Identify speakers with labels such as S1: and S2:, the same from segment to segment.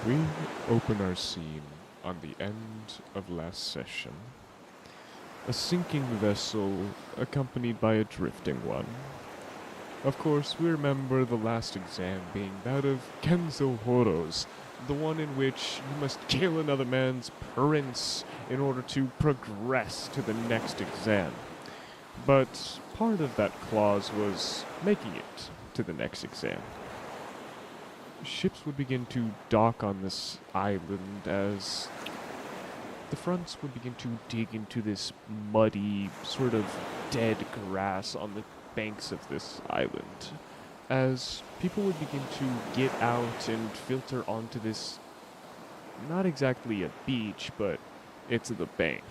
S1: We open our scene on the end of last session. A sinking vessel accompanied by a drifting one. Of course, we remember the last exam being that of Kenzo Horo's, the one in which you must kill another man's parents in order to progress to the next exam. But part of that clause was making it to the next exam. Ships would begin to dock on this island as the fronts would begin to dig into this muddy, sort of dead grass on the banks of this island, as people would begin to get out and filter onto this, not exactly a beach, but it's the bank.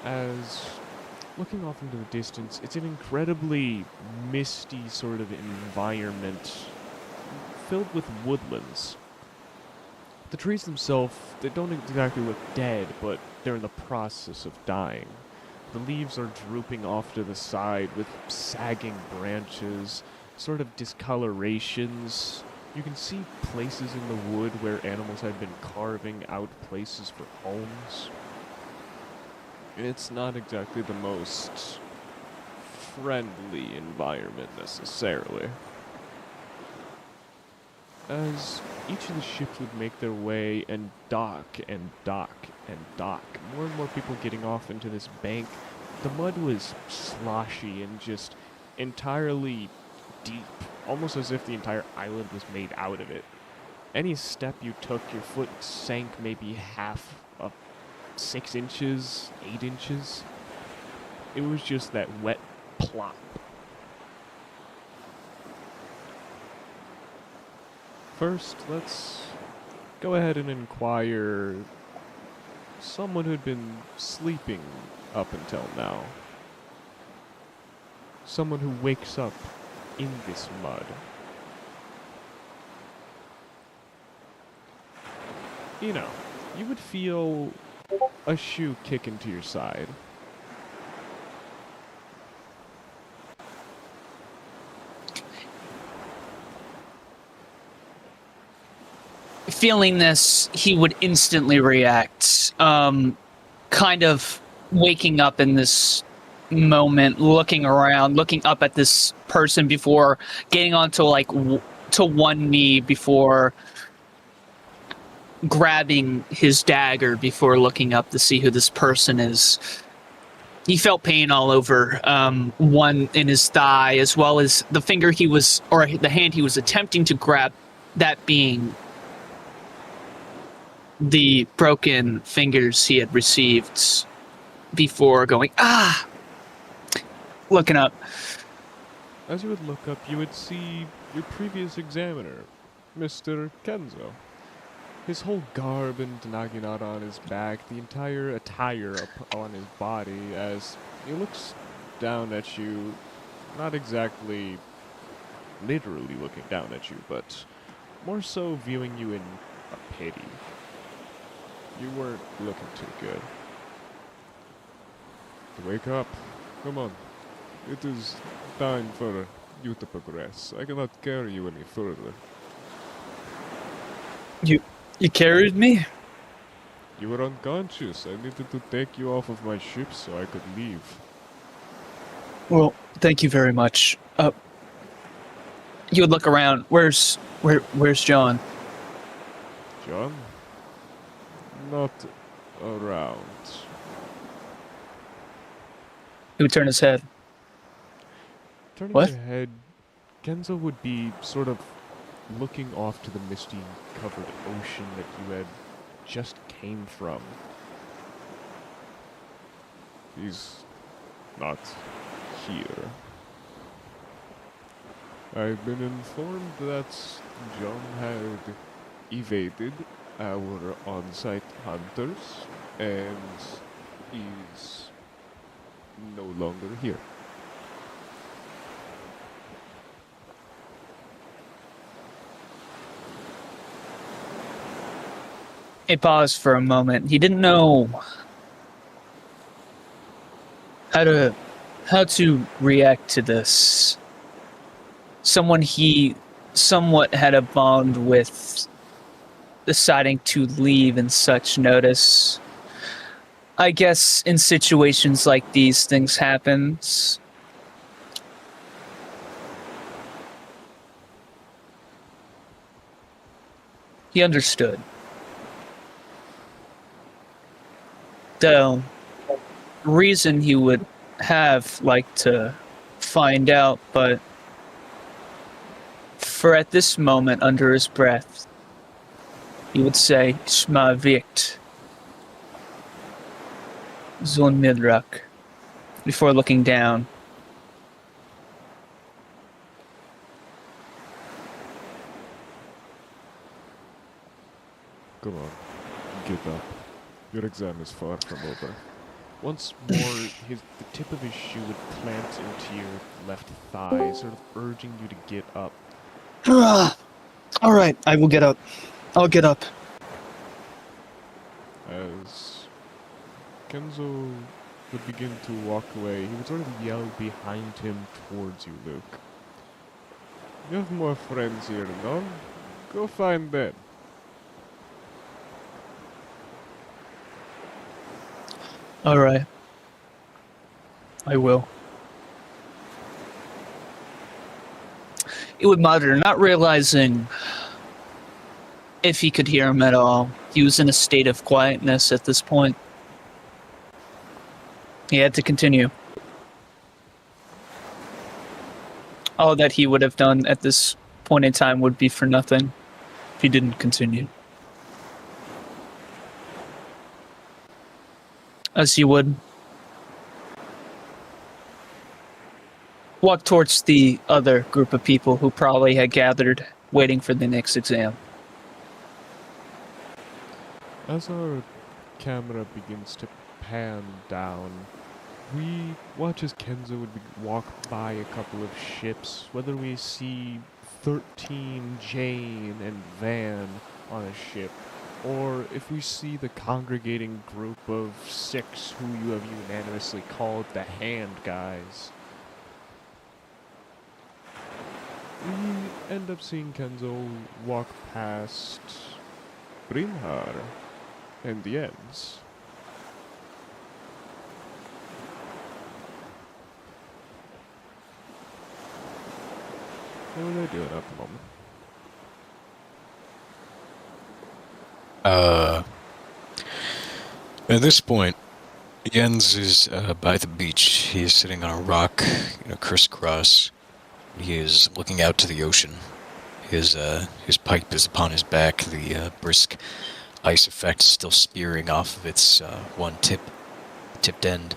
S1: As looking off into the distance, it's an incredibly misty sort of environment filled with woodlands. The trees themselves, they don't exactly look dead, but they're in the process of dying. The leaves are drooping off to the side with sagging branches, sort of discolorations. You can see places in the wood where animals have been carving out places for homes. It's not exactly the most friendly environment necessarily. As each of the ships would make their way and dock and dock and dock, more and more people getting off into this bank, the mud was sloshy and just entirely deep, almost as if the entire island was made out of it. Any step you took, your foot sank maybe half of 6 inches, 8 inches. It was just that wet plop. First, let's go ahead and inquire someone who'd been sleeping up until now. Someone who wakes up in this mud. You know, you would feel a shoe kick into your side.
S2: Feeling this, he would instantly react. Kind of waking up in this moment, looking around, looking up at this person before getting onto to one knee before grabbing his dagger before looking up to see who this person is. He felt pain all over, one in his thigh, as well as the finger he was, or the hand he was attempting to grab, that being the broken fingers he had received before going, looking up.
S1: As you would look up, you would see your previous examiner, Mr. Kenzo. His whole garb and naginata on his back, the entire attire up on his body, as he looks down at you, not exactly literally looking down at you, but more so viewing you in a pity. You weren't looking too good. Wake up. Come on. It is time for you to progress. I cannot carry you any further.
S2: You carried me?
S1: You were unconscious. I needed to take you off of my ship so I could leave.
S2: Well, thank you very much. You would look around. Where's John?
S1: John? Not around.
S2: He would turn his head.
S1: Turning
S2: What?
S1: your head, Kenzo would be sort of looking off to the misty covered ocean that you had just came from. He's not here. I've been informed that John had evaded our on-site hunters and is no longer here.
S2: He paused for a moment. He didn't know how to react to this. Someone he somewhat had a bond with deciding to leave in such notice. I guess in situations like these, things happen. He understood. The reason he would have liked to find out, but for at this moment, under his breath, he would say, "Sma vikt, zon midrak," before looking down.
S1: Come on, get up. Your exam is far from over. Once more, the tip of his shoe would plant into your left thigh, sort of urging you to get up.
S2: All right, I will get up. I'll get up.
S1: As Kenzo would begin to walk away, he would sort of yell behind him towards you, Luke. You have more friends here, no? Go find them.
S2: All right. I will. He would mutter, not realizing if he could hear him at all. He was in a state of quietness at this point. He had to continue. All that he would have done at this point in time would be for nothing if he didn't continue. As he would walk towards the other group of people who probably had gathered waiting for the next exam.
S1: As our camera begins to pan down, we watch as Kenzo would walk by a couple of ships, whether we see 13 Jane and Van on a ship, or if we see the congregating group of 6 who you have unanimously called the Hand Guys. We end up seeing Kenzo walk past Brimhar and the ends. What are they doing at the moment?
S3: At this point, Jens is by the beach. He is sitting on a rock, crisscross. He is looking out to the ocean. His pipe is upon his back. The brisk ice effect still spearing off of its one tipped end.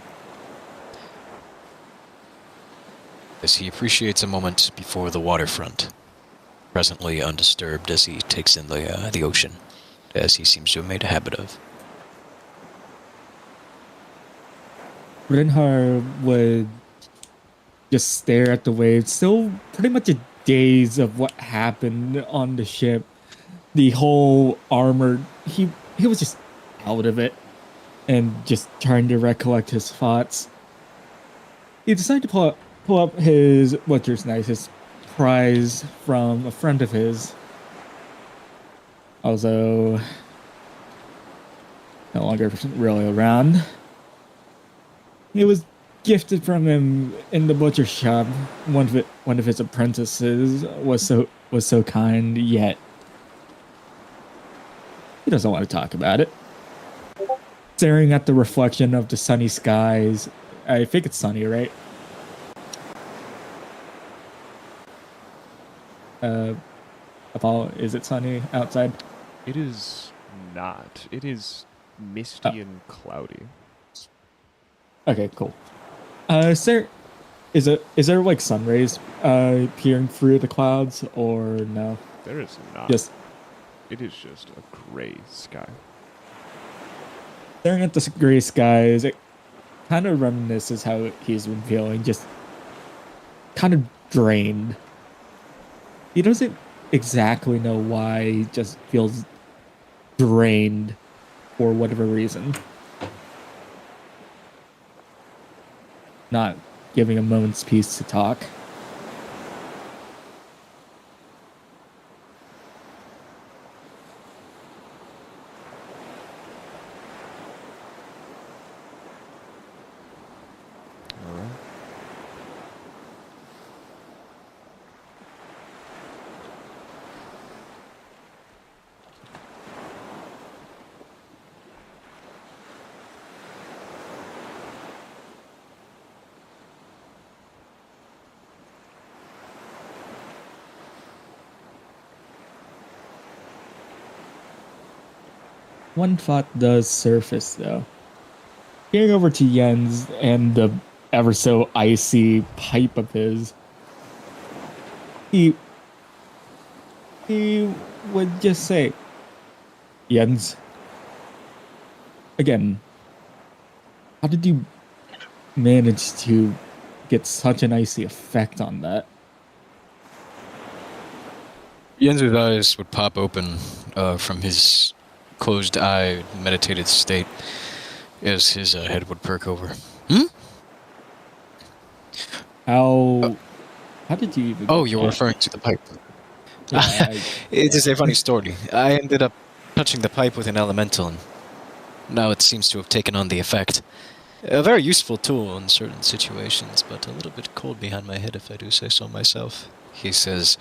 S3: As he appreciates a moment before the waterfront, presently undisturbed as he takes in the ocean, as he seems to have made a habit of.
S4: Reinhard would just stare at the waves, still pretty much a daze of what happened on the ship. The whole armor, he was just out of it and just trying to recollect his thoughts. He decided to pull up his his prize from a friend of his. Also, no longer really around. It was gifted from him in the butcher shop. One of his apprentices was so kind, yet he doesn't want to talk about it. Staring at the reflection of the sunny skies. I think it's sunny, right? Apollo, is it sunny outside?
S1: It is not. It is misty and cloudy.
S4: Okay, cool. Is there like sun rays peering through the clouds or no?
S1: There is not. It is just a gray sky.
S4: Staring at the gray skies, it kind of reminisces how he's been feeling, just kind of drained. He doesn't exactly know why, he just feels drained for whatever reason. Not giving a moment's peace to talk. one thought does surface though. Getting over to Jens and the ever so icy pipe of his, he he would just say, Jens, again, how did you manage to get such an icy effect on that?
S3: Jens's eyes would pop open from his closed eye, meditated state as his head would perk over. Hmm?
S4: How did you even?
S3: Oh, you're referring to the pipe.
S4: Yeah, I-
S3: It is a funny story. I ended up touching the pipe with an elemental, and now it seems to have taken on the effect. A very useful tool in certain situations, but a little bit cold behind my head if I do say so myself, he says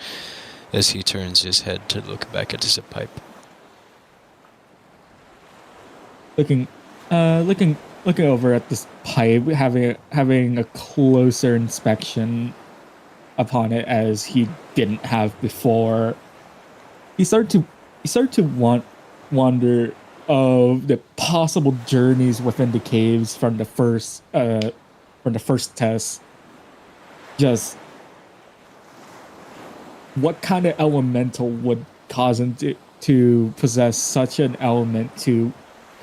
S3: as he turns his head to look back at his pipe.
S4: looking looking over at this pipe, having a closer inspection upon it as he didn't have before. He started to wonder of the possible journeys within the caves from the first test. Just what kind of elemental would cause him to possess such an element to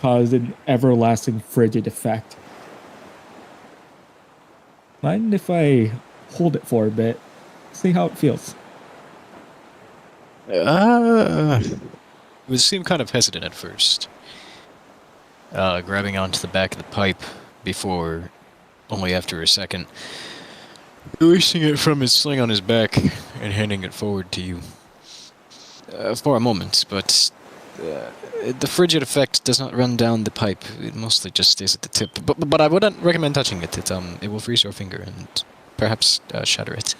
S4: cause an everlasting frigid effect. Mind if I hold it for a bit? See how it feels.
S3: It would seem kind of hesitant at first. Grabbing onto the back of the pipe before, only after a second, releasing it from his sling on his back and handing it forward to you. For a moment, but the frigid effect does not run down the pipe. It mostly just stays at the tip. But I wouldn't recommend touching it. It will freeze your finger and perhaps shatter it.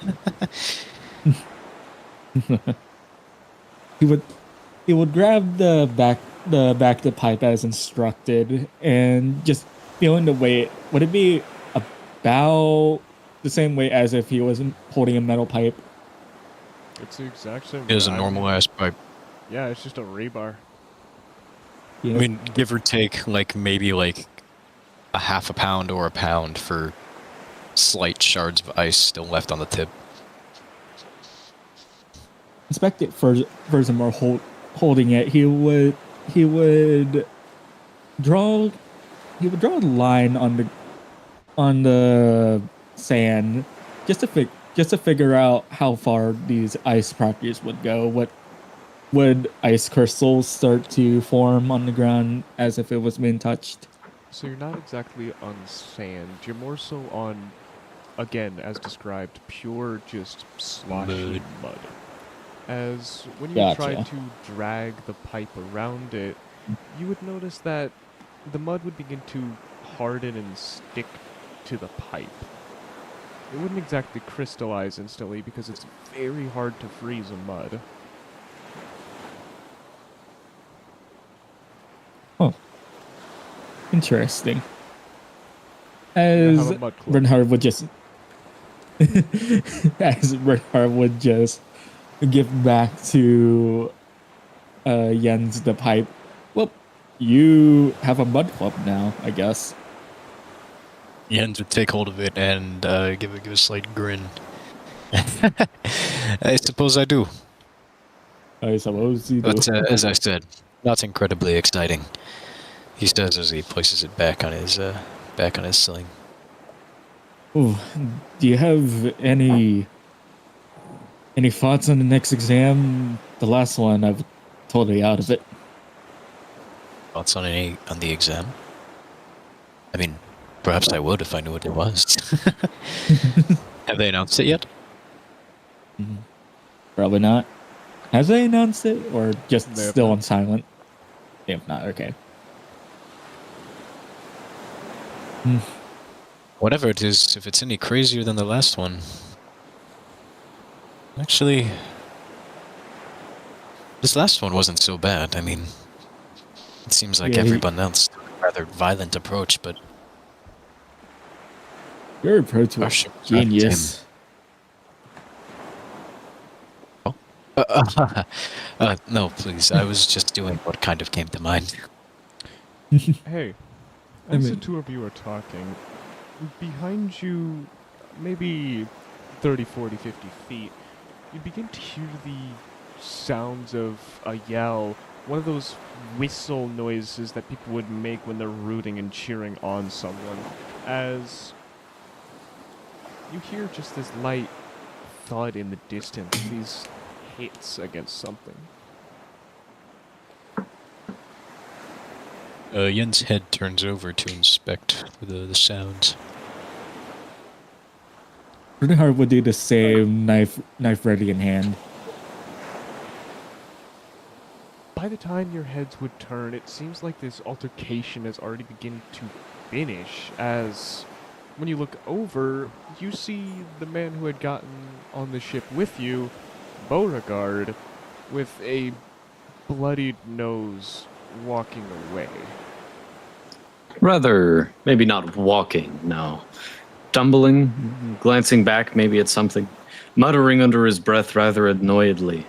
S4: He would grab the back of the pipe as instructed and just feeling the weight. Would it be about the same weight as if he wasn't holding a metal pipe?
S1: It's the exact same.
S3: It is a
S1: I
S3: normal
S1: mean,
S3: ass pipe.
S1: Yeah, it's just a rebar.
S4: You
S3: I
S4: know?
S3: mean, give or take, maybe a half a pound or a pound for slight shards of ice still left on the tip.
S4: Inspect it furthermore, holding it. He would draw a line on the sand just to figure out how far these ice properties would go. What would ice crystals start to form on the ground as if it was being touched?
S1: So you're not exactly on sand. You're more so on, again, as described, pure just sloshy mud. As when you try
S4: Gotcha.
S1: to drag the pipe around it, you would notice that the mud would begin to harden and stick to the pipe. It wouldn't exactly crystallize instantly because it's very hard to freeze in mud.
S4: Oh, interesting.
S1: You
S4: As
S1: have a mud club.
S4: Bernhard would just as Bernhard would just give back to Jens the pipe. Well, you have a mud club now, I guess.
S3: Jens would take hold of it and give a slight grin. I suppose I do.
S4: I suppose you do.
S3: But as I said, not incredibly exciting. He says as he places it back on his sling.
S4: Ooh, do you have any thoughts on the next exam? The last one, I've totally out of it.
S3: Thoughts on the exam? I mean, perhaps I would if I knew what it was. Have they announced it yet?
S4: Probably not. Have they announced it, or just
S1: They have
S4: still
S1: not.
S4: on silent? They have not. Okay.
S3: Whatever it is, if it's any crazier than the last one. Actually, this last one wasn't so bad. I mean, it seems like
S4: Yeah,
S3: everyone else took a rather violent approach, but
S4: Your approach was
S3: Gosh,
S4: genius.
S3: no, please. I was just doing what kind of came to mind.
S1: Hey,
S4: I
S1: as the
S4: mean-
S1: two of you are talking, behind you, maybe 30, 40, 50 feet, you begin to hear the sounds of a yell, one of those whistle noises that people would make when they're rooting and cheering on someone, as you hear just this light thud in the distance, these hits against something.
S3: Yen's head turns over to inspect the sounds.
S4: Bernhard would do the same, knife ready in hand.
S1: By the time your heads would turn, it seems like this altercation has already begun to finish, as when you look over, you see the man who had gotten on the ship with you, Beauregard, with a bloodied nose walking away.
S5: Rather, maybe not walking, no. Stumbling, glancing back maybe at something, muttering under his breath rather annoyedly.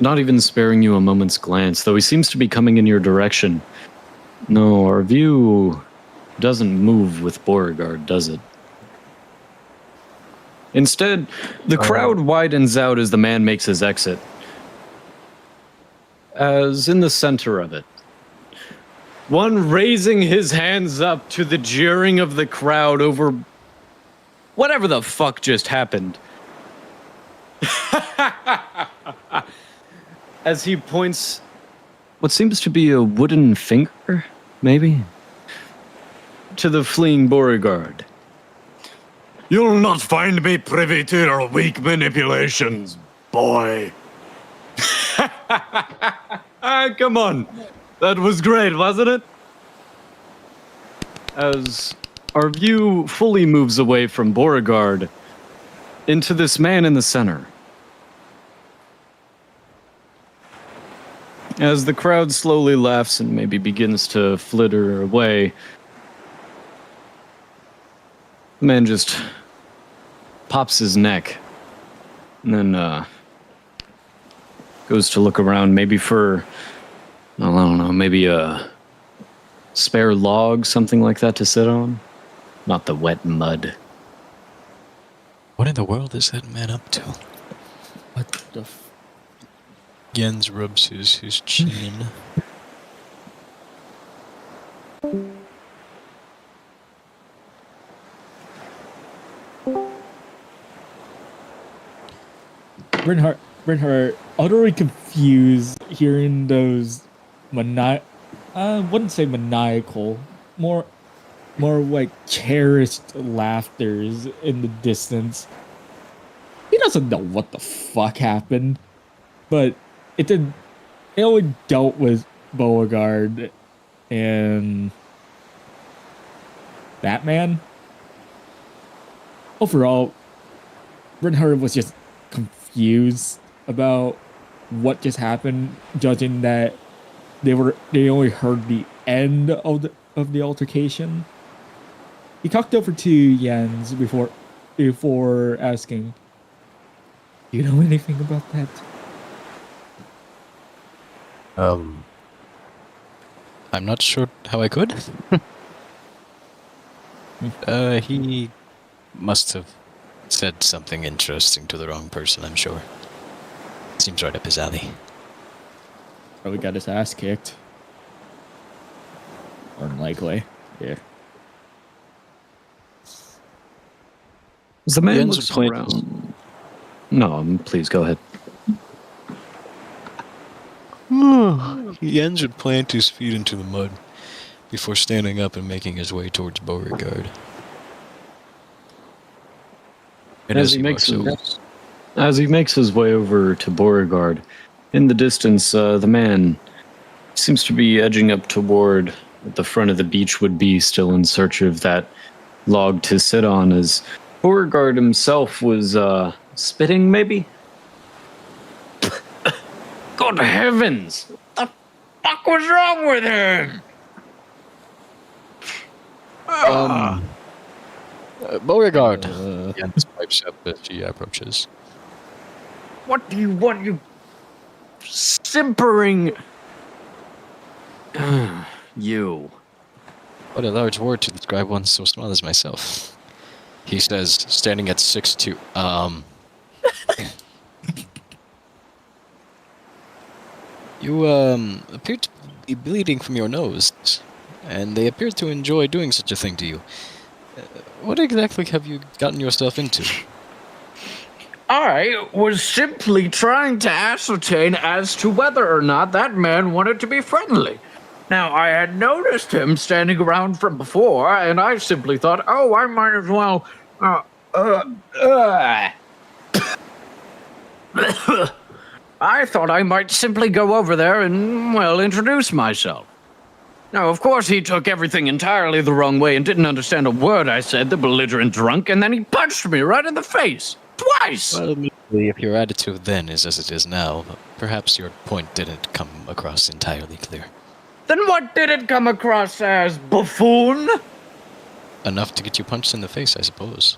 S5: Not even sparing you a moment's glance, though he seems to be coming in your direction. No, our view doesn't move with Beauregard, does it? Instead, the crowd widens out as the man makes his exit. As in the center of it, one raising his hands up to the jeering of the crowd over whatever the fuck just happened. As he points what seems to be a wooden finger, maybe, to the fleeing Beauregard. You'll not find me privy to your weak manipulations, boy. Come on. That was great, wasn't it? As our view fully moves away from Beauregard into this man in the center. As the crowd slowly laughs and maybe begins to flitter away, the man just pops his neck and then goes to look around maybe for, I don't know, maybe a spare log, something like that to sit on. Not the wet mud.
S3: What in the world is that man up to?
S4: What the
S3: Jens rubs his chin.
S4: Bernhard, utterly confused hearing those I wouldn't say maniacal, more like cherished laughters in the distance. He doesn't know what the fuck happened, but it only dealt with Beauregard and Batman. Overall, Bernhard was just confused about what just happened, judging that they only heard the end of the altercation. He talked over to Jens before asking, "Do you know anything about that?"
S3: I'm not sure how I could. He must have said something interesting to the wrong person, I'm sure. Seems right up his alley.
S4: Probably got his ass kicked. Unlikely. Yeah.
S5: As the man
S3: Jens
S5: looks
S3: would point-
S5: around. No, please go ahead.
S3: Jens would plant his feet into the mud before standing up and making his way towards Beauregard. And
S5: As he makes his way over to Beauregard, in the distance, the man seems to be edging up toward what the front of the beach would be, still in search of that log to sit on, as Beauregard himself was spitting, maybe? Good heavens! What the fuck was wrong with him?
S3: Beauregard! Jens pipes up as she approaches.
S5: What do you want, you simpering You.
S3: What a large word to describe one so small as myself. He says, standing at 6'2". You, appear to be bleeding from your nose, and they appear to enjoy doing such a thing to you. What exactly have you gotten yourself into?
S5: I was simply trying to ascertain as to whether or not that man wanted to be friendly. Now, I had noticed him standing around from before, and I simply thought, oh, I might as well. I thought I might simply go over there and, well, introduce myself. Now, of course, he took everything entirely the wrong way and didn't understand a word I said, the belligerent drunk, and then he punched me right in the face. Twice!
S3: Well, admittedly, if your attitude then is as it is now, perhaps your point didn't come across entirely clear.
S5: Then what did it come across as, buffoon?
S3: Enough to get you punched in the face, I suppose.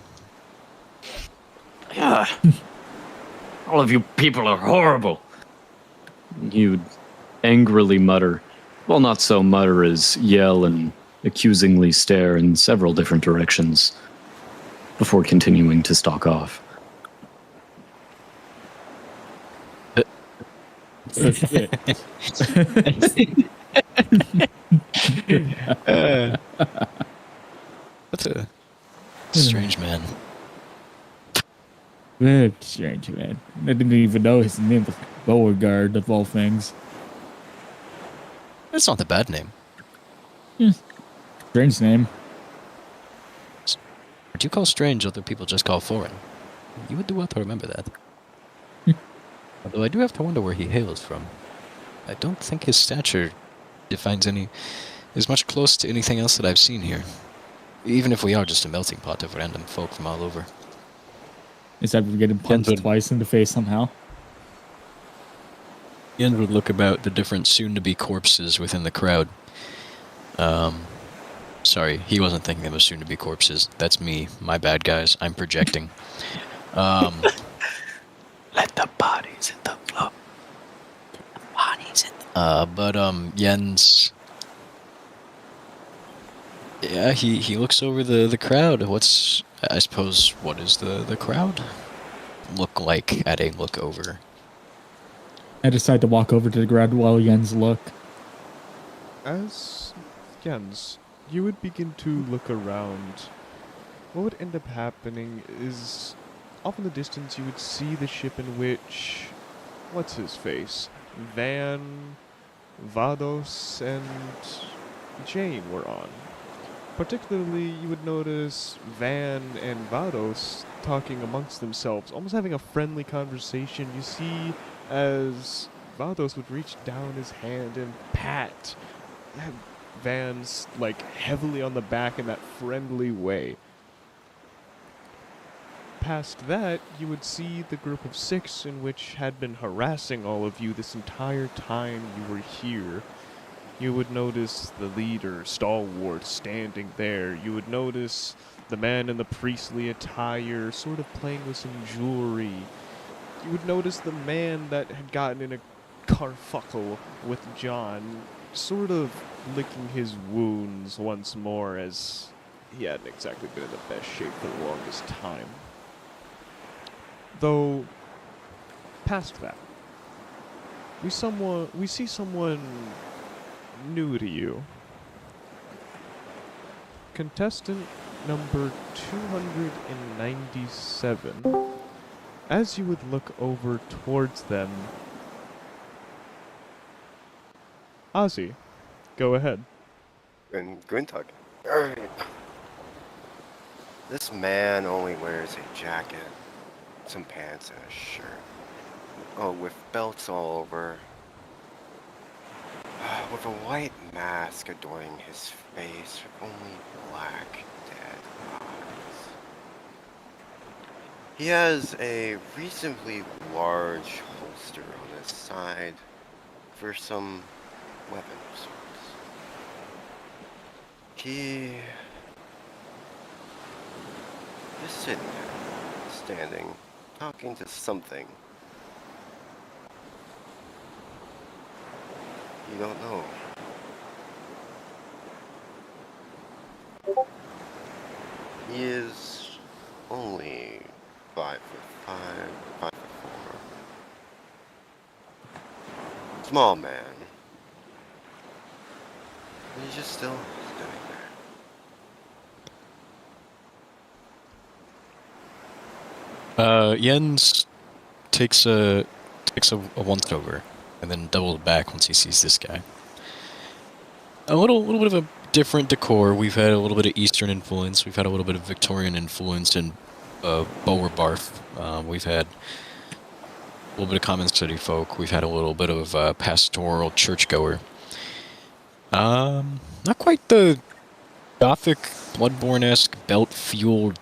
S5: All of you people are horrible. You'd angrily mutter. Well, not so mutter as yell and accusingly stare in several different directions before continuing to stalk off.
S3: That's a strange man.
S4: Very strange, man. I didn't even know his name was Beauregard, of all things.
S3: That's not a bad name.
S4: Strange name.
S3: What you call strange, other people just call foreign. You would do well to remember that. Although I do have to wonder where he hails from. I don't think his stature is much close to anything else that I've seen here. Even if we are just a melting pot of random folk from all over.
S4: Is that getting punched
S3: Gentlemen.
S4: twice in the face somehow?
S3: Ian would look about the different soon-to-be corpses within the crowd. Sorry, he wasn't thinking of soon-to-be corpses. That's me. My bad, guys. I'm projecting. Let the bodies hit the floor. The bodies hit the... Jens... Yeah, he looks over the crowd. I suppose, what is the crowd look like at a look over?
S4: I decide to walk over to the crowd while Jens look.
S1: As Jens, you would begin to look around. What would end up happening is, off in the distance, you would see the ship in which, what's his face, Van, Vados, and Jane were on. Particularly, you would notice Van and Vados talking amongst themselves, almost having a friendly conversation. You see as Vados would reach down his hand and pat Van's, heavily on the back in that friendly way. Past that, you would see the group of 6 in which had been harassing all of you this entire time you were here. You would notice the leader, Stalwart, standing there. You would notice the man in the priestly attire, sort of playing with some jewelry. You would notice the man that had gotten in a carfuckle with John, sort of licking his wounds once more, as he hadn't exactly been in the best shape for the longest time. Though, past that, we see someone new to you. Contestant number 297. As you would look over towards them, Ozzy, go ahead.
S6: And Gwyntalk. Alright. This man only wears a jacket, some pants, and a shirt. Oh, with belts all over. With a white mask adorning his face, with only black, dead eyes. He has a reasonably large holster on his side for some weapon of sorts. He is sitting there, standing, talking to something. You don't know He is only 5'5", 5'4". Small man. He's just still standing there.
S3: Jens takes a once over, and then doubles back once he sees this guy. A little bit of a different decor. We've had a little bit of Eastern influence. We've had a little bit of Victorian influence in Bowerbarth. We've had a little bit of common city folk. We've had a little bit of pastoral churchgoer. Not quite the gothic, Bloodborne-esque, belt-fueled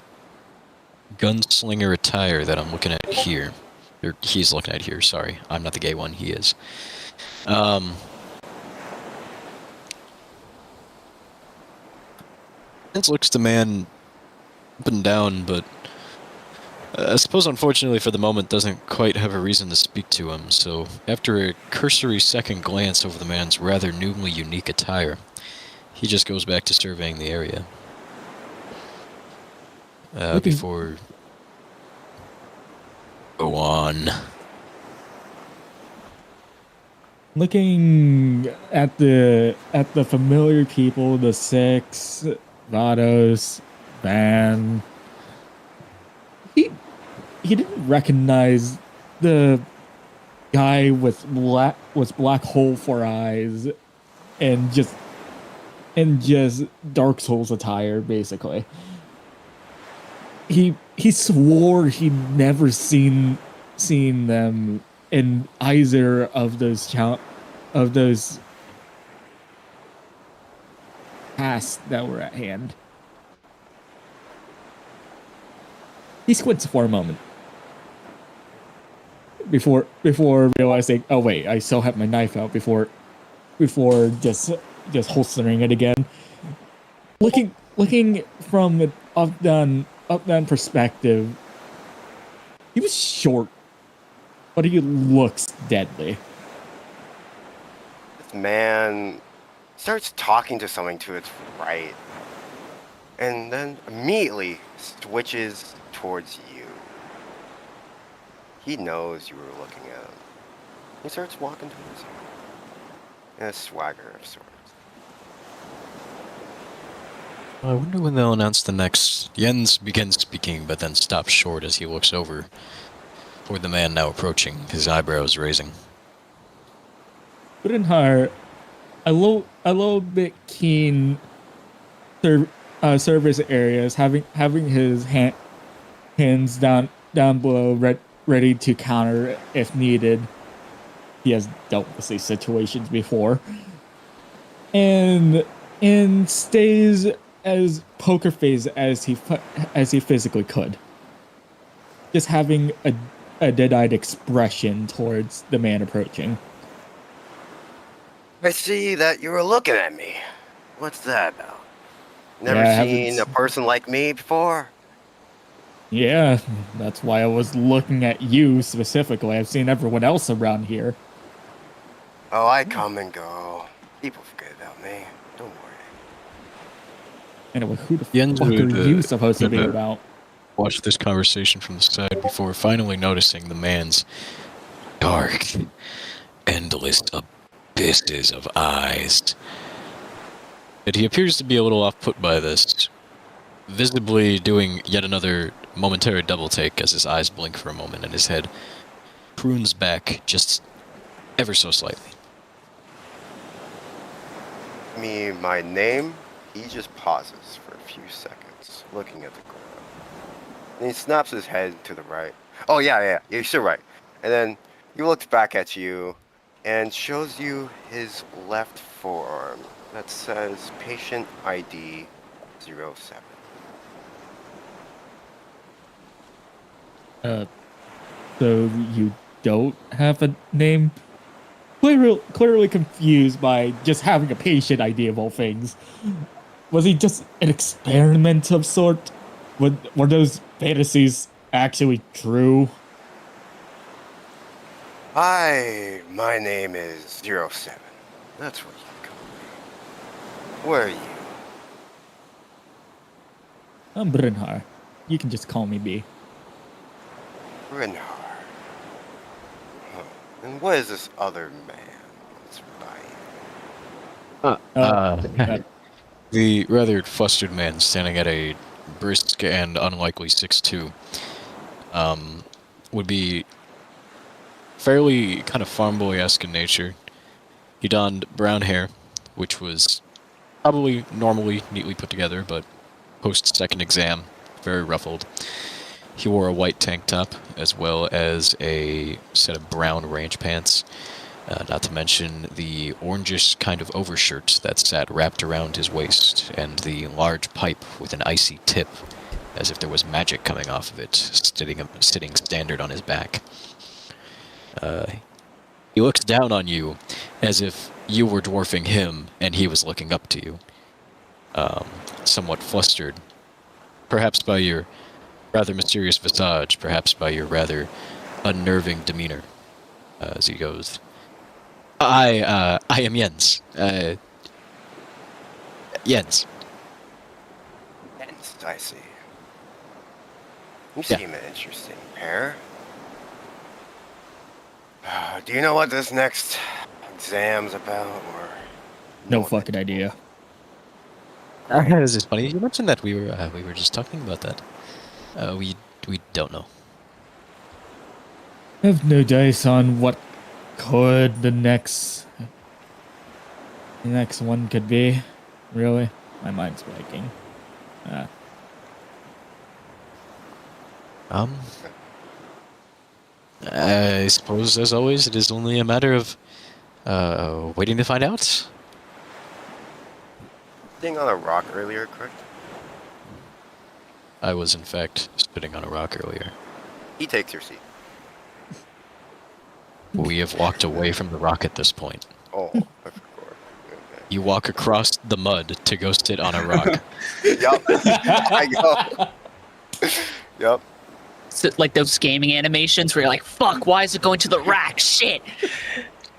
S3: gunslinger attire that I'm looking at here. Or he's looking at here, sorry. I'm not the gay one, he is. Vince looks the man up and down, but I suppose unfortunately for the moment doesn't quite have a reason to speak to him, so after a cursory second glance over the man's rather newly unique attire, he just goes back to surveying the area. Before... Go on.
S4: Looking at the familiar people, the Six, Vados, Van. He didn't recognize the guy with black hole for eyes and just Dark Souls attire, basically. He swore he'd never seen them in either of those tasks that were at hand. He squints for a moment before realizing, oh wait, I still have my knife out before just holstering it again. Looking from an up down perspective, he was short, but he looks deadly.
S6: This man starts talking to something to its right, and then immediately switches towards you. He knows you were looking at him. He starts walking towards you in a swagger of sorts.
S3: I wonder when they'll announce the next... Jens begins speaking, but then stops short as he looks over toward the man now approaching, his eyebrows raising.
S4: Udenhar, a little bit keen service areas, having his hands down below, ready to counter if needed. He has dealt with these situations before, and stays as poker face as he physically could, just having a dead-eyed expression towards the man approaching.
S6: I see that you were looking at me. What's that about? Never
S4: Yeah,
S6: seen a person like me before?
S4: Yeah, that's why I was looking at you specifically. I've seen everyone else around here.
S6: Oh, I come and go. People forget about me. Don't worry.
S4: Anyway, who the
S3: Jens
S4: fuck are
S3: would,
S4: you supposed to be
S3: would,
S4: about?
S3: Watch this conversation from the side before finally noticing the man's dark, endless abysses of eyes. And he appears to be a little off-put by this, visibly doing yet another momentary double take as his eyes blink for a moment and his head prunes back just ever so slightly.
S6: My name, he just pauses for a few seconds, looking at the ground. And he snaps his head to the right. Oh, yeah, you're still right. And then he looks back at you and shows you his left forearm that says Patient ID 07.
S4: So you don't have a name? Clearly confused by just having a patient ID of all things. Was he just an experiment of sort? Were those fantasies actually true?
S6: Hi, my name is 07. That's what you call me. Where are you?
S4: I'm Brynhar. You can just call me B.
S6: Renhar. Huh. And what is this other man that's by you?
S3: The rather flustered man standing at a brisk and unlikely 6'2", would be fairly kind of farm boy-esque in nature. He donned brown hair, which was probably normally neatly put together, but post-second exam, very ruffled. He wore a white tank top, as well as a set of brown range pants, not to mention the orangish kind of overshirt that sat wrapped around his waist, and the large pipe with an icy tip, as if there was magic coming off of it, sitting standard on his back. He looks down on you, as if you were dwarfing him, and he was looking up to you. Somewhat flustered, perhaps by your rather mysterious visage, perhaps by your rather unnerving demeanor, as he goes, I am Jens. Jens.
S6: Yes, I see. You
S3: Yeah.
S6: seem an interesting pair. Do you know what this next exam's about, or
S4: No fucking idea.
S3: This is funny. You mentioned that we were just talking about that. We don't know.
S4: I have no dice on what could the next one could be. Really? My mind's blanking.
S3: I suppose, as always, it is only a matter of waiting to find out.
S6: Sitting on a rock earlier, correct?
S3: I was, in fact, spitting on a rock earlier.
S6: He takes your seat.
S3: We have walked away from the rock at this point.
S6: Oh, I forgot. Okay.
S3: You walk across the mud to go sit on a rock.
S6: Yup. I go. Yup.
S2: So, like those gaming animations where you're like, fuck, why is it going to the rack? Shit.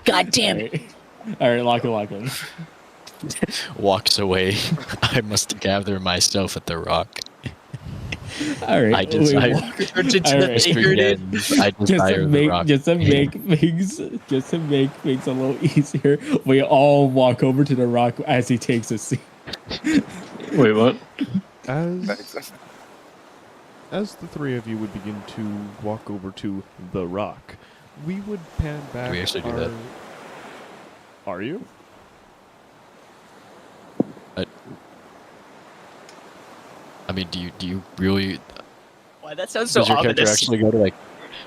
S2: God damn it.
S4: All right, lock him.
S3: Walks away. I must gather myself at the rock.
S4: All right.
S3: I desire.
S2: Turns into
S4: All
S2: the
S4: right.
S2: figure it is.
S3: I desire the rock.
S4: Just to make things a little easier, we all walk over to the rock as he takes a seat.
S5: Wait, what?
S1: As the three of you would begin to walk over to the rock, we would pan back.
S3: Do we actually do that?
S1: Are you?
S3: I mean, do you really?
S2: Why, that sounds so
S3: Does your character
S2: ominous.
S3: actually go to like?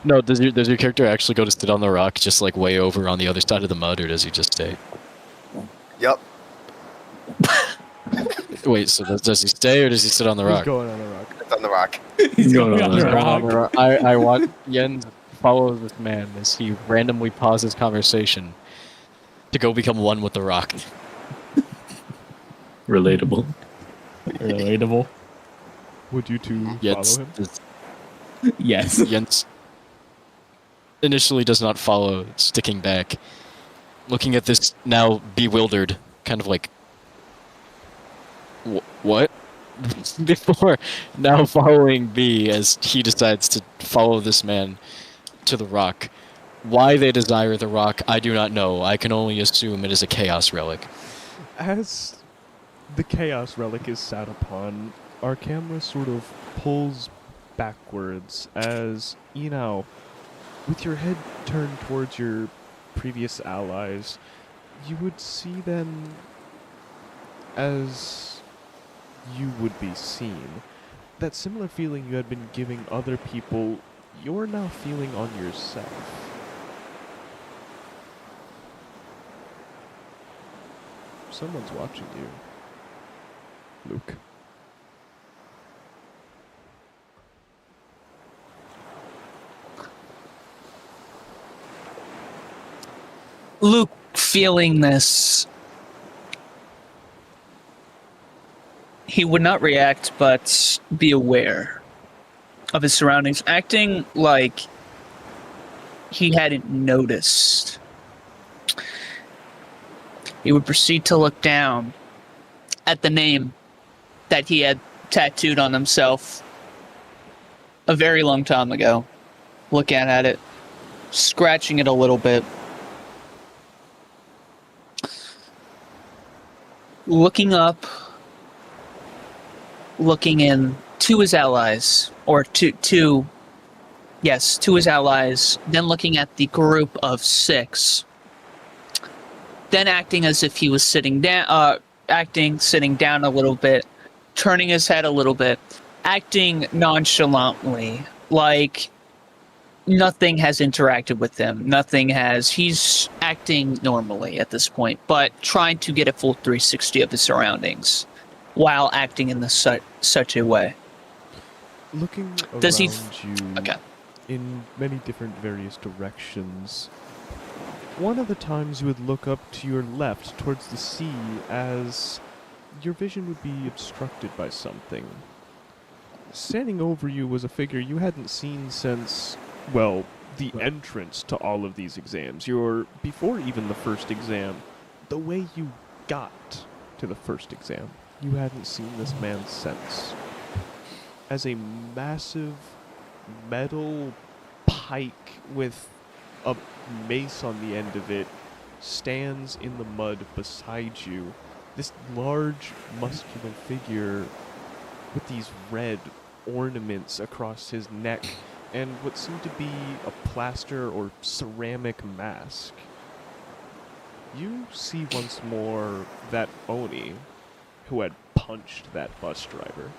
S3: No, does your character actually go to sit on the rock, just like way over on the other side of the mud, or does he just stay?
S6: Yup.
S3: Wait, so does he stay or does he sit on the
S1: He's
S3: rock?
S1: going on the rock.
S6: It's on the rock.
S4: He's
S5: going
S4: going
S5: on
S4: on
S5: the
S4: the
S5: rock.
S4: rock.
S3: I watch Jens follow this man as he randomly pauses conversation to go become one with the rock.
S5: Relatable.
S4: Relatable.
S1: Would you two
S3: Jens,
S1: follow him?
S4: Yes.
S3: Jens initially does not follow, sticking back, looking at this now bewildered, kind of like, what? Before now following B as he decides to follow this man to the rock. Why they desire the rock, I do not know. I can only assume it is a chaos relic.
S1: As the chaos relic is sat upon, our camera sort of pulls backwards as, with your head turned towards your previous allies, you would see them as you would be seen. That similar feeling you had been giving other people, you're now feeling on yourself. Someone's watching you, Luke.
S2: Luke, feeling this, he would not react, but be aware of his surroundings, acting like he hadn't noticed. He would proceed to look down at the name that he had tattooed on himself a very long time ago. Looking at it, scratching it a little bit. Looking up, looking in to his allies, or to his allies, then looking at the group of 6, then acting as if he was sitting down, sitting down a little bit, turning his head a little bit, acting nonchalantly, like nothing has interacted with him. He's acting normally at this point, but trying to get a full 360 of his surroundings while acting in such a way.
S1: Looking
S2: Does he
S1: around you
S2: Okay.
S1: in many different various directions, one of the times you would look up to your left towards the sea as your vision would be obstructed by something. Standing over you was a figure you hadn't seen since, well, the entrance to all of these exams. Before even the first exam, the way you got to the first exam, you hadn't seen this man since. As a massive metal pike with a mace on the end of it stands in the mud beside you, this large, muscular figure with these red ornaments across his neck and what seemed to be a plaster or ceramic mask. You see once more that Oni who had punched that bus driver.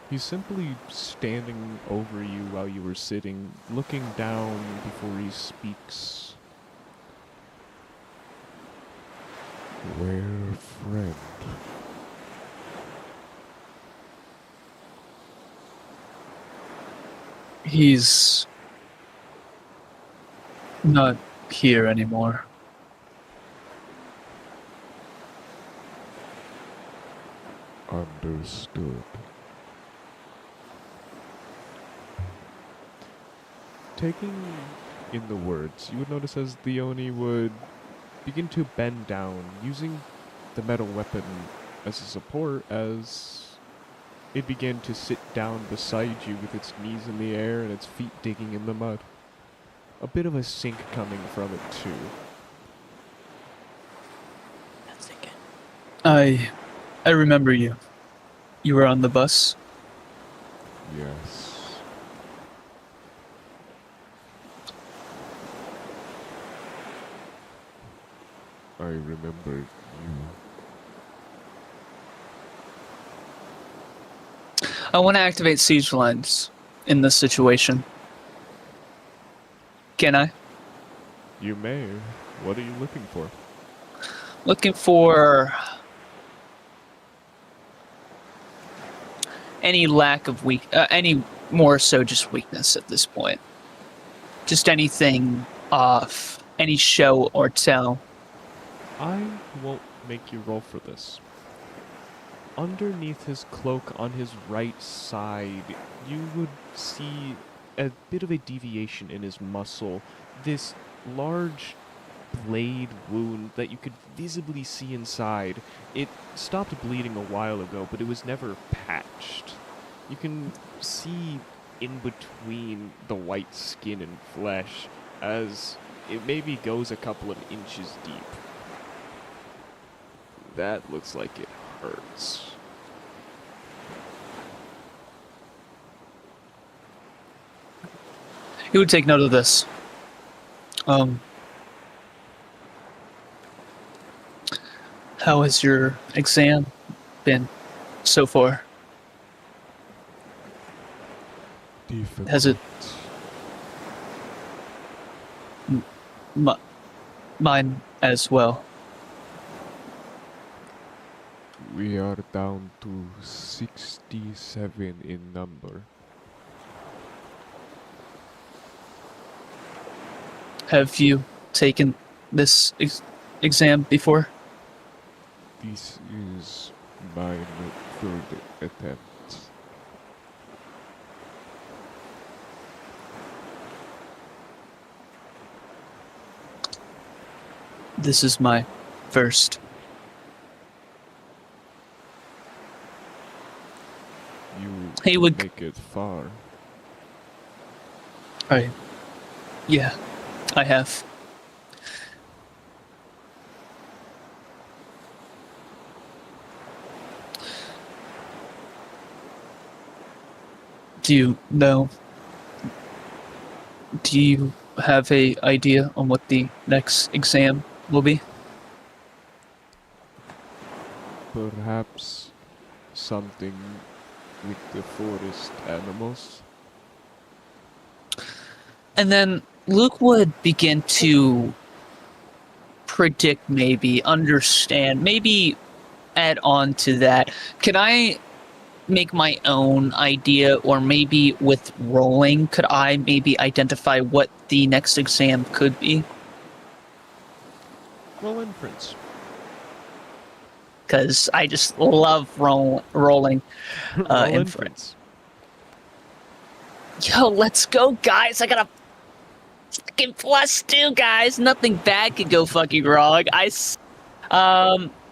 S1: He's simply standing over you while you were sitting, looking down before he speaks. Where, friend?
S2: He's not here anymore.
S1: Understood. Taking in the words, you would notice as the Oni would begin to bend down, using the metal weapon as a support as it began to sit down beside you with its knees in the air and its feet digging in the mud. A bit of a sink coming from it too.
S2: I remember you. You were on the bus.
S1: Yes. I remember you.
S2: I want to activate siege lines in this situation. Can I?
S1: You may. What are you looking for?
S2: Looking for any lack of any more so just weakness at this point. Just anything off, any show or tell.
S1: I won't make you roll for this. Underneath his cloak on his right side, you would see a bit of a deviation in his muscle. This large blade wound that you could visibly see inside. It stopped bleeding a while ago, but it was never patched. You can see in between the white skin and flesh as it maybe goes a couple of inches deep. That looks like it hurts.
S2: He would take note of this. How has your exam been so far?
S1: Difficult.
S2: Has it? Mine as well.
S1: We are down to 67 in number.
S2: Have you taken this exam before?
S1: This is my third attempt.
S2: This is my first.
S1: You
S2: He would-
S1: make it far.
S2: Yeah, I have. Do you know? Do you have a idea on what the next exam will be?
S1: Perhaps something with the forest animals.
S2: And then Luke would begin to predict, maybe understand, maybe add on to that. Can I make my own idea, or maybe with rolling, could I maybe identify what the next exam could be?
S1: Roll inference.
S2: Because I just love rolling.
S1: Roll
S2: inference. Yo, let's go, guys! I got a fucking +2, guys. Nothing bad could go fucking wrong.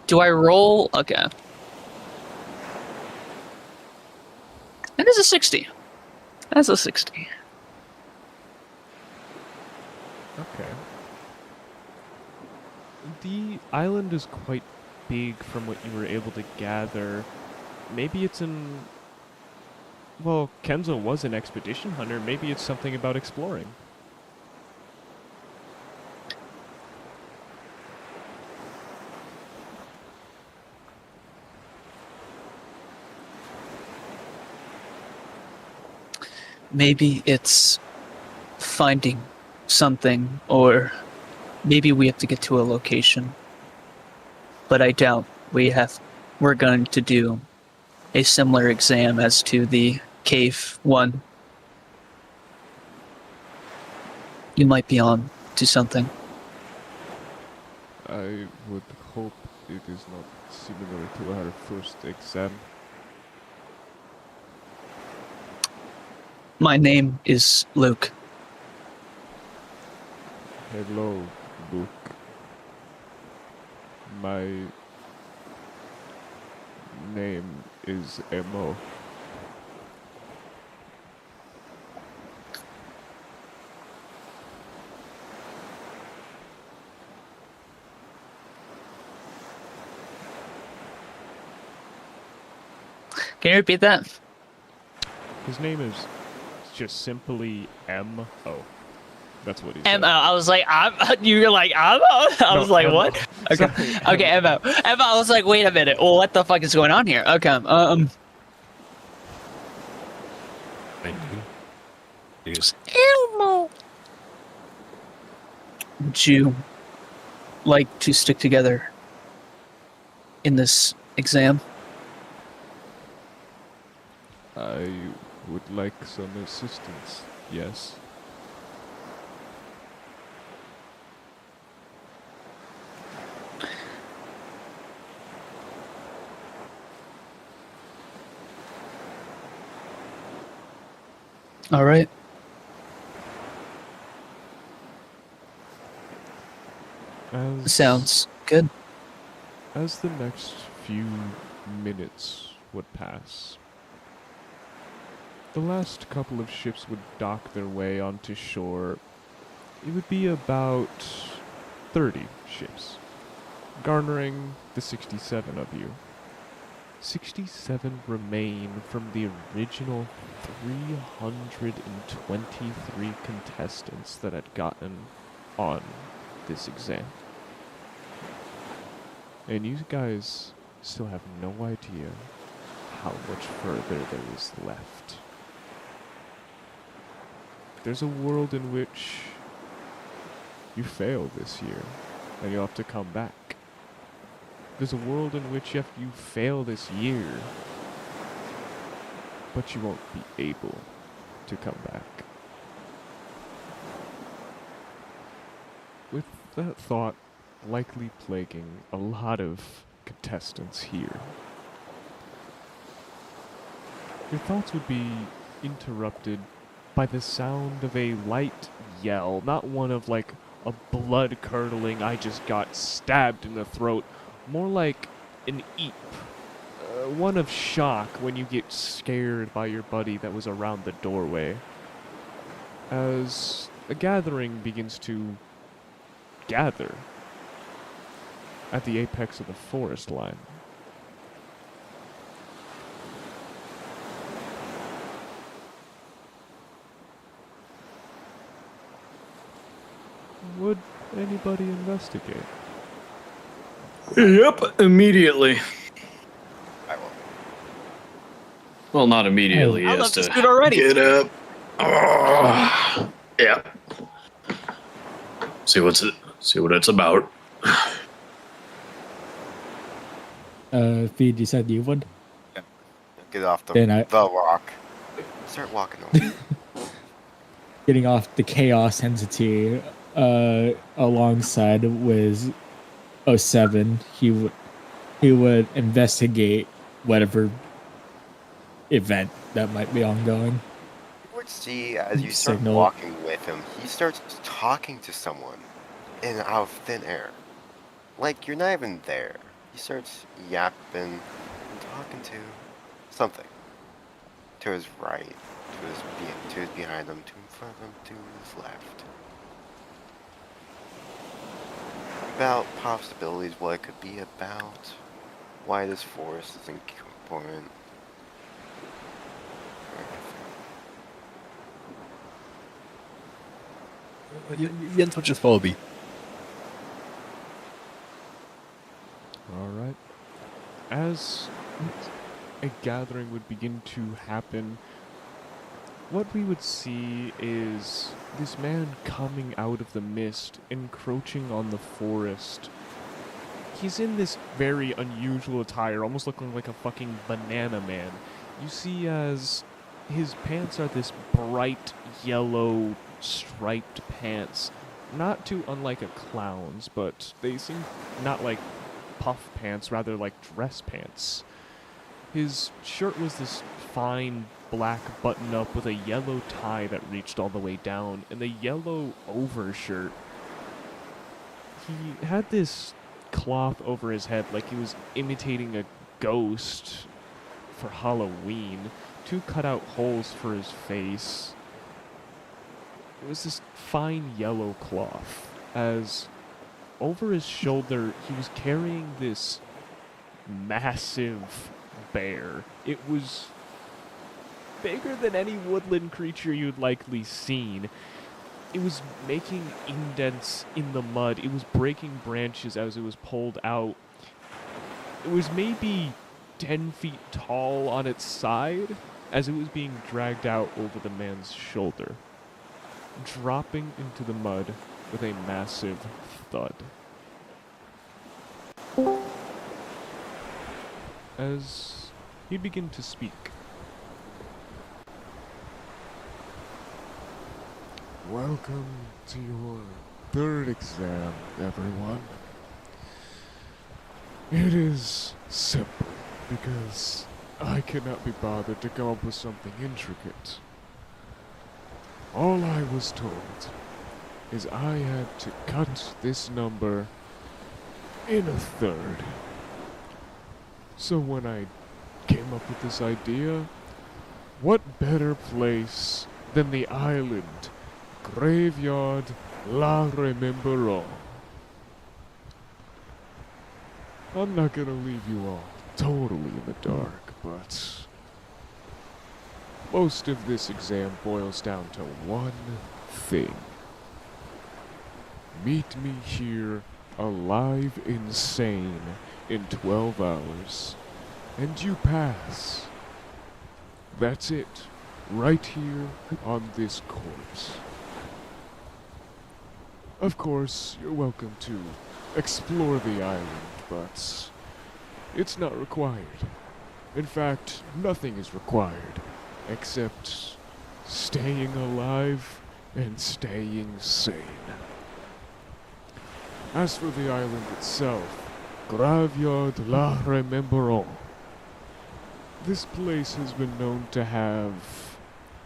S2: Do I roll? Okay. That is a 60. That's a 60.
S1: Okay. The island is quite big from what you were able to gather. Maybe it's in... Well, Kenzo was an expedition hunter. Maybe it's something about exploring.
S2: Maybe it's finding something, or maybe we have to get to a location. But I doubt we're going to do a similar exam as to the cave one. You might be on to something.
S1: I would hope it is not similar to our first exam.
S2: My name is Luke.
S1: Hello, Luke. My name is Emo.
S2: Can you repeat that?
S1: His name is just simply M.O. That's what he
S2: M-O.
S1: said.
S2: I was like, you were like, M-O? I was like,
S1: M.O.
S2: what? Okay.
S1: Sorry,
S2: Okay, M-O. M-O. I was like, wait a minute. Well, what the fuck is going on here? Okay.
S3: I do. Yes.
S2: Would you like to stick together in this exam?
S1: I would like some assistance, yes.
S2: All right. Sounds good.
S1: As the next few minutes would pass, the last couple of ships would dock their way onto shore. It would be about 30 ships, garnering the 67 of you. 67 remain from the original 323 contestants that had gotten on this exam. And you guys still have no idea how much further there is left. There's a world in which you fail this year and you'll have to come back. There's a world in which if you fail this year, but you won't be able to come back. With that thought likely plaguing a lot of contestants here, your thoughts would be interrupted by the sound of a light yell, not one of like a blood-curdling, I just got stabbed in the throat. More like an eep. One of shock when you get scared by your buddy that was around the doorway. As a gathering begins to gather at the apex of the forest line. Would anybody investigate?
S5: Yep, immediately.
S6: I will.
S5: Well, not immediately.
S2: I
S5: He has
S2: love this
S5: to
S2: dude already.
S5: get up. Yeah. See what it's about.
S4: Feed, you said you would?
S6: Get off the,
S4: Then
S6: the rock. Start walking over.
S4: Getting off the chaos entity alongside with '07, he would investigate whatever event that might be ongoing.
S6: You would see as you start
S4: Signal.
S6: walking with him, he starts talking to someone out of thin air. Like you're not even there. He starts yapping and talking to something. To his right, to his behind him, to in front of him, to his left. About possibilities, what it could be about, why this forest is important.
S3: Jens will just follow me.
S1: Alright. As a gathering would begin to happen, what we would see is this man coming out of the mist, encroaching on the forest. He's in this very unusual attire, almost looking like a fucking banana man. You see as his pants are this bright yellow striped pants, not too unlike a clown's, but they seem not like puff pants, rather like dress pants. His shirt was this fine black button-up with a yellow tie that reached all the way down, and the yellow overshirt. He had this cloth over his head like he was imitating a ghost for Halloween. 2 cut-out holes for his face. It was this fine yellow cloth, as over his shoulder he was carrying this massive bear. It was bigger than any woodland creature you'd likely seen. It was making indents in the mud. It was breaking branches as it was pulled out. It was maybe 10 feet tall on its side as it was being dragged out over the man's shoulder, dropping into the mud with a massive thud. As he began to speak. Welcome to your 3rd exam, everyone. It is simple, because I cannot be bothered to come up with something intricate. All I was told is I had to cut this number in a third. So when I came up with this idea, what better place than the island Graveyard La Rememberon? I'm not gonna leave you all totally in the dark, but most of this exam boils down to one thing. Meet me here, alive insane, in 12 hours, and you pass. That's it, right here on this corpse. Of course, you're welcome to explore the island, but it's not required. In fact, nothing is required, except staying alive and staying sane. As for the island itself, Graveyard La Rememberon. This place has been known to have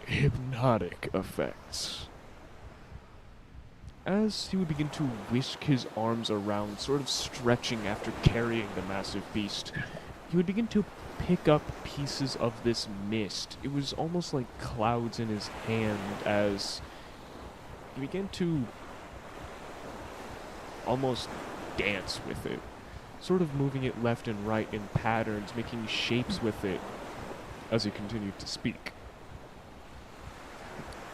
S1: hypnotic effects. as he would begin to whisk his arms around, sort of stretching after carrying the massive beast, he would begin to pick up pieces of this mist. It was almost like clouds in his hand as he began to almost dance with it, sort of moving it left and right in patterns, making shapes with it as he continued to speak.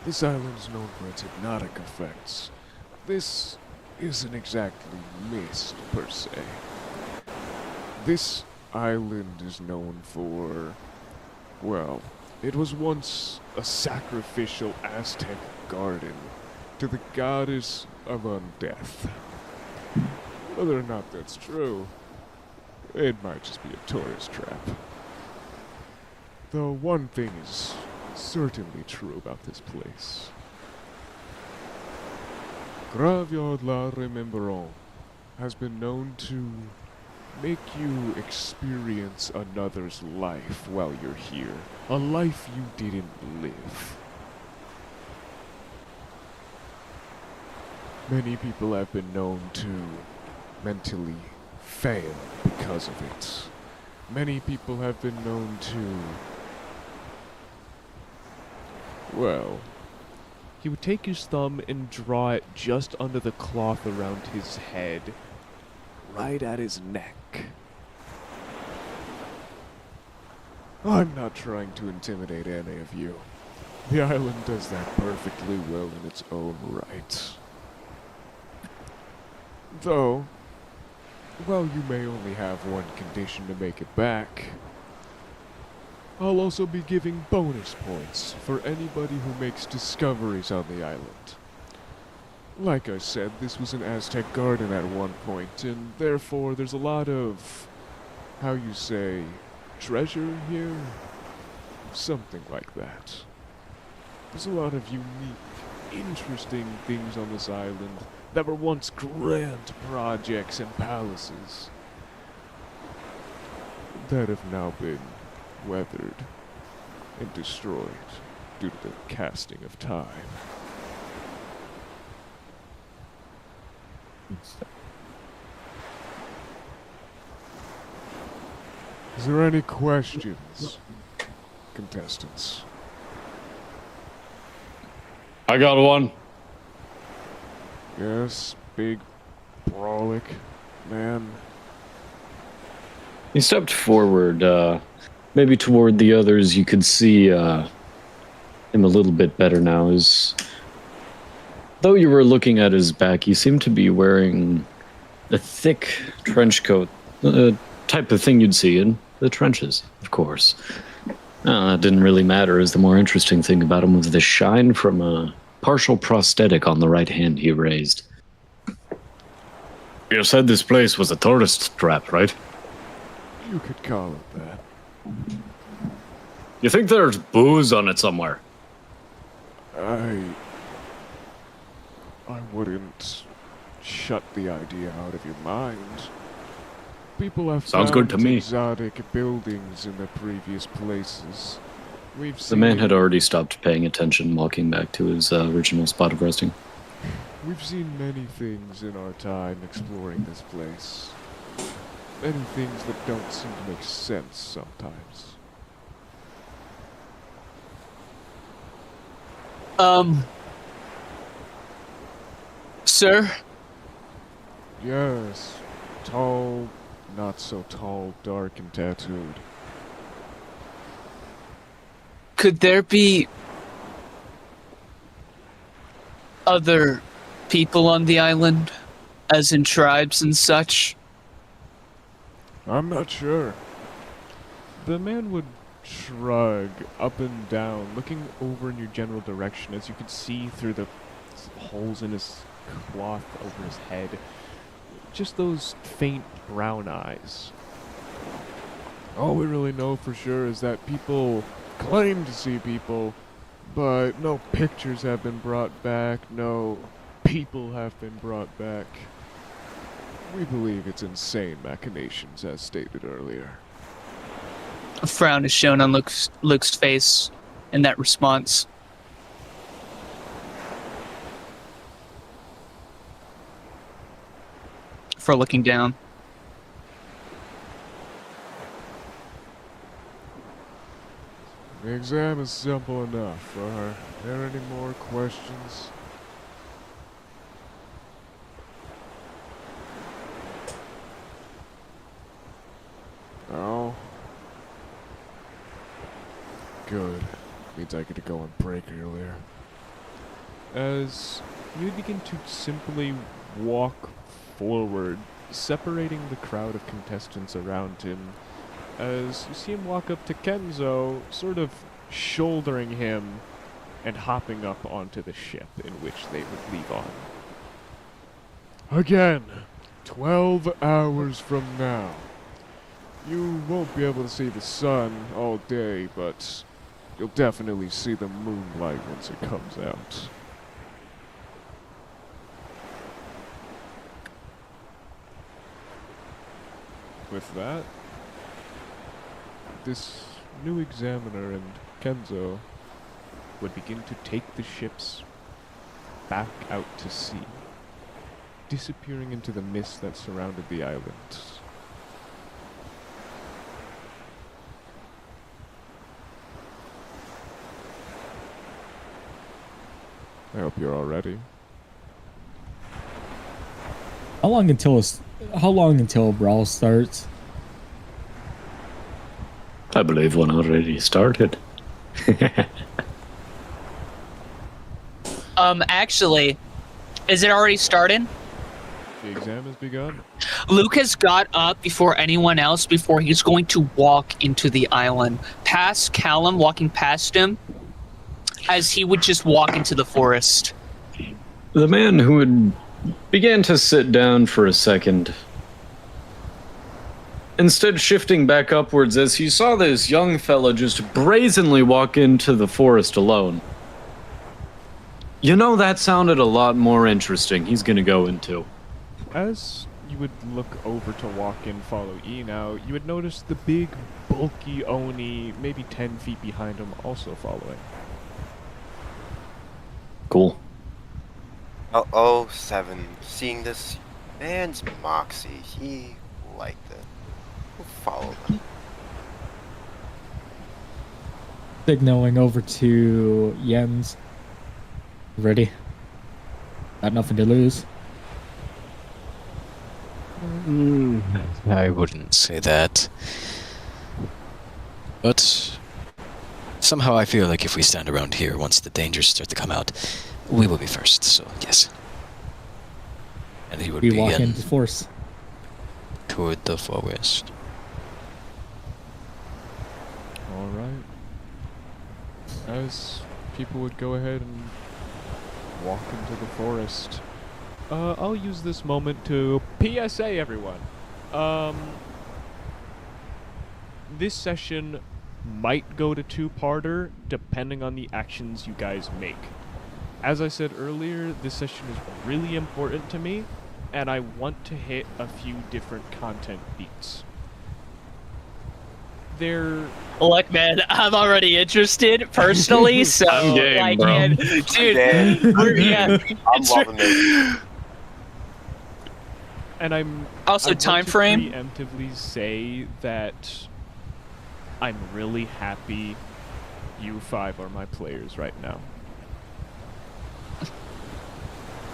S1: This island is known for its hypnotic effects. This isn't exactly mist, per se. This island is known for, well, it was once a sacrificial Aztec garden to the goddess of undeath. Whether or not that's true, it might just be a tourist trap. Though one thing is certainly true about this place. Graveyard La Remembrance has been known to make you experience another's life while you're here. A life you didn't live. Many people have been known to mentally fail because of it. Many people have been known to... Well, he would take his thumb and draw it just under the cloth around his head, right at his neck. I'm not trying to intimidate any of you. The island does that perfectly well in its own right. Though, while you may only have one condition to make it back, I'll also be giving bonus points for anybody who makes discoveries on the island. Like I said, this was an Aztec garden at one point, and therefore there's a lot of, how you say, treasure here? Something like that. There's a lot of unique, interesting things on this island that were once grand projects and palaces that have now been weathered and destroyed due to the casting of time. Is there any questions, contestants?
S5: I got one.
S1: Yes, big, brolic man.
S5: He stepped forward, maybe toward the others. You could see him a little bit better now. Though you were looking at his back, he seemed to be wearing a thick trench coat, type of thing you'd see in the trenches, of course. That didn't really matter, as the more interesting thing about him was the shine from a partial prosthetic on the right hand he raised. You said this place was a tourist trap, right?
S1: You could call it that.
S5: You think there's booze on it somewhere?
S1: I wouldn't shut the idea out of your mind. People have
S5: Sounds good to
S1: found
S5: me.
S1: exotic buildings in the previous places. We've
S5: The
S1: seen
S5: man had already stopped paying attention, walking back to his original spot of resting.
S1: We've seen many things in our time exploring this place. Many things that don't seem to make sense sometimes.
S2: Sir?
S1: Yes, tall, not so tall, dark and tattooed.
S2: Could there be other people on the island, as in tribes and such?
S1: I'm not sure. The man would shrug up and down, looking over in your general direction as you could see through the holes in his cloth over his head. Just those faint brown eyes. All we really know for sure is that people claim to see people, but no pictures have been brought back, no people have been brought back. We believe it's insane machinations, as stated earlier.
S2: A frown is shown on Luke's face in that response. for looking down.
S1: The exam is simple enough. Are there any more questions? No? Good. Means I get to go on break earlier. As you begin to simply walk forward, separating the crowd of contestants around him, as you see him walk up to Kenzo, sort of shouldering him and hopping up onto the ship in which they would leave on. Again, 12 hours from now. You won't be able to see the sun all day, but you'll definitely see the moonlight once it comes out. With that, this new examiner and Kenzo would begin to take the ships back out to sea, disappearing into the mist that surrounded the island. I hope you're all ready.
S4: How long until a brawl starts?
S5: I believe one already started.
S2: Actually, is it already started?
S1: The exam has begun.
S2: Lucas got up before anyone else before he's going to walk into the island. Past Callum, walking past him, as he would just walk into the forest.
S5: The man who had began to sit down for a second, instead shifting back upwards as he saw this young fella just brazenly walk into the forest alone. You know, that sounded a lot more interesting. He's gonna go into.
S1: As you would look over to walk in, follow E now, you would notice the big, bulky Oni, maybe 10 feet behind him, also following.
S5: Cool.
S6: 07. Seeing this man's moxie, he liked it. We'll follow them.
S4: Signaling over to Jens. Ready? Got nothing to lose.
S3: I wouldn't say that. But somehow I feel like if we stand around here once the dangers start to come out, we will be first, so yes. And he would
S4: We
S3: be
S4: walk into force.
S3: toward the forest.
S1: Alright. As people would go ahead and walk into the forest, I'll use this moment to PSA everyone. This session might go to two-parter depending on the actions you guys make. As I said earlier, this session is really important to me, and I want to hit a few different content beats.
S2: Look, man, I'm already interested personally, so
S5: I'm game,
S2: like,
S5: bro.
S2: yeah, dude,
S6: I'm loving this.
S1: And I
S2: Also,
S1: want
S2: time
S1: to
S2: frame.
S1: preemptively say that I'm really happy you 5 are my players right now.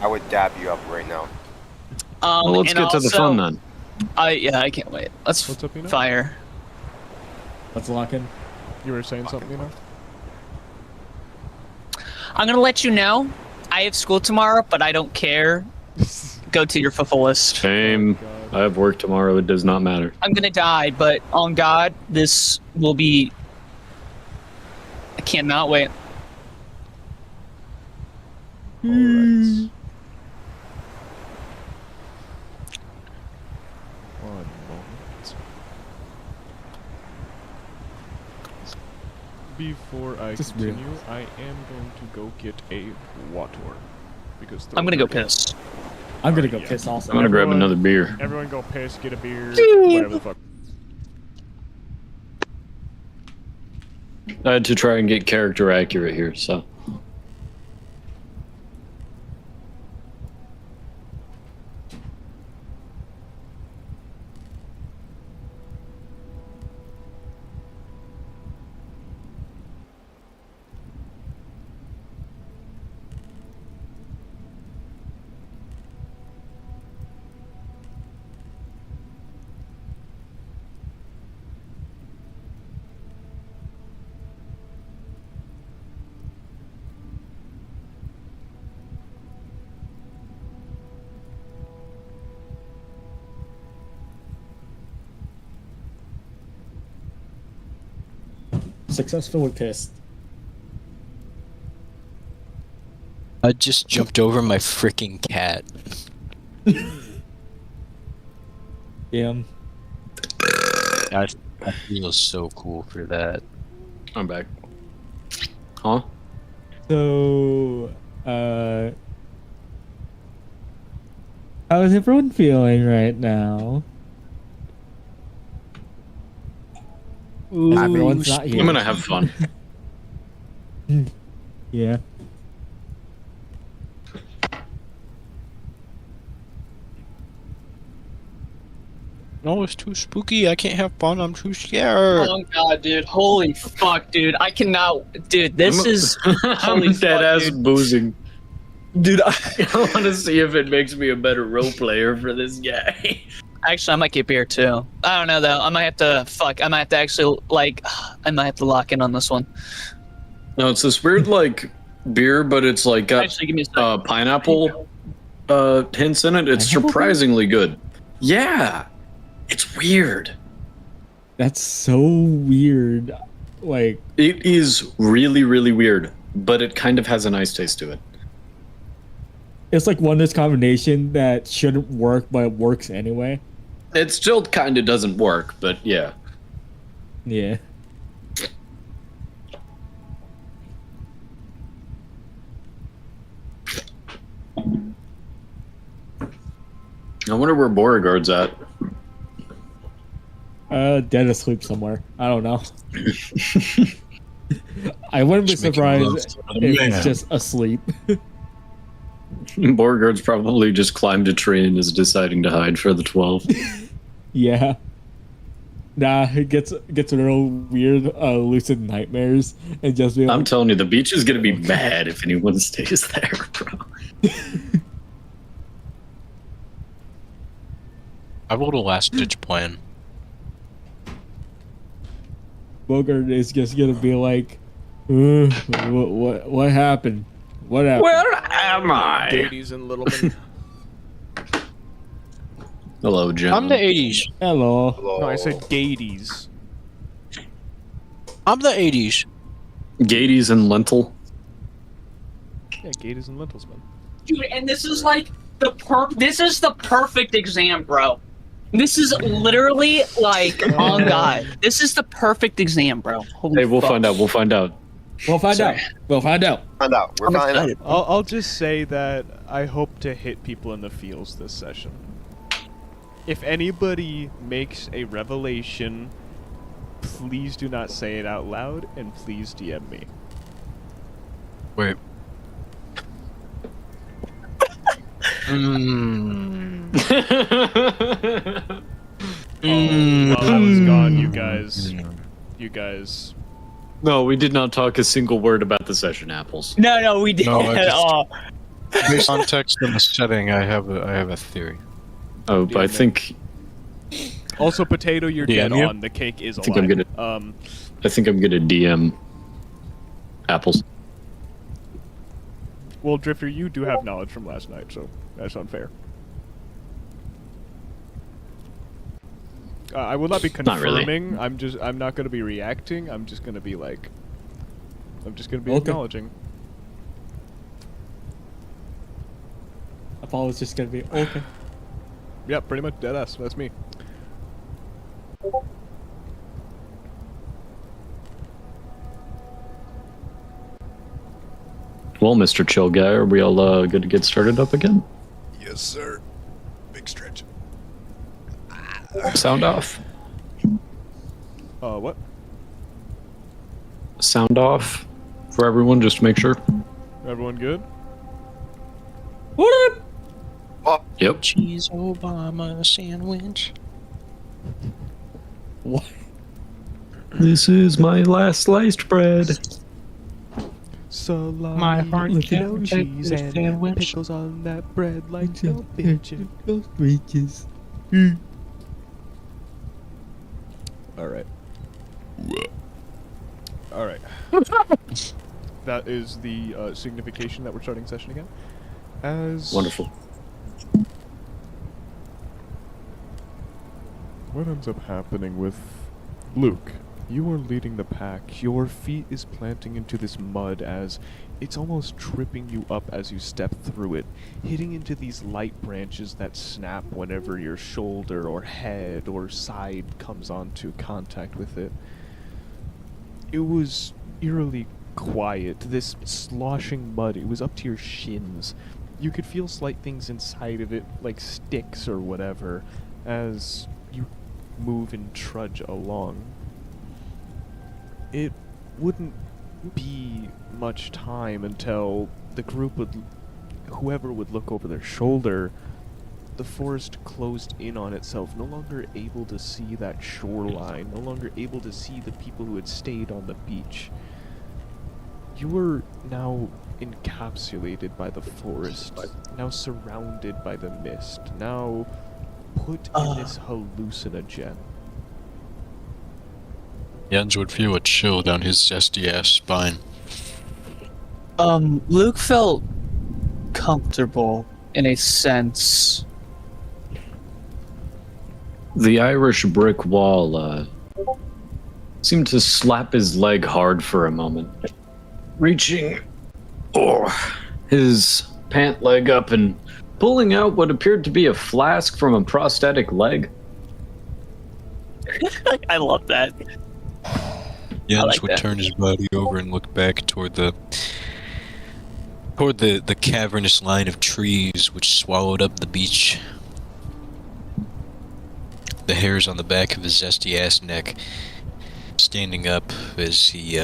S6: I would dab you up right now.
S5: Well, let's
S2: and
S5: get to the
S2: also,
S5: fun then.
S2: I can't wait. Let's
S1: What's up, Ina?
S2: fire.
S4: Let's lock in.
S1: You were saying something, you know?
S2: I'm gonna let you know. I have school tomorrow, but I don't care. Go to your fullest.
S5: Same.
S1: God.
S5: I have work tomorrow. It does not matter.
S2: I'm gonna die, but on God, this will be. I cannot wait.
S1: Alright. One moment. Before I
S4: Just
S1: continue, I am going to go get a water. Because
S2: I'm gonna go
S1: throw-
S2: piss.
S4: I'm gonna go
S1: Yeah.
S4: piss also.
S5: I'm gonna grab
S1: Everyone-
S5: another beer.
S1: Everyone go piss, get a beer, whatever the fuck.
S5: I had to try and get character accurate here, so.
S4: Successfully pissed.
S3: I just jumped over my freaking cat.
S4: Yeah.
S3: I feel so cool for that.
S5: I'm back. Huh?
S4: So, how is everyone feeling right now? Everyone's not here.
S5: I'm gonna have fun.
S4: Yeah.
S3: No, it's too spooky. I can't have fun. I'm too scared.
S2: Oh god, dude! Holy fuck, dude! I cannot, dude. This is
S5: I'm
S2: holy
S5: dead
S2: fuck,
S5: ass
S2: dude.
S5: boozing.
S2: Dude.
S5: I want to see if it makes me a better role player for this guy.
S2: Actually, I might get beer too. I don't know though. I might have to fuck. I might have to actually like. I might have to lock in on this one.
S5: No, it's this weird like beer, but it's like got
S2: Actually, give me a second.
S5: pineapple hints in it. It's
S4: Pineapple?
S5: surprisingly good. Yeah, it's weird.
S4: That's so weird. Like,
S5: It is really, really weird, but it kind of has a nice taste to it.
S4: it's like one of those combination that shouldn't work, but it works anyway.
S5: It still kind of doesn't work, but yeah.
S4: Yeah.
S5: I wonder where Beauregard's at.
S4: Dead asleep somewhere. I don't know. I wouldn't be
S3: Just making love
S4: surprised
S3: to the
S4: if
S3: man.
S4: he's just asleep.
S5: Beauregard's probably just climbed a tree and is deciding to hide for the 12.
S4: Yeah. Nah, it gets real weird, lucid nightmares, and just be
S5: I'm
S4: like,
S5: telling you, the beach is gonna be mad if anyone stays there, bro.
S3: I wrote a last ditch plan.
S4: Bogart is just gonna be like, what happened? What happened?
S5: Where am I?
S1: Ladies and Littleman.
S5: Hello, John.
S3: I'm the 80s.
S4: Hello.
S6: Hello.
S1: No, I said Gades.
S3: I'm the 80s.
S5: Gades and lentil.
S1: Yeah, Gades and lentils, man.
S2: Dude, and this is like this is the perfect exam, bro. This is literally like, oh god, this is the perfect exam, bro. Holy
S5: Hey, we'll
S2: fuck.
S5: find out. We'll find out.
S4: We'll find
S2: Sorry.
S4: out. We'll find out.
S6: Find out. We're
S2: I'm
S6: finding out.
S2: excited.
S1: I'll just say that I hope to hit people in the feels this session. If anybody makes a revelation, please do not say it out loud, and please DM me.
S3: Wait.
S1: While I was gone, you guys.
S5: No, we did not talk a single word about the session apples.
S2: No, we didn't
S3: No, I
S2: at
S3: just-
S2: all.
S3: Based on text and the setting, I have a theory.
S5: Oh, but I
S1: Damn it.
S5: think
S1: Also, potato, you're
S3: DM
S1: dead
S3: you?
S1: on. The cake is
S5: I think I'm
S1: alive.
S5: gonna- I'm gonna DM apples.
S1: Well, Drifter, you do have knowledge from last night, so that's unfair. I will not be
S5: Not really.
S1: confirming. I'm not going to be reacting. I'm just going to be like, I'm just going to be
S4: Okay.
S1: acknowledging.
S4: I thought it was just gonna be okay.
S1: Yeah, pretty much dead ass. That's me.
S5: Well, Mr. Chill Guy, are we all good to get started up again?
S7: Yes, sir. Big stretch.
S5: Sound off.
S1: What?
S5: Sound off for everyone, just to make sure.
S1: Everyone good?
S4: What up?
S6: Oh,
S5: Yep.
S3: Cheese Obama sandwich.
S4: What?
S5: This is my last sliced bread.
S1: Salami,
S3: My heart
S1: no
S3: can't take
S1: cheese,
S3: this
S1: and
S3: sandwich.
S1: pickles on that bread like no bitchin'.
S4: Those breaches.
S1: Alright. Alright. That is the signification that we're starting session again. As
S5: Wonderful.
S1: what ends up happening with Luke You are leading the pack. Your feet is planting into this mud as it's almost tripping you up as you step through it, hitting into these light branches that snap whenever your shoulder or head or side comes onto contact with it. It was eerily quiet. This sloshing mud, it was up to your shins. You could feel slight things inside of it, like sticks or whatever, as you move and trudge along. It wouldn't be much time until the group would, whoever would look over their shoulder, the forest closed in on itself, no longer able to see that shoreline, no longer able to see the people who had stayed on the beach. You were now encapsulated by the forest, now surrounded by the mist, now put in this hallucinogen.
S3: Jens would feel a chill down his zesty ass spine.
S2: Luke felt comfortable in a sense.
S5: The Irish brick wall seemed to slap his leg hard for a moment, reaching his pant leg up and pulling out what appeared to be a flask from a prosthetic leg.
S2: I love that.
S3: Jens
S2: like
S3: would
S2: that.
S3: turn his body over and look back toward the cavernous line of trees which swallowed up the beach. The hairs on the back of his zesty ass neck standing up as he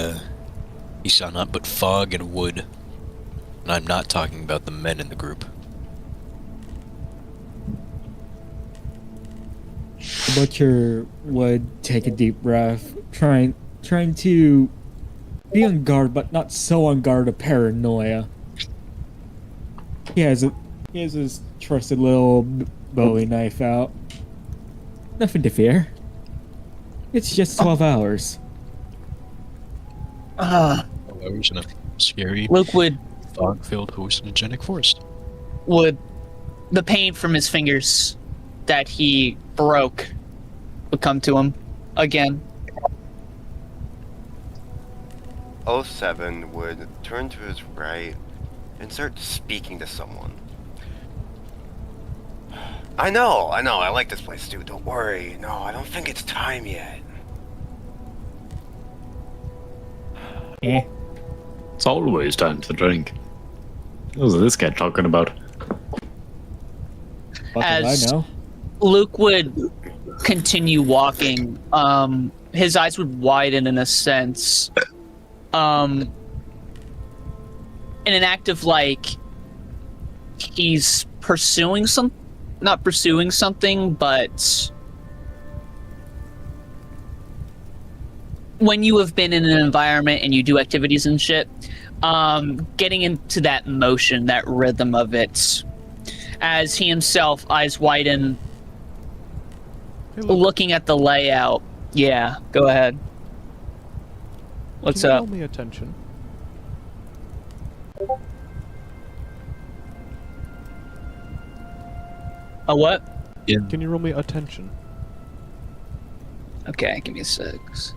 S3: saw not but fog and wood. And I'm not talking about the men in the group.
S4: The butcher would take a deep breath, trying to be on guard, but not so on guard of paranoia. He has his trusted little Bowie knife out. Nothing to fear. It's just 12 hours.
S3: Hours in a scary,
S2: Luke would
S3: fog-filled, hallucinogenic forest.
S2: the pain from his fingers that he broke would come to him again.
S6: 07 would turn to his right and start speaking to someone. I know, I like this place too, don't worry. No, I don't think it's time yet.
S5: It's always time to drink. What's this guy talking about?
S4: What do I
S2: As
S4: know?
S2: Luke would continue walking, his eyes would widen in a sense. In an act of like he's pursuing not pursuing something, but when you have been in an environment and you do activities and shit, getting into that motion, that rhythm of it, as he himself, eyes widen,
S1: Hey, look,
S2: looking at the layout. Yeah, go ahead. What's
S1: can you
S2: up?
S1: roll me attention?
S2: A what?
S1: Can you roll me attention?
S2: Okay, give me a 6.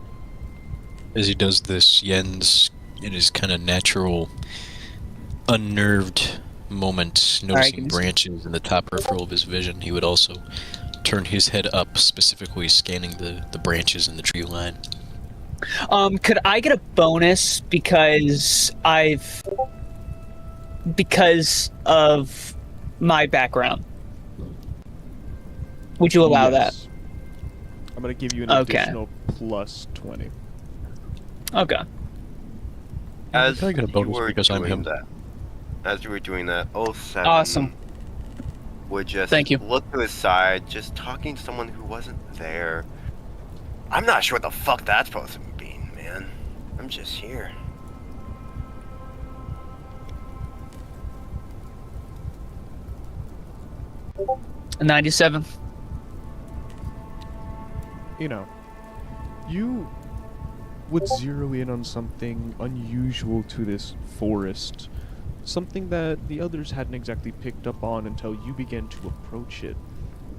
S3: As he does this, Jens, in his kind of natural, unnerved moment, noticing
S2: give me
S3: branches in the top peripheral of his vision, he would also turn his head up, specifically scanning the branches in the tree line.
S2: Could I get a bonus because of my background? Would you allow
S1: Yes. I'm gonna give you an
S2: Okay.
S1: additional plus 20.
S2: that? Okay.
S6: As
S3: Can I get a
S6: you
S3: bonus
S6: were
S3: because I'm
S6: doing
S3: him?
S6: that, as you were doing that, 07
S2: Awesome.
S6: would just
S2: Thank you.
S6: look to his side, just talking to someone who wasn't there. I'm not sure what the fuck that's supposed to mean, man. I'm just here.
S2: A 97.
S1: You know, you would zero in on something unusual to this forest. Something that the others hadn't exactly picked up on until you began to approach it.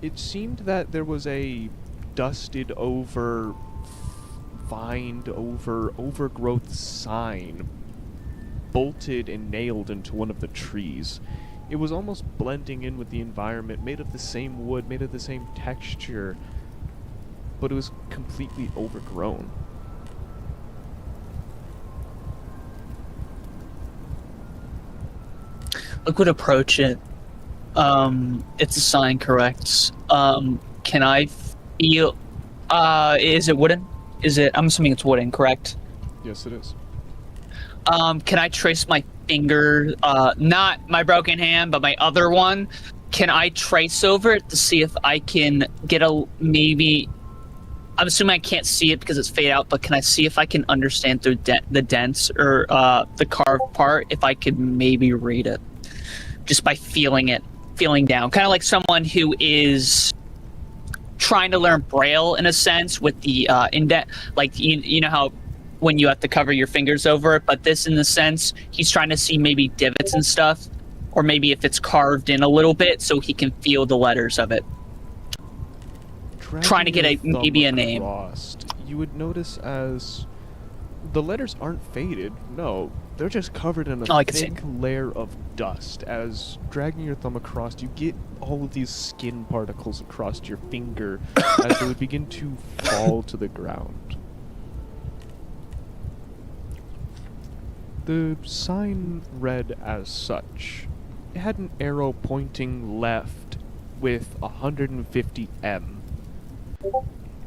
S1: It seemed that there was a dusted over vined over overgrowth sign bolted and nailed into one of the trees. It was almost blending in with the environment, made of the same wood, made of the same texture, but it was completely overgrown.
S2: Luke would approach it. It's a sign, correct? Can I feel? Is it wooden? I'm assuming it's wooden, correct?
S1: Yes, it is.
S2: Can I trace my finger? Not my broken hand, but my other one. Can I trace over it to see if I can get maybe? I'm assuming I can't see it because it's fade out, but can I see if I can understand through the dents or the carved part? If I could maybe read it, just by feeling down, kind of like someone who is trying to learn Braille in a sense with the indent, like you know how when you have to cover your fingers over it, but this in the sense he's trying to see maybe divots and stuff, or maybe if it's carved in a little bit so he can feel the letters of it. Trying to get maybe a name.
S1: You would notice as the letters aren't faded. No, they're just covered in a thick layer of dust. As dragging your thumb across, you get all of these skin particles across your finger as they would begin to fall to the ground. The sign read as such. It had an arrow pointing left with 150 M.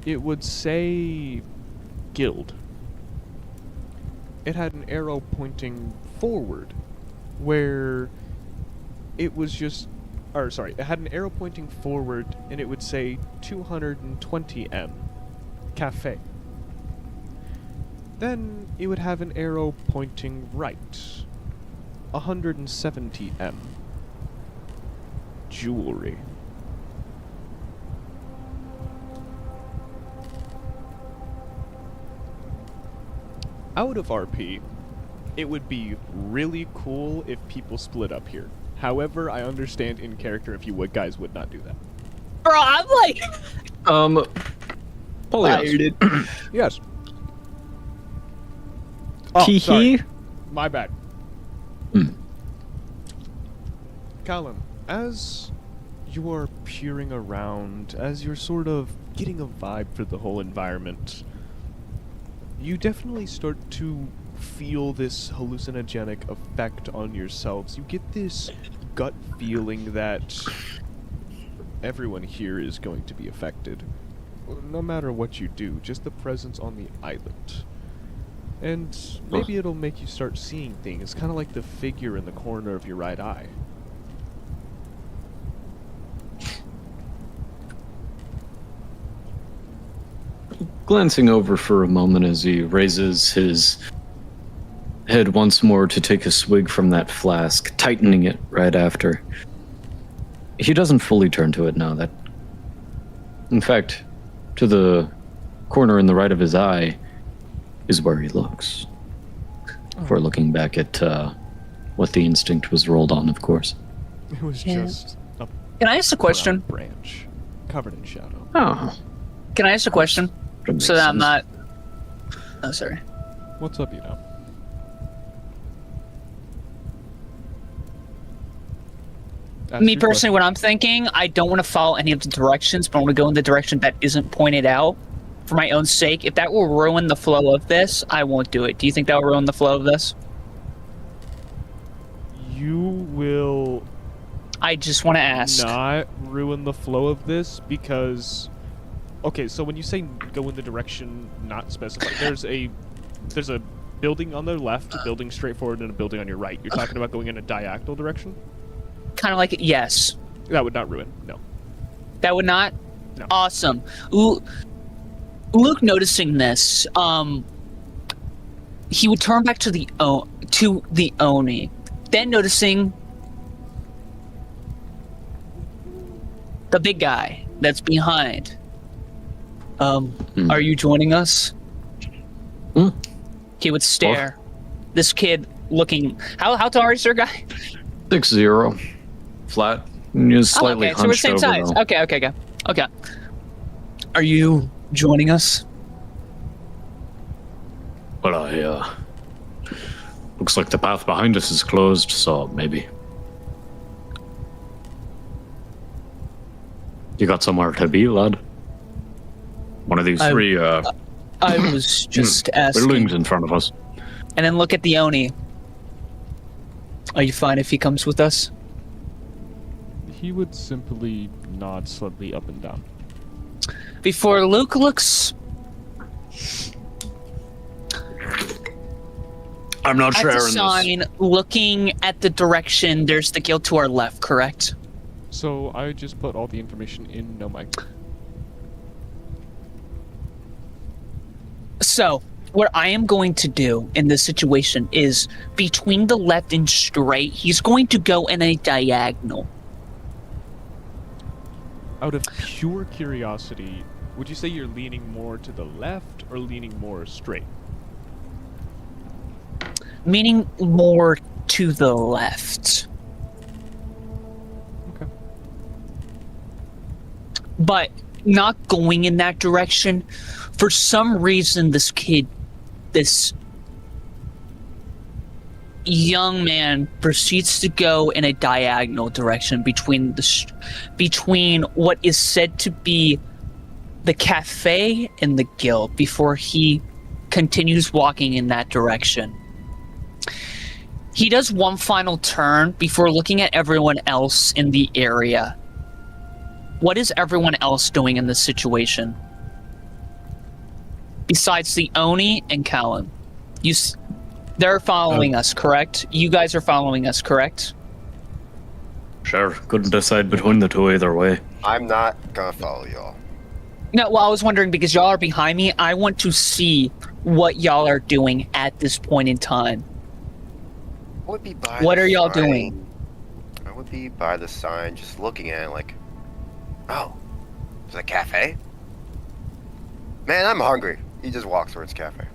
S1: It would say guild. It had an arrow pointing forward where it was just, it had an arrow pointing forward and it would say 220 M cafe. Then it would have an arrow pointing right, 170 M jewelry. Out of RP, it would be really cool if people split up here. However, I understand in character if you guys would not do that.
S2: Bro, I'm like...
S5: Polyos.
S1: Yes. Sorry. My bad. Callum, as you are peering around, as you're sort of getting a vibe for the whole environment, you definitely start to feel this hallucinogenic effect on yourselves. You get this gut feeling that everyone here is going to be affected. No matter what you do, just the presence on the island. And maybe it'll make you start seeing things, kind of like the figure in the corner of your right eye.
S5: Glancing over for a moment as he raises his head once more to take a swig from that flask, tightening it right after. He doesn't fully turn to it now. That, in fact, to the corner in the right of his eye is where he looks. Before looking back at what the instinct was rolled on, of course.
S1: It was just a
S2: Can I ask a question?
S1: branch covered in shadow.
S5: Oh.
S2: Can I ask a question? So that I'm not... Oh, sorry.
S1: What's up, you know?
S2: Me personally, what I'm thinking, I don't want to follow any of the directions, but I want to go in the direction that isn't pointed out for my own sake. If that will ruin the flow of this, I won't do it. Do you think that will ruin the flow of this?
S1: You will...
S2: I just want to ask.
S1: Not ruin the flow of this because... Okay, so when you say go in the direction not specified, there's a building on the left, a building straight forward, and a building on your right. You're talking about going in a diagonal direction?
S2: Kind of like, yes.
S1: That would not ruin, no.
S2: That would not?
S1: No.
S2: Awesome. Luke noticing this, he would turn back to the Oni, then noticing the big guy that's behind. Are you joining us? He would stare. This kid looking... How tall is your guy?
S5: 6'0". Flat. Just slightly
S2: okay, so we're
S5: hunched
S2: same
S5: over,
S2: size.
S5: though.
S2: Okay. Are you joining us?
S5: Well, looks like the path behind us is closed, so maybe. You got somewhere to be, lad? One of these
S2: I-
S5: three
S2: I was just asking.
S5: buildings in front of us.
S2: And then look at the Oni. Are you fine if he comes with us?
S1: He would simply nod slightly up and down.
S2: Before Luke looks
S5: I'm not
S2: at
S5: sharing
S2: the
S5: this.
S2: sign, looking at the direction, there's the guild to our left, correct?
S1: So I just put all the information in no mic.
S2: So, what I am going to do in this situation is between the left and straight, he's going to go in a diagonal.
S1: Out of pure curiosity, would you say you're leaning more to the left or leaning more straight?
S2: Meaning more to the left.
S1: Okay.
S2: But not going in that direction. For some reason, this young man proceeds to go in a diagonal direction between what is said to be the cafe and the guild before he continues walking in that direction. He does one final turn before looking at everyone else in the area. What is everyone else doing in this situation? Besides the Oni and Callum. They're following us, correct? You guys are following us, correct?
S5: Sure, couldn't decide between the two either way.
S6: I'm not gonna follow y'all.
S2: No, well, I was wondering because y'all are behind me. I want to see what y'all are doing at this point in time.
S6: I would be by
S2: What
S6: the
S2: are y'all
S6: sign.
S2: doing?
S6: I would be by the sign, just looking at it like, oh, there's a cafe? Man, I'm hungry. He just walks towards cafe.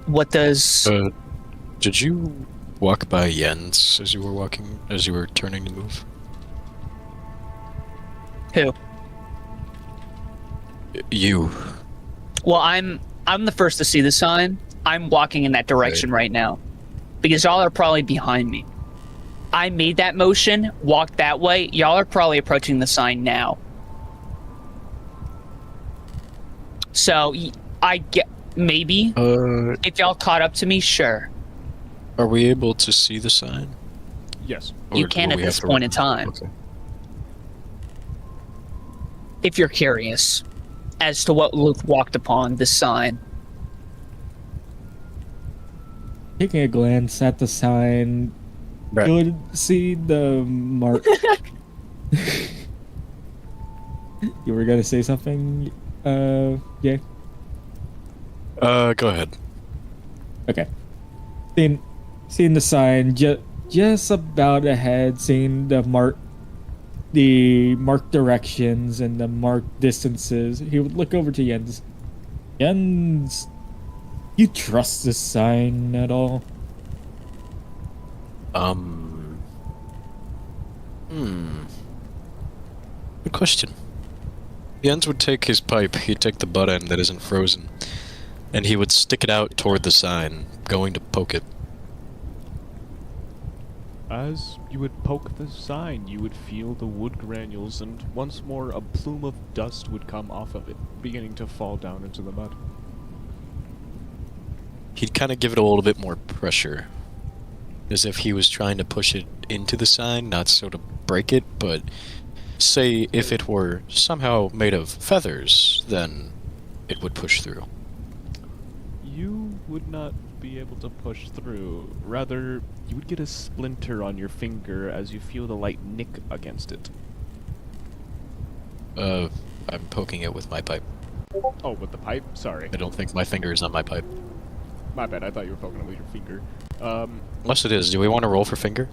S2: What does...
S3: Did you walk by Jens as you were turning to move?
S2: Who?
S3: You.
S2: Well, I'm the first to see the sign. I'm walking in that direction right now. Because y'all are probably behind me. I made that motion, walked that way. Y'all are probably approaching the sign now. So, I get... Maybe. If y'all caught up to me, sure.
S3: Are we able to see the sign?
S1: Yes.
S2: You
S3: Or
S2: can
S3: will
S2: at
S3: we
S2: this
S3: have to
S2: point
S3: run?
S2: in time.
S3: Okay.
S2: If you're curious as to what Luke walked upon this sign.
S4: Taking a glance at the sign,
S3: Right.
S4: you would see the mark. You were gonna say something? Yeah.
S3: Go ahead.
S4: Okay. Seeing the sign just about ahead, seeing the marked directions and the marked distances, he would look over to Jens. Jens, you trust this sign at all?
S3: Good question. Jens would take his pipe, he'd take the butt end that isn't frozen, and he would stick it out toward the sign, going to poke it.
S1: As you would poke the sign, you would feel the wood granules, and once more a plume of dust would come off of it, beginning to fall down into the mud.
S3: He'd kind of give it a little bit more pressure, as if he was trying to push it into the sign, not so to break it, but say if it were somehow made of feathers, then it would push through.
S1: You would not be able to push through. Rather, you would get a splinter on your finger as you feel the light nick against it.
S3: I'm poking it with my pipe.
S1: Oh, with the pipe? Sorry.
S3: I don't think my finger is on my pipe.
S1: My bad, I thought you were poking it with your finger.
S3: Unless it is, do we want to roll for finger?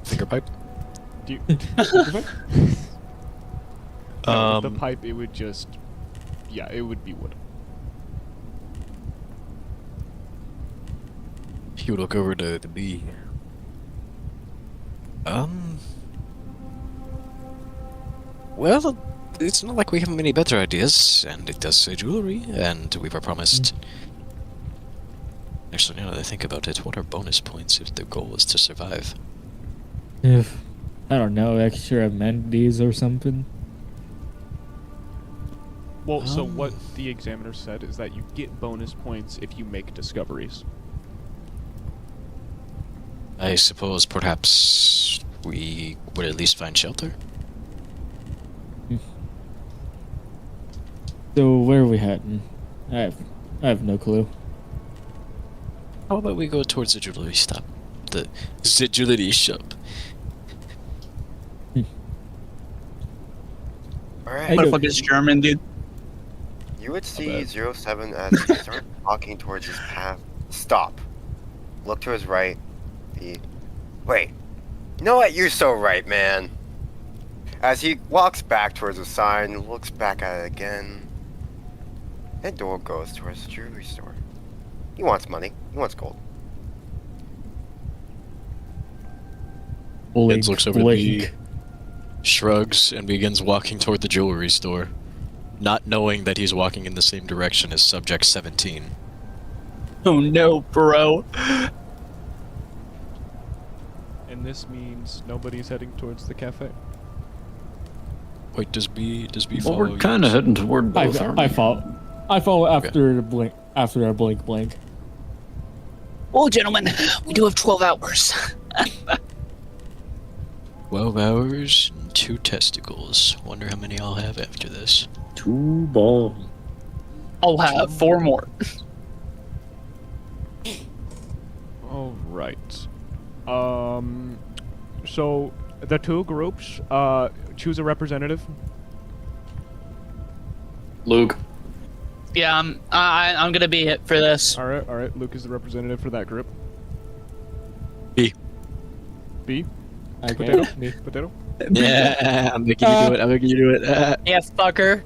S3: Finger pipe?
S1: Do you... With the
S3: Um,
S1: pipe, it would just... Yeah, it would be wood.
S3: he would look over to the bee. Well, it's not like we have many better ideas, and it does say jewelry, and we were promised. Actually, now that I think about it, what are bonus points if the goal is to survive?
S4: If I don't know, extra amenities or something.
S1: Well, so what the examiner said is that you get bonus points if you make discoveries.
S3: I suppose perhaps we would at least find shelter?
S4: So where are we heading? I have no clue.
S3: How about we go towards the jewelry shop? The jewelry shop.
S6: Alright.
S4: I
S2: Motherfucker's German, dude.
S6: You would see 07 as he starts walking towards his path. Stop. Look to his right. Wait. You know what? You're so right, man. As he walks back towards the sign, looks back at it again. That door goes towards the jewelry store. He wants money. He wants gold.
S3: Eds looks over
S4: Blink.
S3: shrugs, and begins walking toward the jewelry store, not knowing that he's walking in the same direction as Subject 17.
S2: Oh no, bro.
S1: And this means nobody's heading towards the cafe.
S3: Wait, does B
S5: Well,
S3: follow
S5: we're kind of
S3: yours?
S5: heading toward both, aren't we?
S4: I follow. I follow after the blink. After our blink.
S2: Oh, gentlemen, we do have 12 hours.
S3: 12 hours and 2 testicles. Wonder how many I'll have after this.
S5: 2 balls.
S2: I'll have 4 more.
S1: All right. So the two groups, choose a representative.
S5: Luke.
S2: Yeah, I'm gonna be it for this.
S1: All right. Luke is the representative for that group.
S3: B.
S1: B.
S4: Okay.
S1: Potato. Potato.
S3: Yeah, I'm making you do it. I'm making you do it.
S2: Yeah, fucker.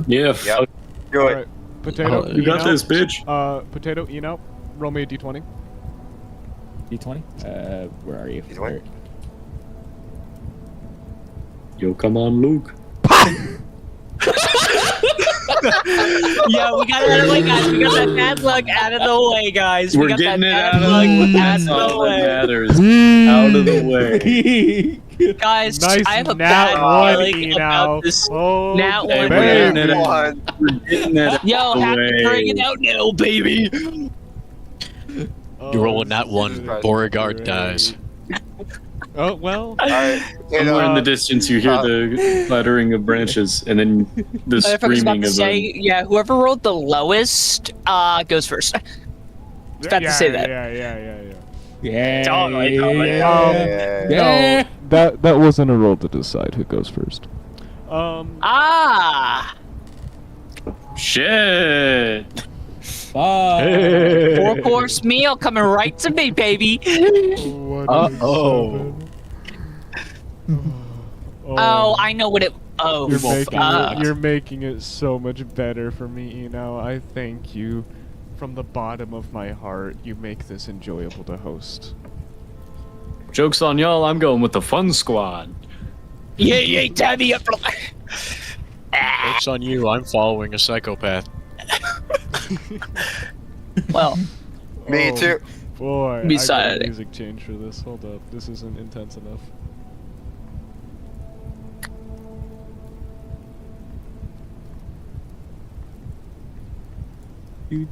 S5: Yeah,
S6: Yep. Do
S1: All
S6: it.
S1: right. Potato.
S3: Oh,
S5: you got
S1: Eno.
S5: this, bitch.
S1: Potato. Eno. Roll me a d20.
S4: D20. Where are you?
S6: D20?
S4: Where-
S5: Yo, come on, Luke.
S2: Yeah, we got it out of the way, guys. We got that bad luck out of the way, guys. We
S5: We're
S2: got
S5: getting it
S2: that
S5: out
S2: bad
S5: of
S2: luck
S5: the way.
S2: out
S5: That's
S2: of the
S5: all that
S2: way.
S5: matters. Out of the way.
S2: Guys,
S1: Nice
S2: I have a
S1: nat
S2: bad
S1: one,
S2: feeling
S1: Eno.
S2: about this.
S1: Oh,
S2: Nat
S5: Hey,
S2: one.
S5: we're getting
S1: baby.
S5: it out.
S6: One.
S5: We're getting it out
S2: Yo,
S5: of the
S2: happy to bring it
S5: way.
S2: out now, baby.
S3: You roll a nat
S1: this
S3: 1,
S1: is
S3: Beauregard
S1: great.
S3: dies.
S1: Oh well.
S6: Alright.
S5: Somewhere in the distance, you hear
S6: uh,
S5: the clattering of branches, and then the
S2: I forgot
S5: screaming
S2: to
S5: of
S2: say, yeah, whoever rolled the lowest goes first. About to say that.
S1: Yeah.
S2: Totally.
S4: Yeah.
S1: That wasn't a roll to decide who goes first.
S2: Ah!
S5: Shit.
S4: Bye.
S2: 4-course meal coming right to me, baby.
S3: Uh-oh.
S2: Oh, I know what it. Oh,
S1: You're making it so much better for me, Eno. I thank you from the bottom of my heart. You make this enjoyable to host.
S5: Joke's on y'all, I'm going with the fun squad.
S2: yeah, Tabby up.
S3: Joke's on you, I'm following a psychopath.
S2: Well,
S6: Me
S1: Oh,
S6: too.
S1: Boy,
S2: Beside
S1: I got a
S2: it.
S1: music change for this. Hold up, this isn't intense enough. I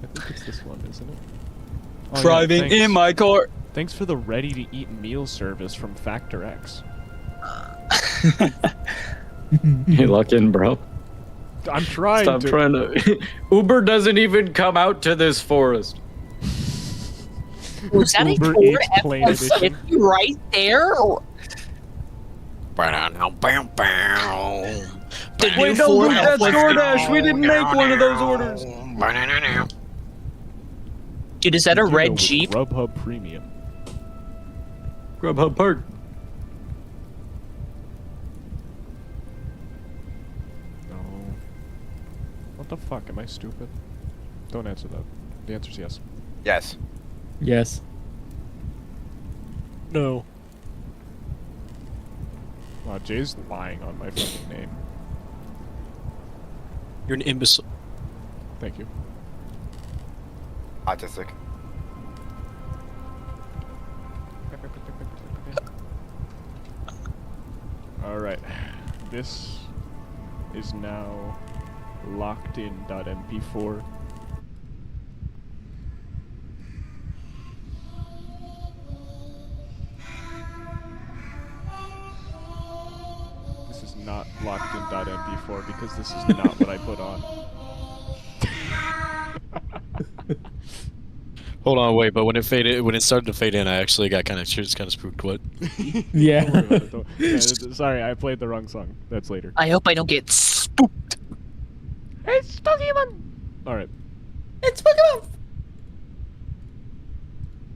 S1: think it's this one, isn't it? Oh, yeah,
S2: driving
S1: thanks.
S2: in my car.
S1: Thanks for the ready-to-eat meal service from Factor X.
S5: Hey, lock in, bro.
S1: I'm trying
S5: Stop
S1: to.
S5: trying to. Uber doesn't even come out to this forest.
S2: Was that
S1: Uber
S2: a Ford
S1: Eats Plain Edition.
S2: F-150 right there? Or the new
S5: Wait, no,
S2: Ford
S5: Luke, that's
S2: F-150?
S5: DoorDash. We didn't make one of those orders.
S2: Dude, is that a
S1: You go
S2: red
S1: with
S2: Jeep?
S1: Grubhub Premium.
S5: Grubhub Park.
S1: No. What the fuck? Am I stupid? Don't answer that. The answer's yes.
S6: Yes.
S4: Yes.
S1: No. Wow, Jay's lying on my fucking name.
S3: You're an imbecile.
S1: Thank you.
S6: Autistic.
S1: Alright. This is now locked in .mp4. This is not locked in .mp4 because this is not what I put on.
S3: Hold on, wait. But when it started to fade in, I actually got kind of spooked. What?
S4: Yeah.
S1: Don't worry about it, though. Yeah, sorry, I played the wrong song. That's later.
S2: I hope I don't get spooked.
S1: It's Pokemon! Alright.
S4: It's Pokemon!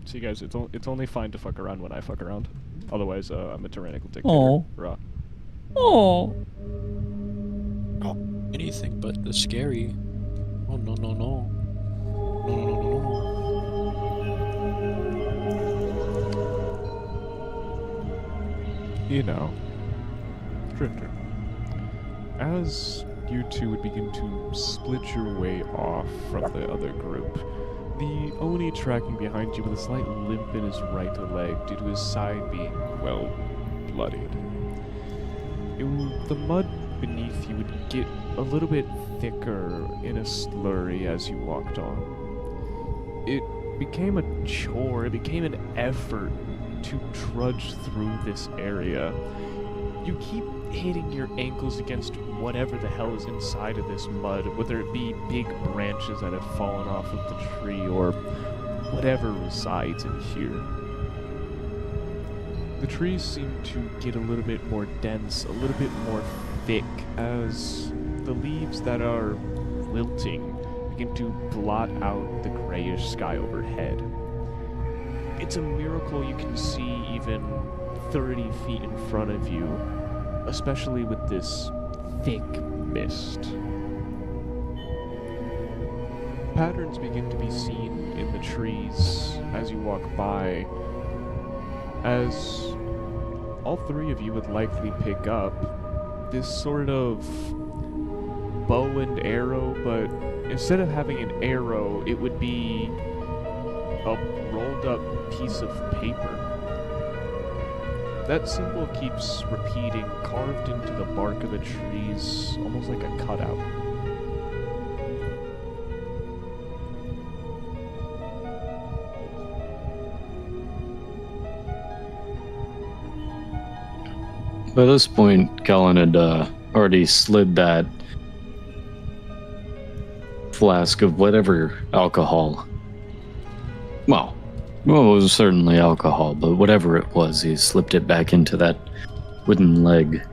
S1: See, guys, it's only fine to fuck around when I fuck around. Otherwise, I'm a tyrannical dictator.
S4: Aw.
S1: Rah.
S4: Oh.
S3: Anything but the scary. Oh no no no. No no no no no.
S1: You know, Drifter, as you two would begin to split your way off from the other group, the Oni tracking behind you with a slight limp in his right leg due to his side being, well, bloodied. The mud beneath you would get a little bit thicker in a slurry as you walked on. It became a chore, it became an effort to trudge through this area. You keep hitting your ankles against whatever the hell is inside of this mud, whether it be big branches that have fallen off of the tree or whatever resides in here. The trees seem to get a little bit more dense, a little bit more thick, as the leaves that are wilting begin to blot out the grayish sky overhead. It's a miracle you can see even 30 feet in front of you, especially with this thick mist. Patterns begin to be seen in the trees as you walk by, as all three of you would likely pick up this sort of bow and arrow, but instead of having an arrow, it would be a rolled up piece of paper. That symbol keeps repeating, carved into the bark of the trees, almost like a cutout.
S5: By this point, Kellen had already slid that flask of whatever alcohol. Well, it was certainly alcohol, but whatever it was, he slipped it back into that wooden leg,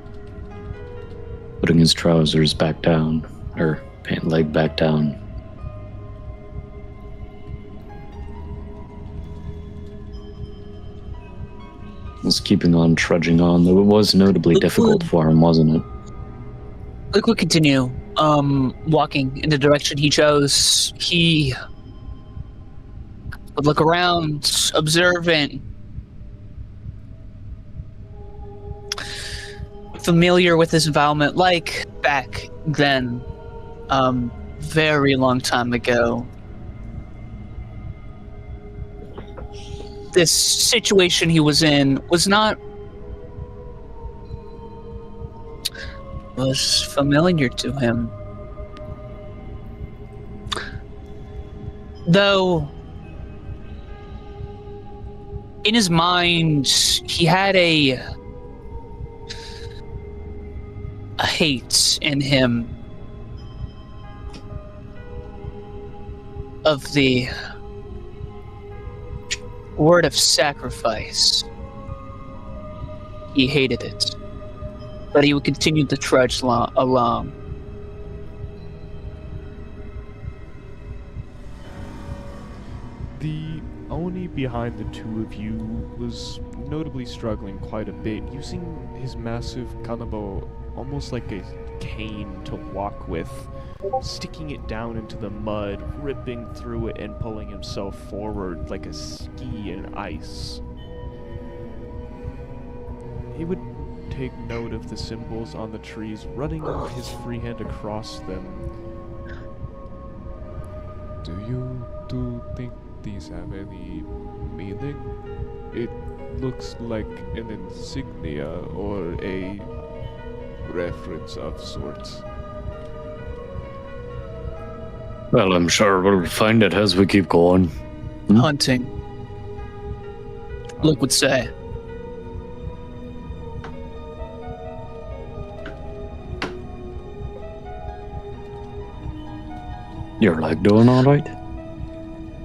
S5: putting his trousers back down, or pant leg back down. Was keeping on trudging on, though it was notably difficult for him, wasn't it?
S2: Luke would continue, walking in the direction he chose. He would look around, observant, familiar with this environment, like back then, very long time ago. This situation he was in was familiar to him. Though, in his mind, he had a hate in him of the word of sacrifice. He hated it, but he would continue to trudge along.
S1: The Oni behind the two of you was notably struggling quite a bit, using his massive kanabo almost like a cane to walk with, sticking it down into the mud, ripping through it and pulling himself forward like a ski in ice. It would take note of the symbols on the trees, running his free hand across them. Do you think these have any meaning? It looks like an insignia or a reference of sorts.
S5: Well, I'm sure we'll find it as we keep going.
S2: Hunting. Luke would say.
S5: Your leg doing all right?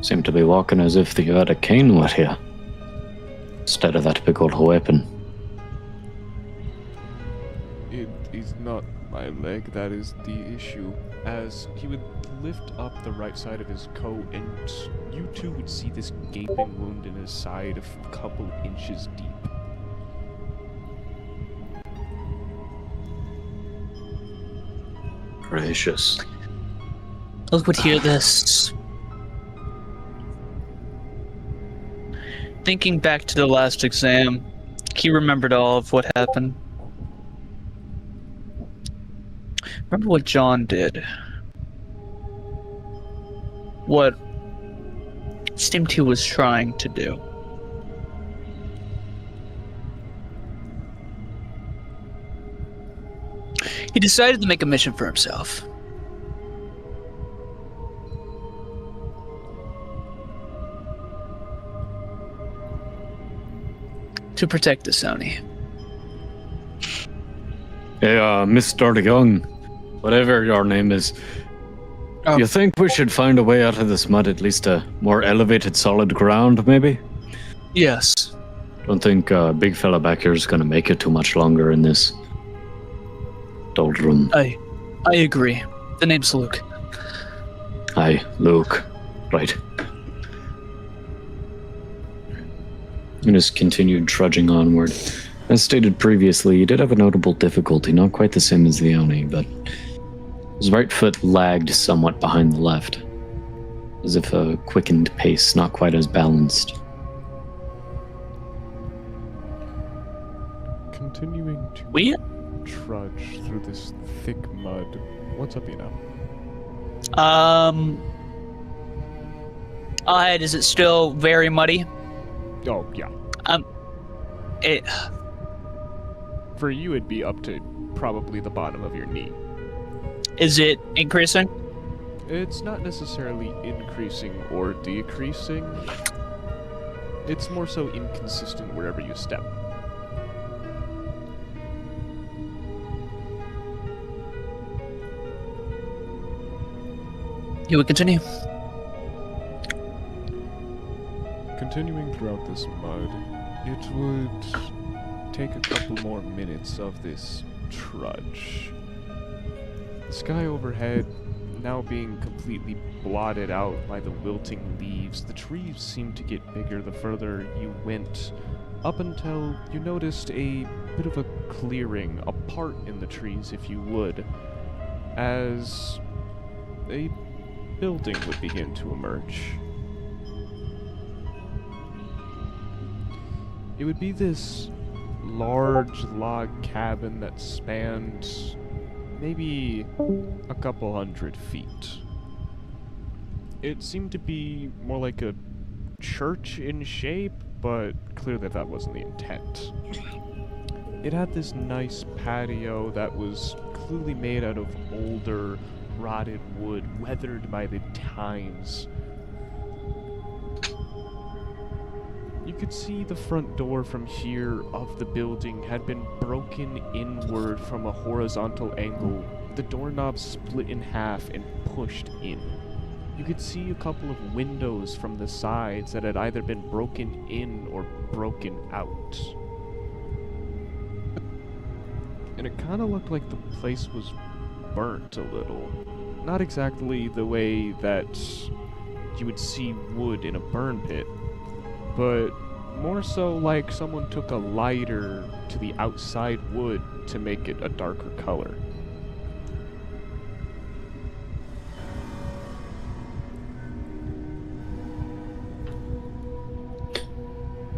S5: Seem to be walking as if you had a cane with you, instead of that big old weapon.
S1: It is not my leg that is the issue. As he would lift up the right side of his coat, and you two would see this gaping wound in his side a couple inches deep.
S5: Gracious.
S2: Luke would hear this. Thinking back to the last exam, he remembered all of what happened. Remember what John did. What Stim2 was trying to do. He decided to make a mission for himself. To protect the Sony.
S5: Hey, Mr. Young, whatever your name is,
S2: Oh.
S5: you think we should find a way out of this mud, at least a more elevated, solid ground, maybe?
S2: Yes.
S5: Don't think big fella back here is gonna make it too much longer in this doldrum.
S2: I agree. The name's Luke.
S5: Hi, Luke. Right. And just continued trudging onward. As stated previously, he did have a notable difficulty, not quite the same as the Oni, but his right foot lagged somewhat behind the left, as if a quickened pace, not quite as balanced.
S1: Continuing to
S2: We
S1: trudge through this thick mud. What's up, you know?
S2: Ed, is it still very muddy?
S1: Oh, yeah.
S2: It
S1: For you, it'd be up to probably the bottom of your knee.
S2: is it increasing?
S1: It's not necessarily increasing or decreasing. It's more so inconsistent wherever you step.
S2: You would continue.
S1: Continuing throughout this mud, it would take a couple more minutes of this trudge. The sky overhead now being completely blotted out by the wilting leaves. The trees seemed to get bigger the further you went, up until you noticed a bit of a clearing, a part in the trees, if you would, as a building would begin to emerge. It would be this large log cabin that spanned maybe a couple 100 feet. It seemed to be more like a church in shape, but clearly that wasn't the intent. It had this nice patio that was clearly made out of older, rotted wood, weathered by the times. You could see the front door from here of the building had been broken inward from a horizontal angle. The doorknob split in half and pushed in. You could see a couple of windows from the sides that had either been broken in or broken out. And it kind of looked like the place was burnt a little. Not exactly the way that you would see wood in a burn pit, but more so like someone took a lighter to the outside wood to make it a darker color.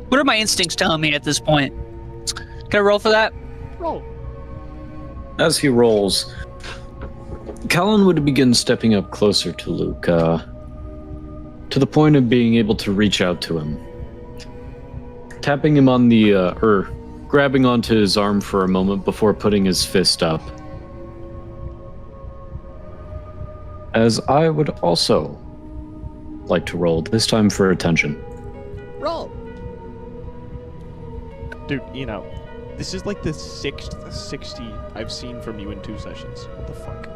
S2: What are my instincts telling me at this point? Can I roll for that?
S1: Roll.
S5: As he rolls, Callan would begin stepping up closer to Luke, to the point of being able to reach out to him. Tapping him on the, or grabbing onto his arm for a moment before putting his fist up. As I would also like to roll, this time for attention.
S1: Roll. Dude, you know, this is like the 6th 60 I've seen from you in 2 sessions. What the fuck?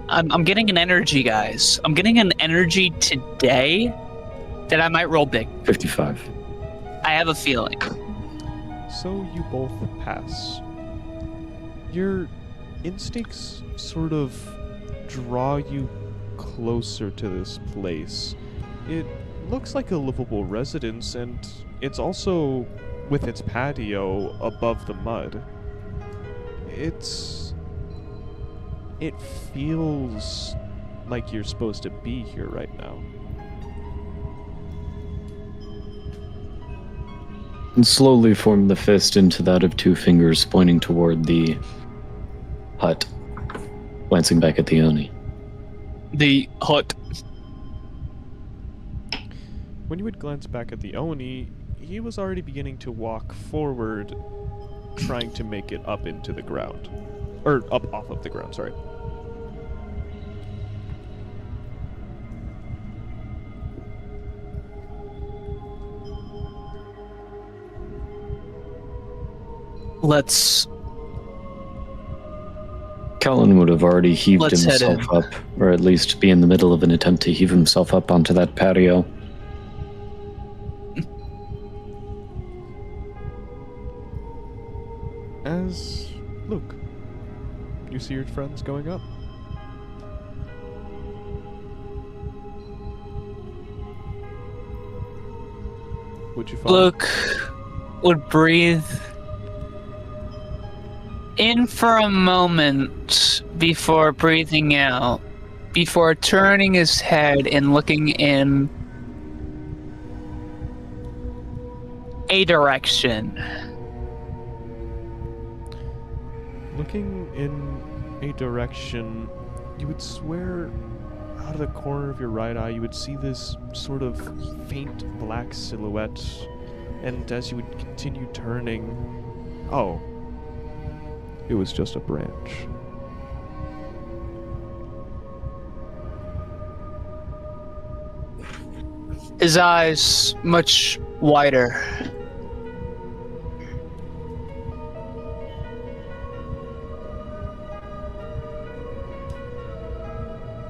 S2: I'm getting an energy, guys. I'm getting an energy today that I might roll big.
S5: 55.
S2: I have a feeling.
S1: So you both pass. Your instincts sort of draw you closer to this place. It looks like a livable residence, and it's also, with its patio, above the mud. It feels like you're supposed to be here right now.
S5: And slowly form the fist into that of 2 fingers pointing toward the hut, glancing back at the Oni.
S2: The hut.
S1: When you would glance back at the Oni, he was already beginning to walk forward, trying to make it up into the ground. Or up off of the ground, sorry.
S2: Let's
S5: Callan would have already heaved
S2: Let's head
S5: himself up, or at least be in the middle of an attempt to heave himself up onto that patio.
S1: As Luke, you see your friends going up. Would you follow?
S2: Luke would breathe in for a moment before breathing out, before turning his head and looking in a direction.
S1: Looking in a direction, you would swear out of the corner of your right eye you would see this sort of faint black silhouette, and as you would continue turning, oh, it was just a branch.
S2: His eyes much wider.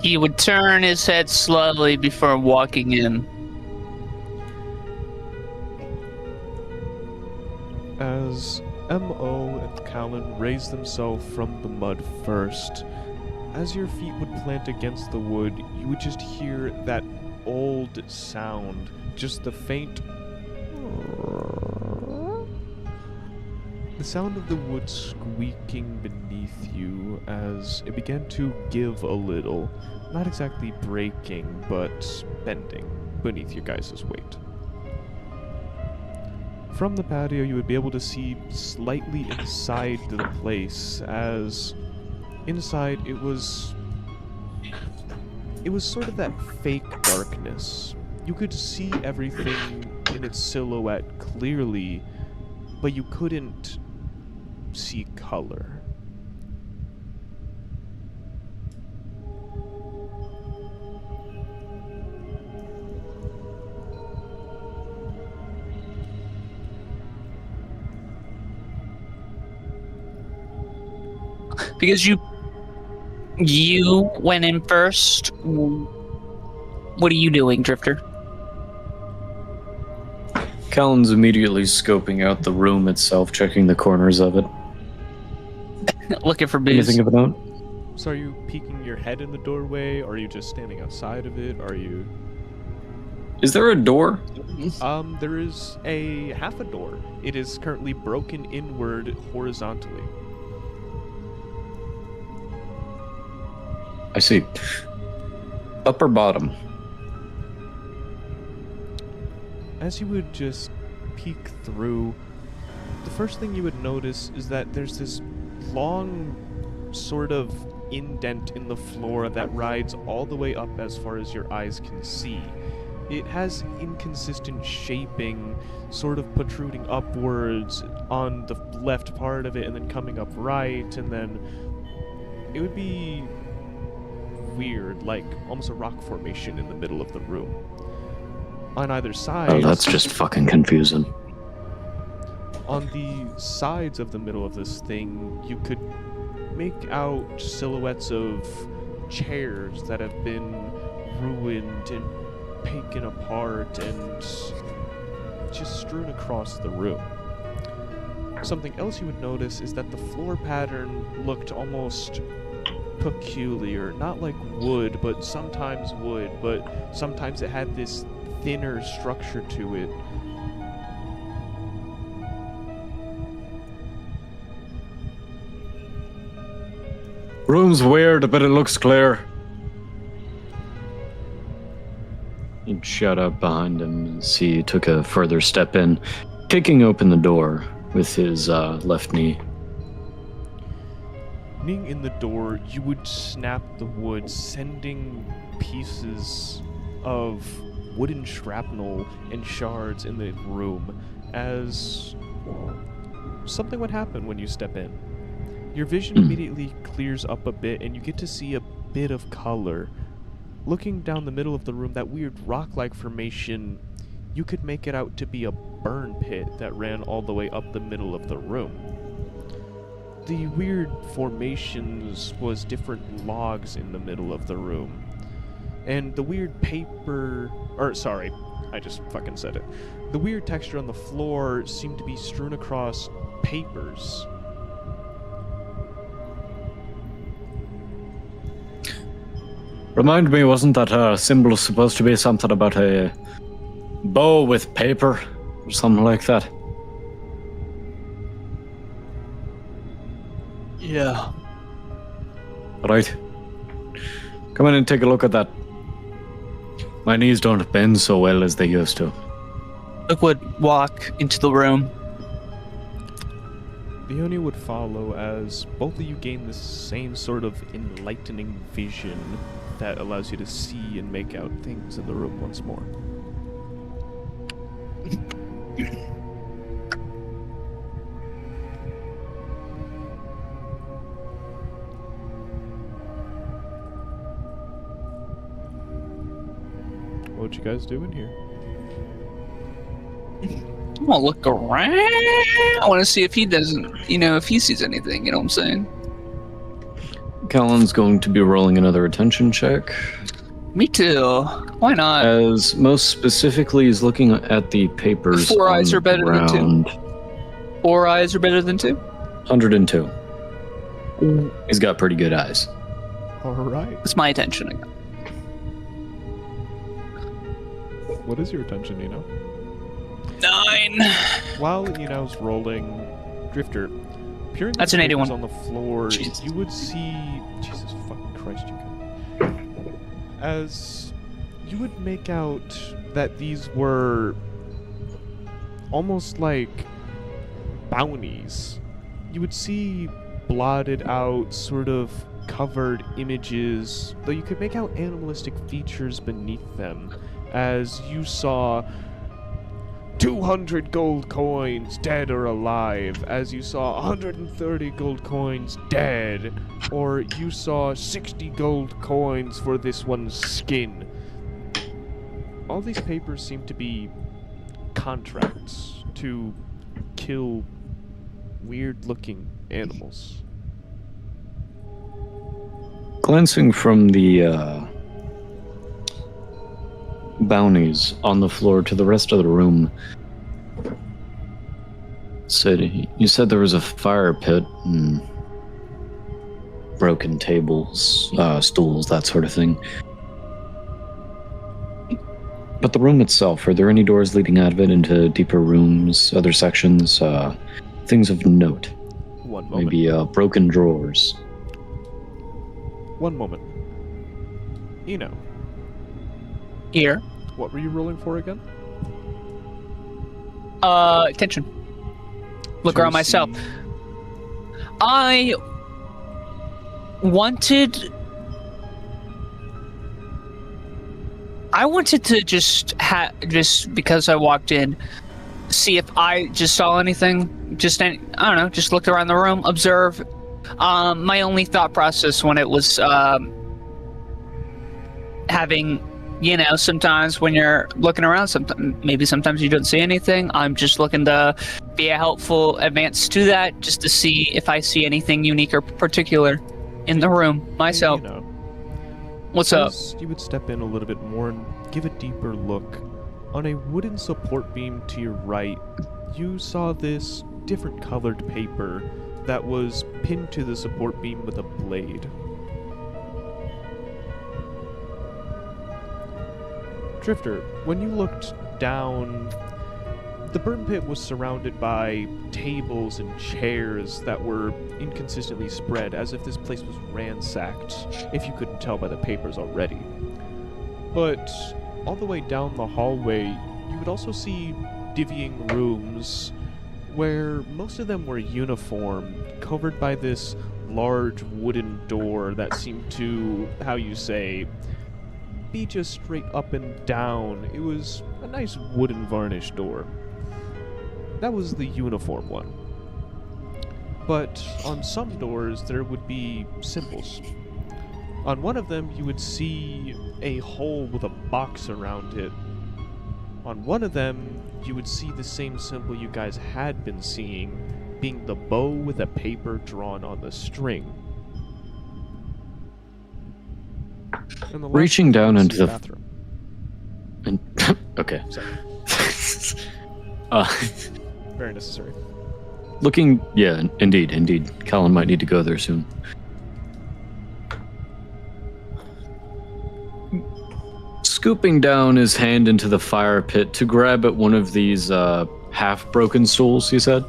S2: He would turn his head slowly before walking in.
S1: As M.O. and Callan raised themselves from the mud first, as your feet would plant against the wood, you would just hear that old sound, just the faint... The sound of the wood squeaking beneath you as it began to give a little. Not exactly breaking, but bending beneath your guys' weight. From the patio, you would be able to see slightly inside the place, as inside it was sort of that fake darkness. You could see everything in its silhouette clearly, but you couldn't see color.
S2: Because you went in first. What are you doing, Drifter?
S5: Callan's immediately scoping out the room itself, checking the corners of it.
S2: Looking for booze.
S5: Anything of note?
S1: So are you peeking your head in the doorway, or are you just standing outside of it? Are you...
S5: Is there a door?
S1: There is a half a door. It is currently broken inward horizontally.
S5: I see. Up or bottom?
S1: as you would just peek through, the first thing you would notice is that there's this long sort of indent in the floor that rides all the way up as far as your eyes can see. It has inconsistent shaping, sort of protruding upwards on the left part of it and then coming up right, and then it would be weird, like almost a rock formation in the middle of the room. On either side...
S5: Oh, that's just fucking confusing.
S1: On the sides of the middle of this thing, you could make out silhouettes of chairs that have been ruined and taken apart and just strewn across the room. Something else you would notice is that the floor pattern looked almost peculiar. Not like wood, but sometimes wood, but sometimes it had this thinner structure to it.
S5: Room's weird, but it looks clear. He'd shout out behind him as he took a further step in, kicking open the door with his left knee.
S1: Kneeing in the door, you would snap the wood, sending pieces of wooden shrapnel and shards in the room as something would happen when you step in. Your vision immediately clears up a bit and you get to see a bit of color. Looking down the middle of the room, that weird rock-like formation, you could make it out to be a burn pit that ran all the way up the middle of the room. The weird formations was different logs in the middle of the room. And the weird paper... sorry, I just fucking said it. The weird texture on the floor seemed to be strewn across papers.
S5: Remind me, wasn't that symbol supposed to be something about a bow with paper or something like that?
S2: Yeah.
S5: Right. Come in and take a look at that. My knees don't bend so well as they used to.
S2: Luke would walk into the room.
S1: Leonie would follow as both of you gain the same sort of enlightening vision that allows you to see and make out things in the room once more. What you guys doing here?
S2: I'm gonna look around. I want to see if he doesn't, if he sees anything. You know what I'm saying?
S5: Callan's going to be rolling another attention check.
S2: Me too. Why not?
S5: As most specifically, he's looking at the papers.
S2: 4 eyes
S5: on
S2: are better
S5: the
S2: than
S5: ground.
S2: 2. 4 eyes are better than 2.
S5: 102. He's got pretty good eyes.
S1: Alright.
S2: It's my attention again.
S1: What is your attention, Nino?
S2: 9.
S1: While Nino's rolling, Drifter, peering
S2: That's
S1: at
S2: an
S1: the papers
S2: 81.
S1: on the floor,
S2: Jesus.
S1: you would see... Jesus fucking Christ, you guys. As you would make out that these were almost like bounties. You would see blotted out, sort of covered images, though you could make out animalistic features beneath them, as you saw 200 gold coins, dead or alive, as you saw 130 gold coins, dead, or you saw 60 gold coins for this one's skin. All these papers seem to be contracts to kill weird-looking animals.
S5: Glancing from the bounties on the floor to the rest of the room, you said there was a fire pit and broken tables, stools, that sort of thing. But the room itself, are there any doors leading out of it into deeper rooms, other sections, things of note?
S1: One moment.
S5: Maybe broken drawers.
S1: One moment. Eno,
S2: Here.
S1: what were you rolling for again?
S2: attention. Look around myself. I wanted to just because I walked in, see if I just saw anything. I don't know, just look around the room, observe. My only thought process when it was having, sometimes when you're looking around, sometimes you don't see anything. I'm just looking to be a helpful advance to that, just to see if I see anything unique or particular in the room myself. What's up?
S1: You would step in a little bit more and give a deeper look. On a wooden support beam to your right, you saw this different colored paper that was pinned to the support beam with a blade. Drifter, when you looked down, the burn pit was surrounded by tables and chairs that were inconsistently spread, as if this place was ransacked, if you couldn't tell by the papers already. But all the way down the hallway, you would also see divvying rooms where most of them were uniform, covered by this large wooden door that seemed to, be just straight up and down. It was a nice wooden varnished door. That was the uniform one. But on some doors, there would be symbols. On one of them, you would see a hole with a box around it. On one of them, you would see the same symbol you guys had been seeing, being the bow with a paper drawn on the string. And the last
S5: Reaching
S1: one
S5: down
S1: was
S5: into the
S1: bathroom.
S5: Okay.
S1: Sorry. Very necessary.
S5: Looking, yeah, indeed. Callan might need to go there soon. Scooping down his hand into the fire pit to grab at one of these half-broken stools, you said?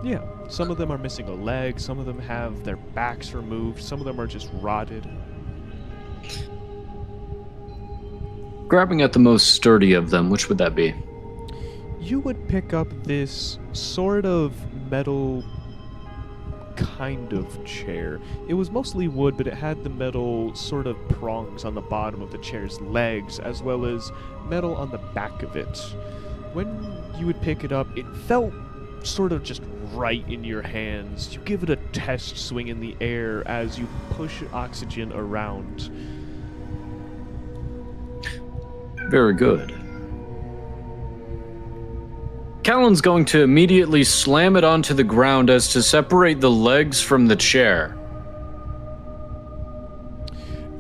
S1: Yeah, some of them are missing a leg, some of them have their backs removed, some of them are just rotted.
S5: Grabbing at the most sturdy of them, which would that be?
S1: You would pick up this sort of metal kind of chair. It was mostly wood, but it had the metal sort of prongs on the bottom of the chair's legs, as well as metal on the back of it. When you would pick it up, it felt sort of just right in your hands. You give it a test swing in the air as you push oxygen around.
S5: Very good. Callan's going to immediately slam it onto the ground as to separate the legs from the chair.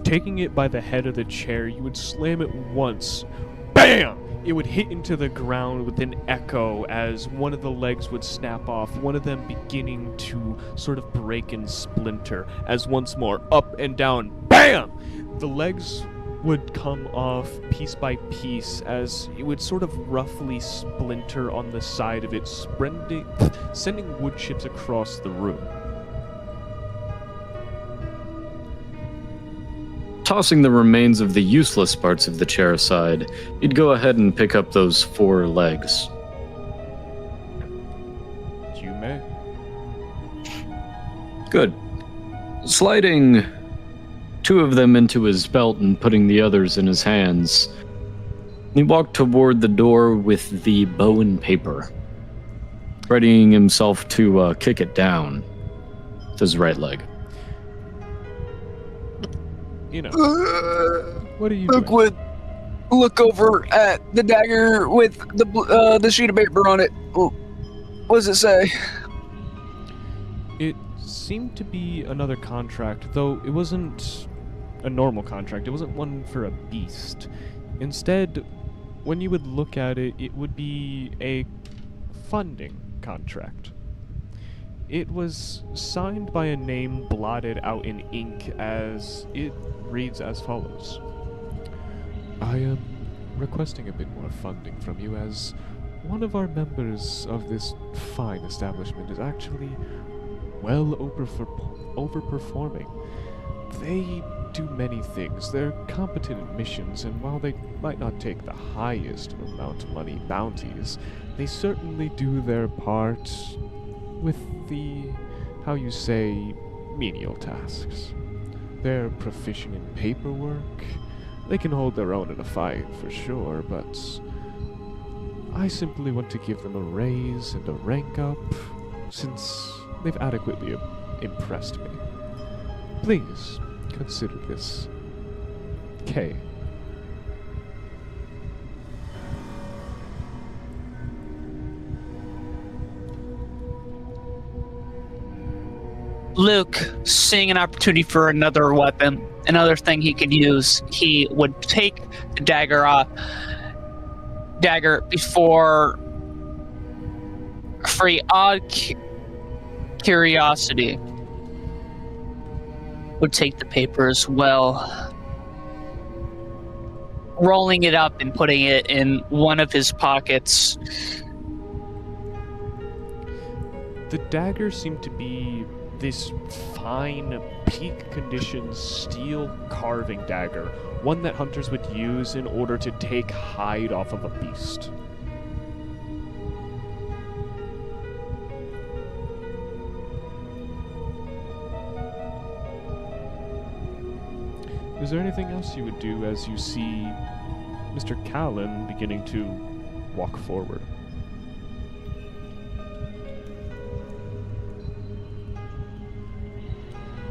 S1: Taking it by the head of the chair, you would slam it once. BAM! It would hit into the ground with an echo as one of the legs would snap off, one of them beginning to sort of break and splinter, as once more, up and down, BAM! The legs would come off piece by piece as it would sort of roughly splinter on the side of it, sending wood chips across the room.
S5: Tossing the remains of the useless parts of the chair aside, you'd go ahead and pick up those 4 legs.
S1: You may.
S5: Good. Sliding 2 of them into his belt and putting the others in his hands, he walked toward the door with the bow and paper, readying himself to kick it down with his right leg.
S1: What are you doing?
S2: Look over at the dagger with the sheet of paper on it. What does it say?
S1: It seemed to be another contract, though it wasn't a normal contract. It wasn't one for a beast. Instead, when you would look at it, it would be a funding contract. It was signed by a name blotted out in ink, as it reads as follows. I am requesting a bit more funding from you, as one of our members of this fine establishment is actually well overperforming. They do many things. They're competent at missions, and while they might not take the highest amount of money bounties, they certainly do their part with the, how you say, menial tasks. They're proficient in paperwork. They can hold their own in a fight, for sure, but I simply want to give them a raise and a rank up, since they've adequately impressed me. Please, consider this. K.
S2: Luke, seeing an opportunity for another weapon, another thing he could use, he would take the dagger before, for odd curiosity, would take the paper as well, rolling it up and putting it in one of his pockets.
S1: The dagger seemed to be this fine, peak condition steel carving dagger, one that hunters would use in order to take hide off of a beast. Is there anything else you would do as you see Mr. Callan beginning to walk forward?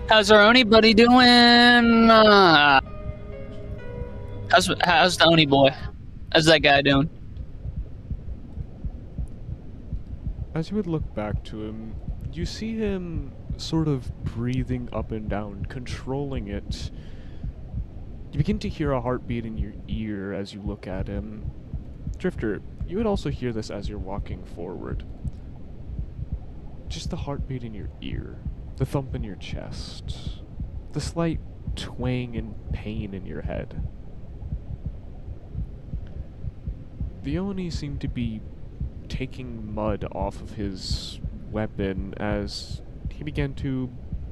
S2: How's our Oni buddy doing? How's the Oni boy? How's that guy doing?
S1: As you would look back to him, you see him sort of breathing up and down, controlling it. You begin to hear a heartbeat in your ear as you look at him. Drifter, you would also hear this as you're walking forward. Just the heartbeat in your ear, the thump in your chest, the slight twang and pain in your head. The Oni seemed to be taking mud off of his weapon as he began to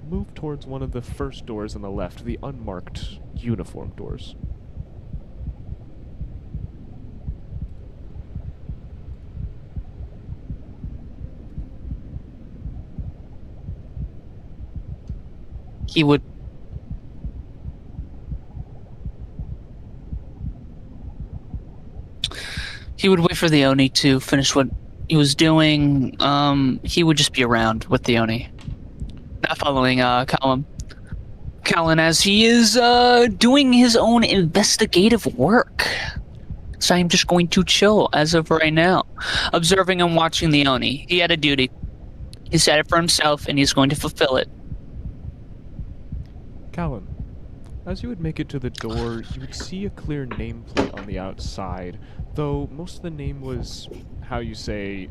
S1: move towards one of the first doors on the left, the unmarked uniform doors.
S2: He would wait for the Oni to finish what he was doing. He would just be around with the Oni, not following Callan as he is doing his own investigative work. So I'm just going to chill as of right now, observing and watching the Oni. He had a duty. He set it for himself, and he's going to fulfill it.
S1: Callan, as you would make it to the door, you would see a clear nameplate on the outside, though most of the name was, how you say,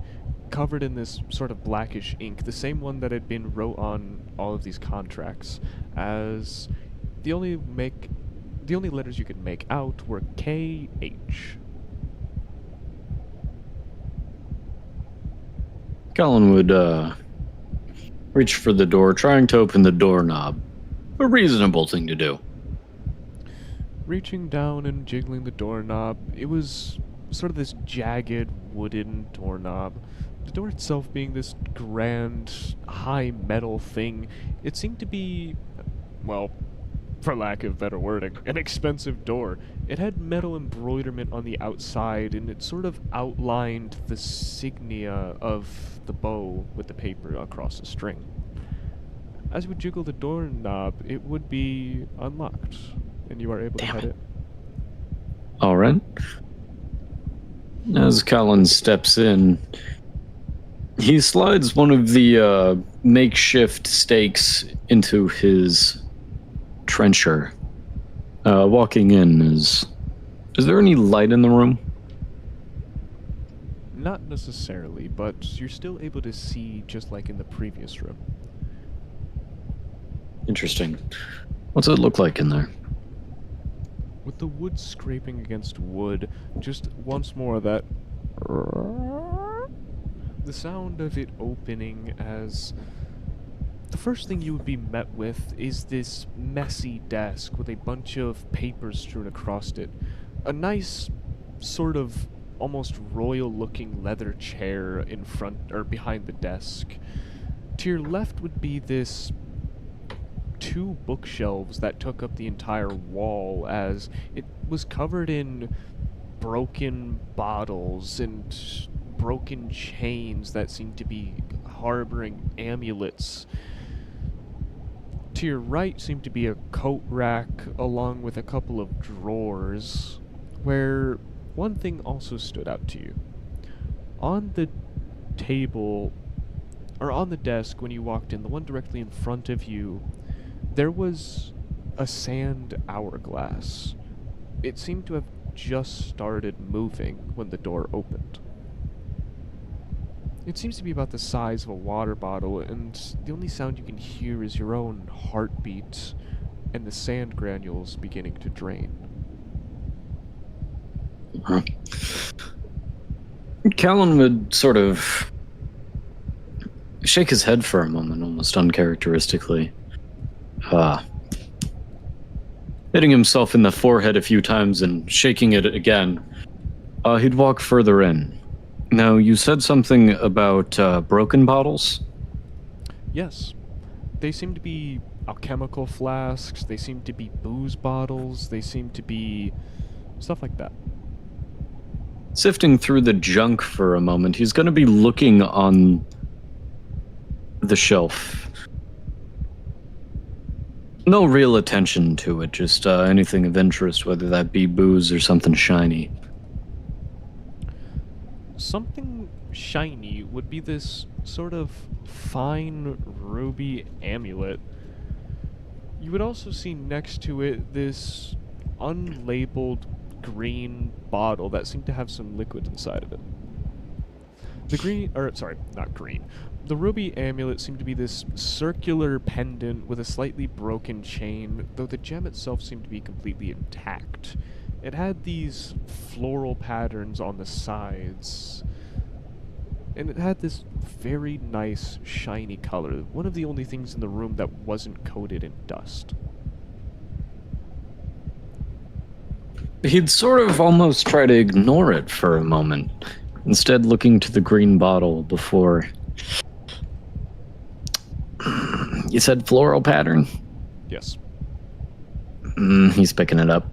S1: covered in this sort of blackish ink, the same one that had been wrote on all of these contracts, as the only letters you could make out were KH.
S5: Callan would reach for the door, trying to open the doorknob. A reasonable thing to do.
S1: Reaching down and jiggling the doorknob, it was sort of this jagged wooden doorknob. The door itself being this grand, high metal thing, it seemed to be, well, for lack of better wording, an expensive door. It had metal embroiderment on the outside, and it sort of outlined the signia of the bow with the paper across the string. As you would jiggle the doorknob, it would be unlocked, and you are able to head it.
S5: All right. As Callan steps in, he slides one of the makeshift stakes into his trencher. Walking in, is there any light in the room?
S1: Not necessarily, but you're still able to see just like in the previous room.
S5: Interesting. What's it look like in there?
S1: With the wood scraping against wood, just once more that the sound of it opening as the first thing you would be met with is this messy desk with a bunch of papers strewn across it. A nice, sort of almost royal-looking leather chair in front or behind the desk. To your left would be this two bookshelves that took up the entire wall, as it was covered in broken bottles and broken chains that seemed to be harboring amulets. To your right seemed to be a coat rack along with a couple of drawers, where one thing also stood out to you. On the table, or on the desk when you walked in, the one directly in front of you, there was a sand hourglass. It seemed to have just started moving when the door opened. It seems to be about the size of a water bottle, and the only sound you can hear is your own heartbeat and the sand granules beginning to drain.
S5: Callan would sort of shake his head for a moment, almost uncharacteristically. Hitting himself in the forehead a few times and shaking it again. He'd walk further in. Now, you said something about broken bottles?
S1: Yes, they seem to be alchemical flasks, they seem to be booze bottles, they seem to be stuff like that.
S5: Sifting through the junk for a moment, he's going to be looking on the shelf. No real attention to it, just anything of interest, whether that be booze or something shiny.
S1: Something shiny would be this sort of fine ruby amulet. You would also see next to it this unlabeled green bottle that seemed to have some liquid inside of it. The ruby amulet seemed to be this circular pendant with a slightly broken chain, though the gem itself seemed to be completely intact. It had these floral patterns on the sides, and it had this very nice shiny color, one of the only things in the room that wasn't coated in dust.
S5: He'd sort of almost try to ignore it for a moment, instead looking to the green bottle before... You said floral pattern?
S1: Yes.
S5: He's picking it up.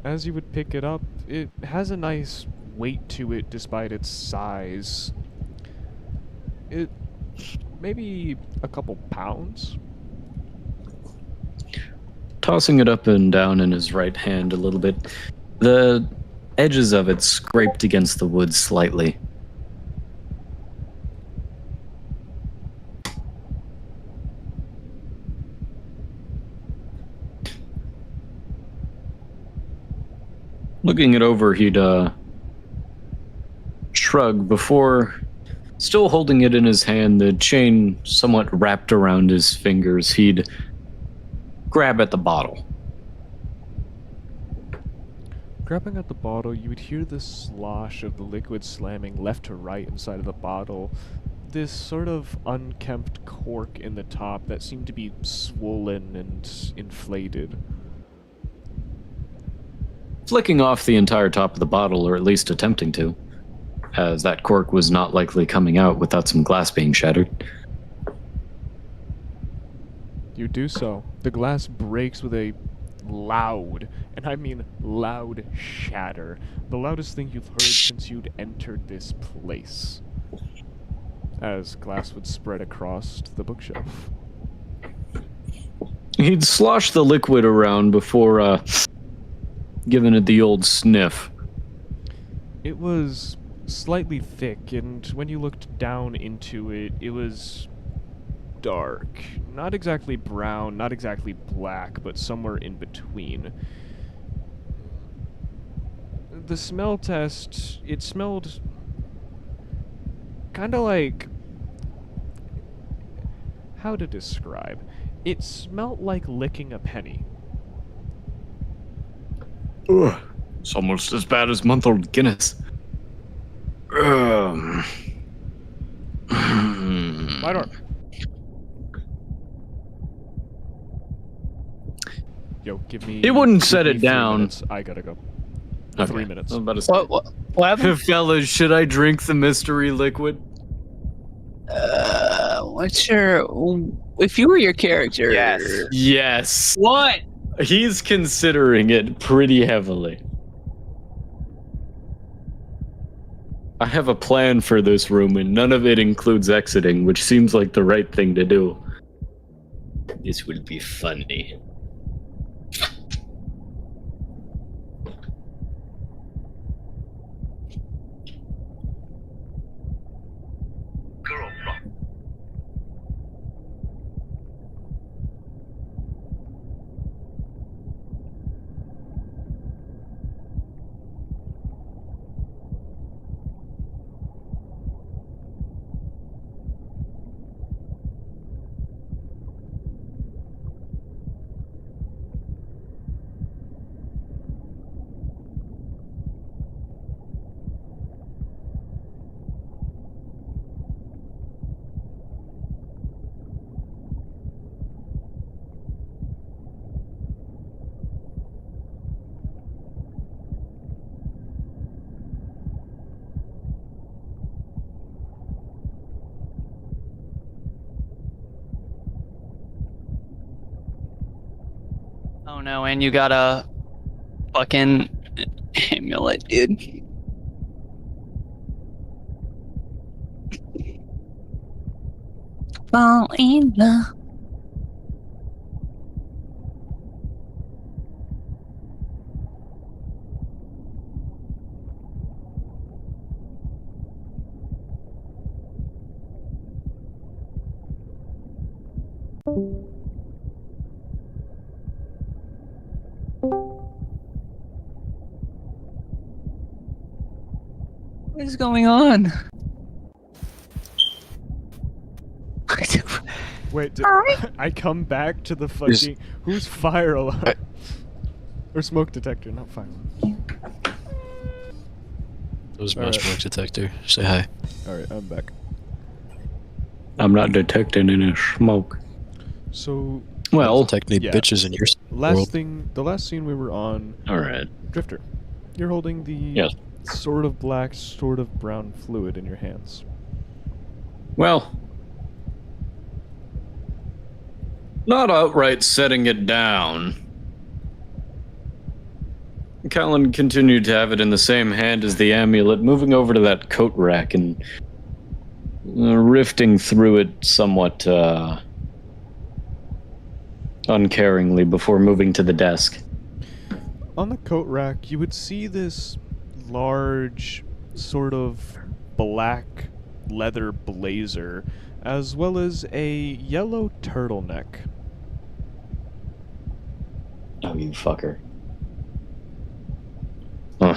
S1: As you would pick it up, it has a nice weight to it despite its size. It maybe a couple pounds.
S5: Tossing it up and down in his right hand a little bit, the edges of it scraped against the wood slightly. Looking it over, he'd shrug before, still holding it in his hand, the chain somewhat wrapped around his fingers, he'd grab at the bottle.
S1: Grabbing at the bottle, you would hear the slosh of the liquid slamming left to right inside of the bottle. This sort of unkempt cork in the top that seemed to be swollen and inflated.
S5: Flicking off the entire top of the bottle, or at least attempting to, as that cork was not likely coming out without some glass being shattered.
S1: You do so. The glass breaks with a loud, and I mean loud, shatter. The loudest thing you've heard since you'd entered this place. As glass would spread across the bookshelf.
S5: He'd slosh the liquid around before giving it the old sniff.
S1: It was slightly thick, and when you looked down into it, it was dark. Not exactly brown, not exactly black, but somewhere in between. The smell test, it smelled kind of like... How to describe? It smelled like licking a penny.
S5: Ugh, it's almost as bad as month-old Guinness.
S1: Yo, give me.
S5: He wouldn't
S1: give
S5: set
S1: me
S5: it
S1: 3
S5: down.
S1: minutes. I gotta go. 3 minutes.
S5: I was about to say.
S2: What happened?
S5: Fellas, should I drink the mystery liquid?
S2: What's your... If you were your character...
S6: Yes.
S5: Yes.
S2: What?
S5: He's considering it pretty heavily. I have a plan for this room, and none of it includes exiting, which seems like the right thing to do. This will be funny.
S2: Oh no, and you got a fucking amulet, dude. Fall in love. What is going on?
S1: Wait, I come back to the fucking. Who's fire alarm? Or smoke detector, not fire alarm.
S3: That was my
S1: Alright.
S3: smoke detector. Say hi.
S1: Alright, I'm back.
S5: I'm not detecting any smoke.
S1: So,
S5: Well,
S3: detect any
S1: yeah.
S3: bitches in your world.
S1: the last scene we were on,
S5: alright.
S1: Drifter, you're holding the
S5: Yes.
S1: sort of black, sort of brown fluid in your hands.
S5: Well, not outright setting it down. Callan continued to have it in the same hand as the amulet, moving over to that coat rack and rifting through it somewhat uncaringly before moving to the desk.
S1: On the coat rack, you would see this large, sort of black leather blazer, as well as a yellow turtleneck.
S5: Oh, you fucker. Huh.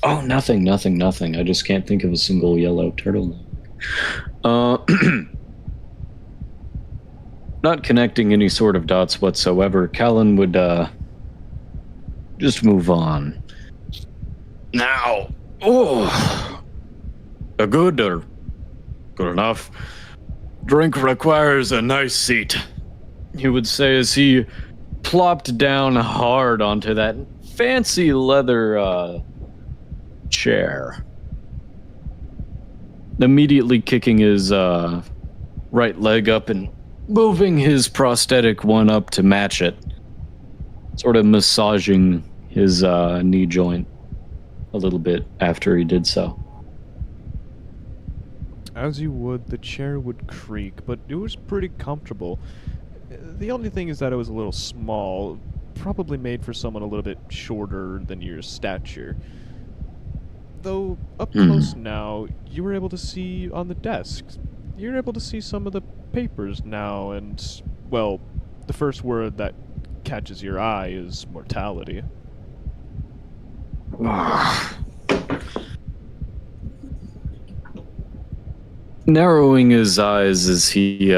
S5: Oh, nothing. I just can't think of a single yellow turtleneck. Not connecting any sort of dots whatsoever, Callan would, just move on. Now, a good or good enough drink requires a nice seat, he would say as he plopped down hard onto that fancy leather chair, immediately kicking his right leg up and moving his prosthetic one up to match it, sort of massaging his knee joint a little bit after he did so.
S1: As you would, the chair would creak, but it was pretty comfortable. The only thing is that it was a little small, probably made for someone a little bit shorter than your stature. Though, up close now, you were able to see on the desk. You're able to see some of the papers now, and, well, the first word that catches your eye is mortality.
S5: Narrowing his eyes as he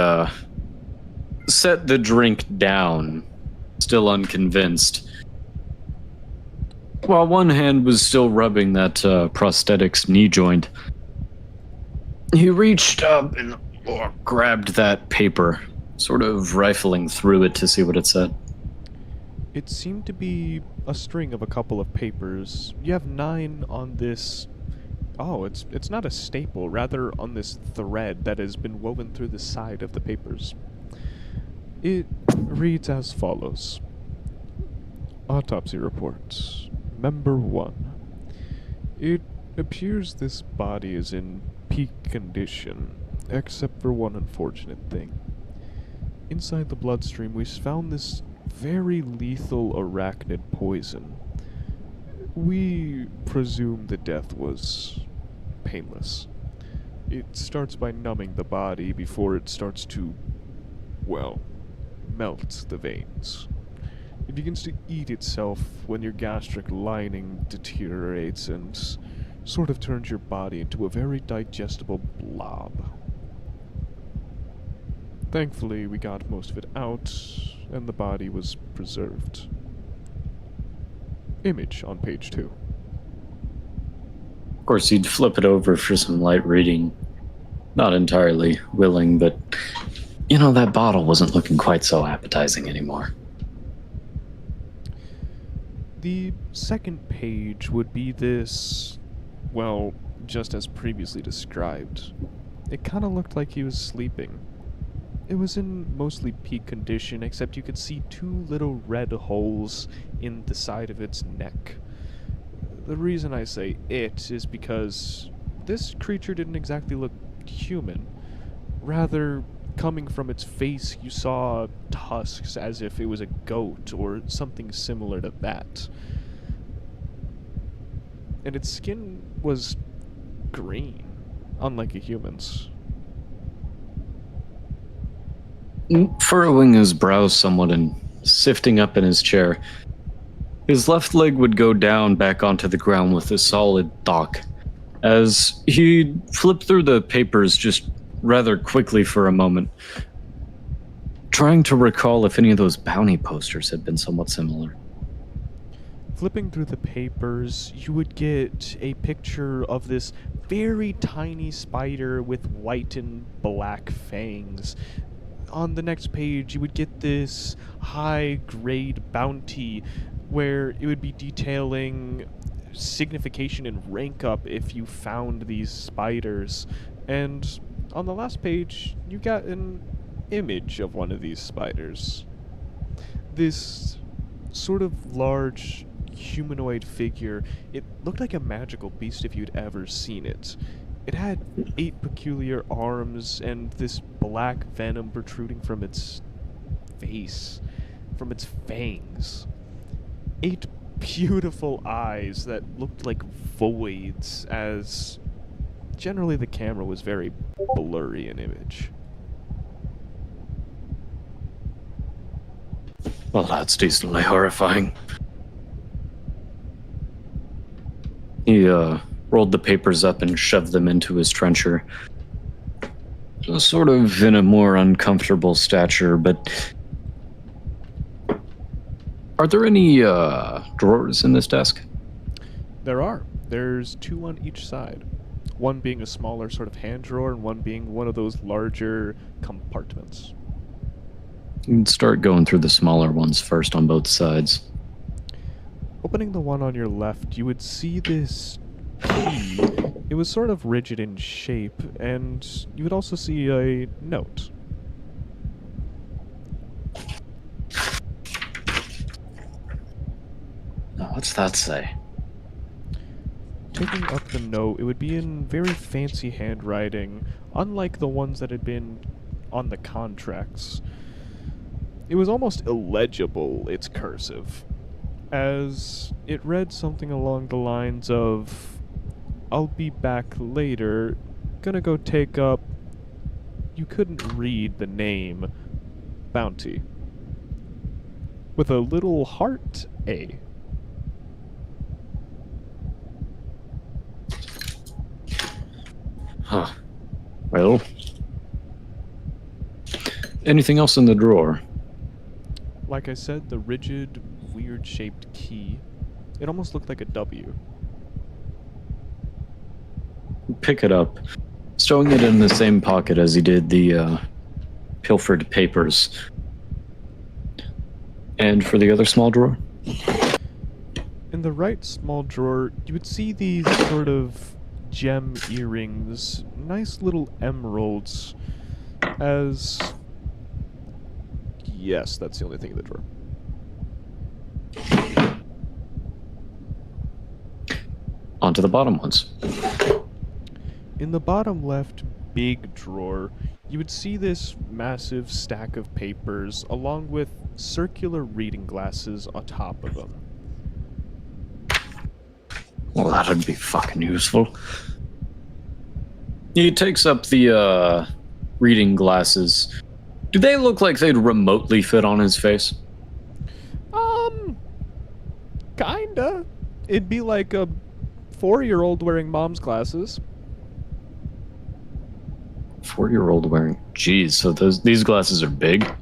S5: set the drink down, still unconvinced, while one hand was still rubbing that prosthetic's knee joint. He reached up and grabbed that paper sort of rifling through it to see what it said.
S1: It seemed to be a string of a couple of papers. You have 9 on this. Oh, it's not a staple, rather on this thread that has been woven through the side of the papers. It reads as follows. Autopsy report. Member 1. It appears this body is in peak condition, except for one unfortunate thing. Inside the bloodstream, we found this very lethal arachnid poison. We presume the death was painless. It starts by numbing the body before it starts to, well, melt the veins. It begins to eat itself when your gastric lining deteriorates and sort of turns your body into a very digestible blob. Thankfully, we got most of it out, and the body was preserved. Image on page 2.
S5: Of course, he'd flip it over for some light reading. Not entirely willing, but that bottle wasn't looking quite so appetizing anymore.
S1: The second page would be this, well, just as previously described. It kind of looked like he was sleeping. It was in mostly peak condition, except you could see 2 little red holes in the side of its neck. The reason I say it is because this creature didn't exactly look human. Rather, coming from its face, you saw tusks as if it was a goat or something similar to that. And its skin was green, unlike a human's.
S5: Furrowing his brows somewhat and sifting up in his chair, his left leg would go down back onto the ground with a solid thunk, as he flipped through the papers just rather quickly for a moment, trying to recall if any of those bounty posters had been somewhat similar.
S1: Flipping through the papers, you would get a picture of this very tiny spider with white and black fangs. On the next page, you would get this high-grade bounty where it would be detailing signification and rank up if you found these spiders. And on the last page, you got an image of one of these spiders. This sort of large humanoid figure. It looked like a magical beast if you'd ever seen it. It had 8 peculiar arms and this black venom protruding from its face, from its fangs. 8 beautiful eyes that looked like voids, as generally the camera was very blurry in image.
S5: Well, that's decently horrifying. He rolled the papers up and shoved them into his trencher. Sort of in a more uncomfortable stature, but... Are there any drawers in this desk?
S1: There are. There's 2 on each side. One being a smaller sort of hand drawer and one being one of those larger compartments.
S5: You can start going through the smaller ones first on both sides.
S1: Opening the one on your left, you would see this key. It was sort of rigid in shape, and you would also see a note.
S5: Now, what's that say?
S1: Taking up the note, it would be in very fancy handwriting, unlike the ones that had been on the contracts. It was almost illegible, its cursive, as it read something along the lines of, "I'll be back later, gonna go take up," you couldn't read the name, Bounty, with a little heart A.
S5: Huh. Well... Anything else in the drawer?
S1: Like I said, the rigid, weird-shaped key. It almost looked like a W.
S5: Pick it up, stowing it in the same pocket as he did the pilfered papers. And for the other small drawer?
S1: In the right small drawer, you would see these sort of gem earrings, nice little emeralds, as... Yes, that's the only thing in the drawer.
S5: Onto the bottom ones.
S1: In the bottom left big drawer, you would see this massive stack of papers along with circular reading glasses on top of them.
S5: Well, that'd be fucking useful. He takes up the reading glasses. Do they look like they'd remotely fit on his face?
S1: Kinda. It'd be like a 4-year-old wearing mom's glasses.
S5: 4-year-old wearing. Jeez, so these glasses are big.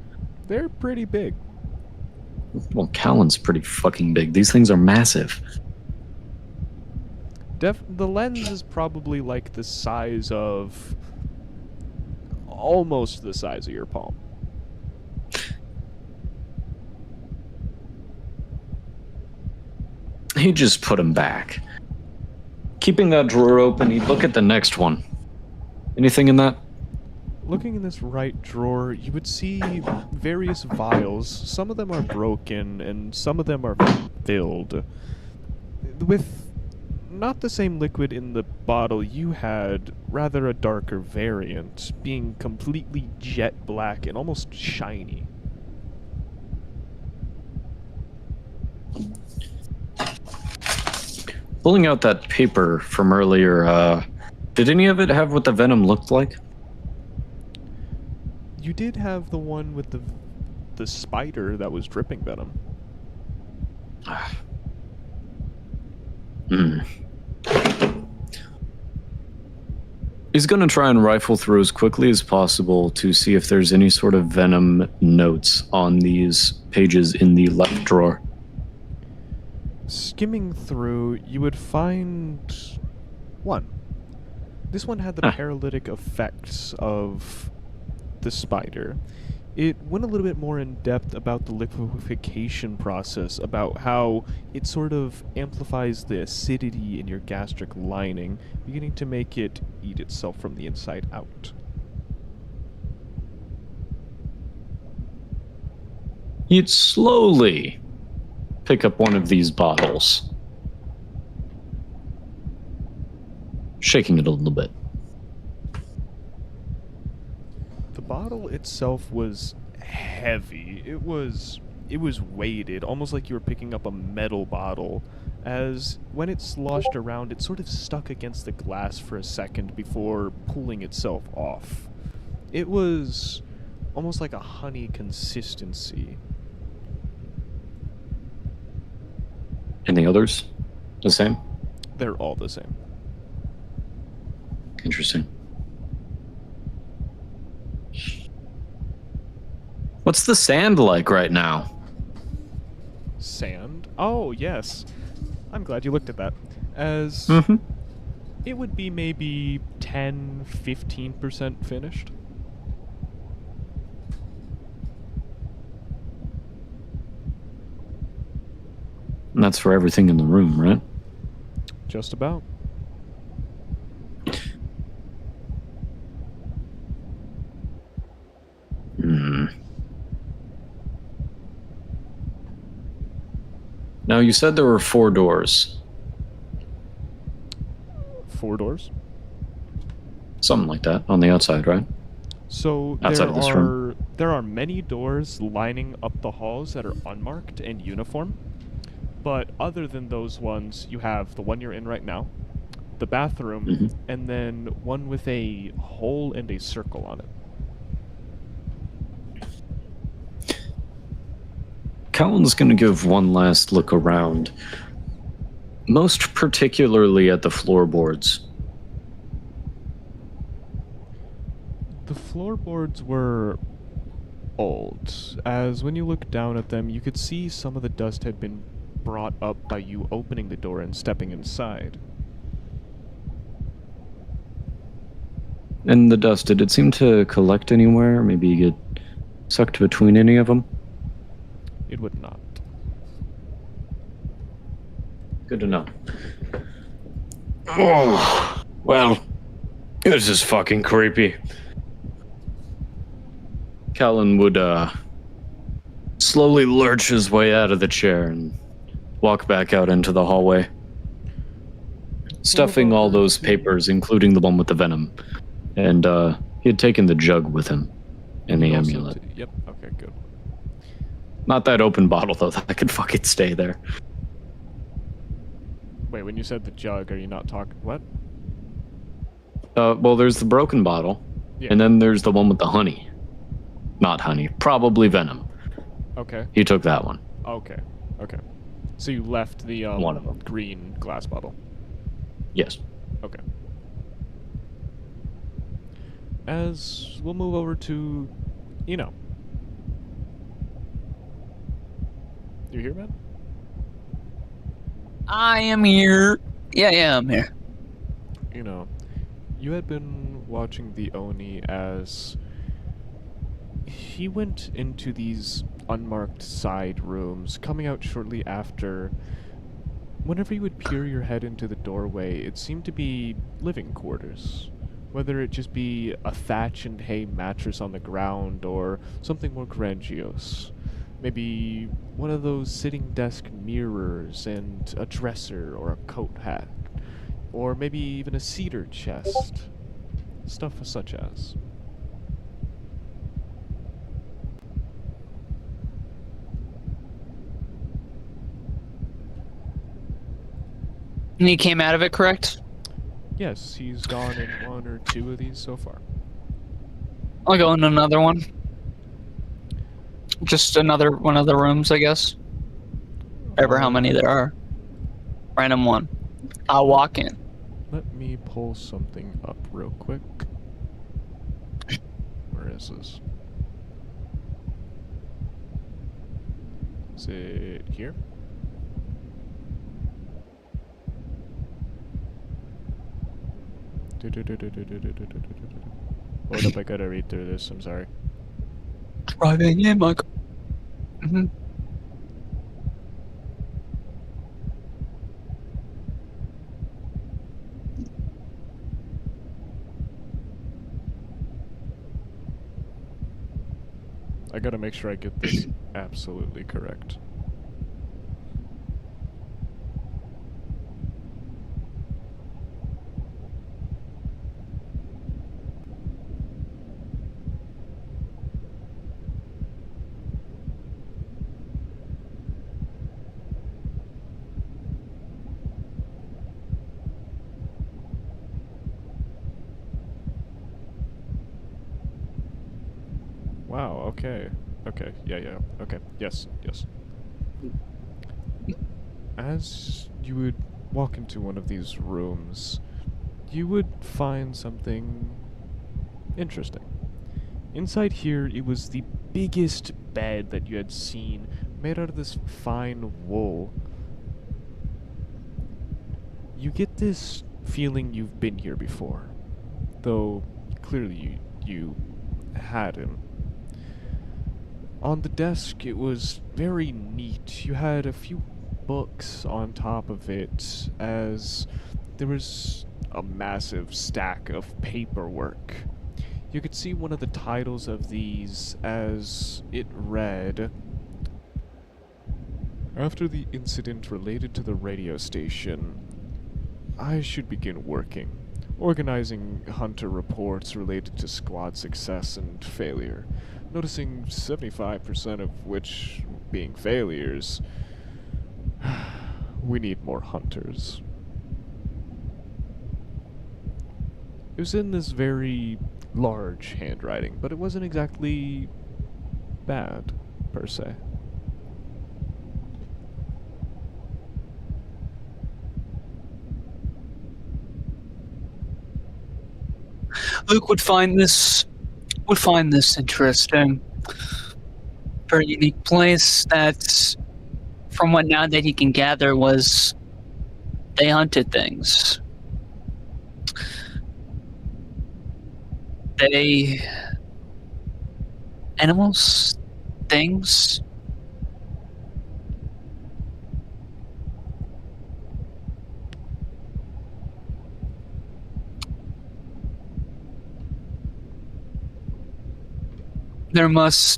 S1: They're pretty big.
S5: Well, Callan's pretty fucking big. These things are massive.
S1: The lens is probably like the size of... almost the size of your palm.
S5: He just put them back. Keeping that drawer open, he'd look at the next one. Anything in that?
S1: Looking in this right drawer, you would see various vials. Some of them are broken, and some of them are filled with not the same liquid in the bottle you had, rather a darker variant, being completely jet black and almost shiny.
S5: Pulling out that paper from earlier, did any of it have what the venom looked like?
S1: You did have the one with the spider that was dripping venom.
S5: He's gonna try and rifle through as quickly as possible to see if there's any sort of venom notes on these pages in the left drawer.
S1: Skimming through, you would find one. This one had the paralytic effects of the spider. It went a little bit more in depth about the liquefaction process, about how it sort of amplifies the acidity in your gastric lining, beginning to make it eat itself from the inside out.
S5: He'd slowly pick up one of these bottles, shaking it a little bit.
S1: The bottle itself was heavy. It was weighted, almost like you were picking up a metal bottle, as when it sloshed around, it sort of stuck against the glass for a second before pulling itself off. It was almost like a honey consistency.
S5: And the others? The same?
S1: They're all the same.
S5: Interesting. What's the sand like right now?
S1: Sand? Oh, yes. I'm glad you looked at that. As it would be maybe 10-15% finished.
S5: And that's for everything in the room, right?
S1: Just about.
S5: Now, you said there were 4 doors.
S1: 4 doors?
S5: Something like that, on the outside, right?
S1: So
S5: Outside of this room.
S1: there are many doors lining up the halls that are unmarked and uniform. But other than those ones, you have the one you're in right now, the bathroom, and then one with a hole and a circle on it.
S5: Callan's going to give one last look around, most particularly at the floorboards.
S1: The floorboards were old, as when you look down at them, you could see some of the dust had been brought up by you opening the door and stepping inside.
S5: And the dust, did it seem to collect anywhere? Maybe get sucked between any of them?
S1: It would not.
S5: Good to know. Oh, well, this is fucking creepy. Callan would slowly lurch his way out of the chair and walk back out into the hallway, stuffing all those papers, including the one with the venom. And he had taken the jug with him and the
S1: You also
S5: amulet.
S1: Yep. Okay. Good.
S5: Not that open bottle, though. That could fucking stay there.
S1: Wait. When you said the jug, are you not talking? What?
S5: Well, there's the broken bottle,
S1: Yeah.
S5: and then there's the one with the honey. Not honey, probably venom.
S1: Okay.
S5: He took that one.
S1: Okay. Okay. So you left the
S5: One of them.
S1: green glass bottle.
S5: Yes.
S1: Okay. As we'll move over to, you know. You here, man?
S2: I am here. Yeah, I'm here.
S1: You know, you had been watching the Oni as he went into these unmarked side rooms, coming out shortly after. Whenever you would peer your head into the doorway, it seemed to be living quarters. Whether it just be a thatch and hay mattress on the ground or something more grandiose. Maybe one of those sitting desk mirrors and a dresser or a coat hack. Or maybe even a cedar chest. Stuff such as.
S2: And he came out of it, correct?
S1: Yes, he's gone in one or two of these so far.
S2: I'll go in another one. Just another one of the rooms, I guess. Ever how many there are. Random one. I'll walk in.
S1: Let me pull something up real quick. Where is this? Is it here? Hold up, I gotta read through this, I'm sorry.
S2: Driving in my car. Mm-hmm.
S1: I gotta make sure I get this absolutely correct. Wow, okay. Okay, yeah, okay. Yes. As you would walk into one of these rooms, you would find something interesting. Inside here, it was the biggest bed that you had seen, made out of this fine wool. You get this feeling you've been here before, though clearly you hadn't. On the desk, it was very neat. You had a few books on top of it, as there was a massive stack of paperwork. You could see one of the titles of these as it read, "After the incident related to the radio station, I should begin working, organizing hunter reports related to squad success and failure, noticing 75% of which being failures. We need more hunters." It was in this very large handwriting, but it wasn't exactly bad, per se.
S2: Luke would find this interesting. Very unique place that, from what now that he can gather, was they hunted things. Animals? Things?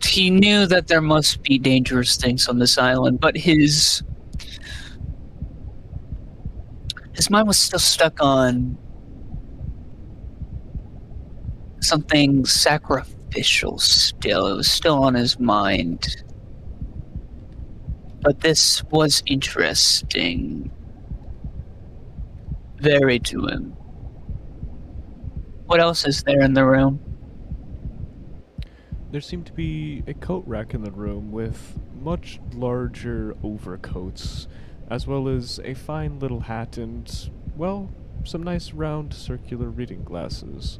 S2: He knew that there must be dangerous things on this island, but his mind was still stuck on something sacrificial still. It was still on his mind. But this was interesting. Very to him. What else is there in the room?
S1: There seemed to be a coat rack in the room with much larger overcoats, as well as a fine little hat and, well, some nice round circular reading glasses.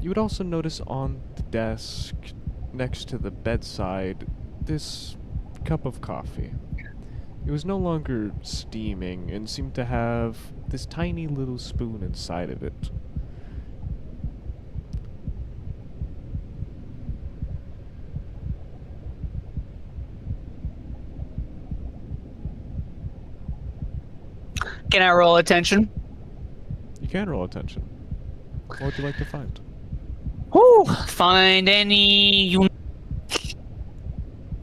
S1: You would also notice on the desk, next to the bedside, this cup of coffee. It was no longer steaming and seemed to have this tiny little spoon inside of it.
S2: Can I roll attention?
S1: You can roll attention. What would you like to find?
S2: Whew. Find any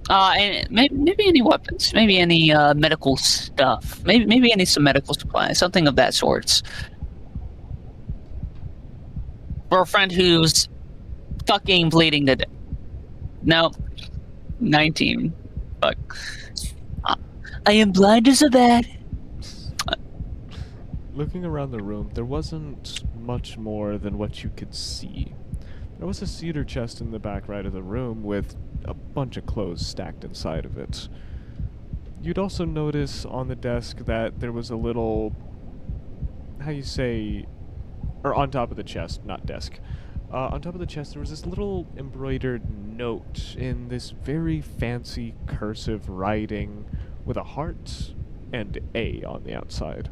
S2: and maybe any weapons, maybe any medical stuff, maybe some medical supplies, something of that sort. For a friend who's fucking bleeding to death. No, 19. Fuck. I am blind as a bat.
S1: Looking around the room, there wasn't much more than what you could see. There was a cedar chest in the back right of the room with a bunch of clothes stacked inside of it. You'd also notice on the desk that there was a little, or on top of the chest, not desk. On top of the chest there was this little embroidered note in this very fancy cursive writing with a heart and A on the outside.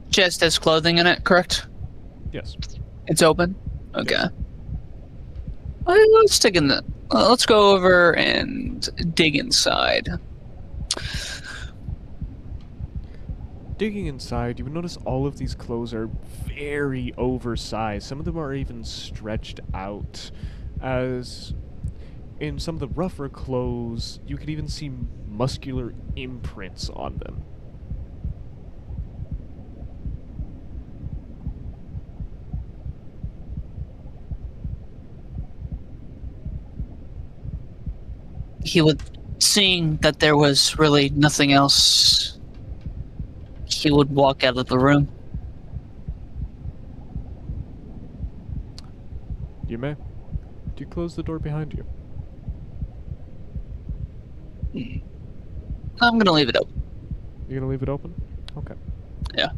S2: Chest has clothing in it, correct?
S1: Yes.
S2: It's open? Okay.
S1: Yes.
S2: Let's dig in the... let's go over and dig inside.
S1: Digging inside, you would notice all of these clothes are very oversized. Some of them are even stretched out. As in some of the rougher clothes, you could even see muscular imprints on them.
S2: He would... Seeing that there was really nothing else, he would walk out of the room.
S1: You may. Do you close the door behind you?
S2: I'm gonna leave it open.
S1: You're gonna leave it open? Okay.
S2: Yeah.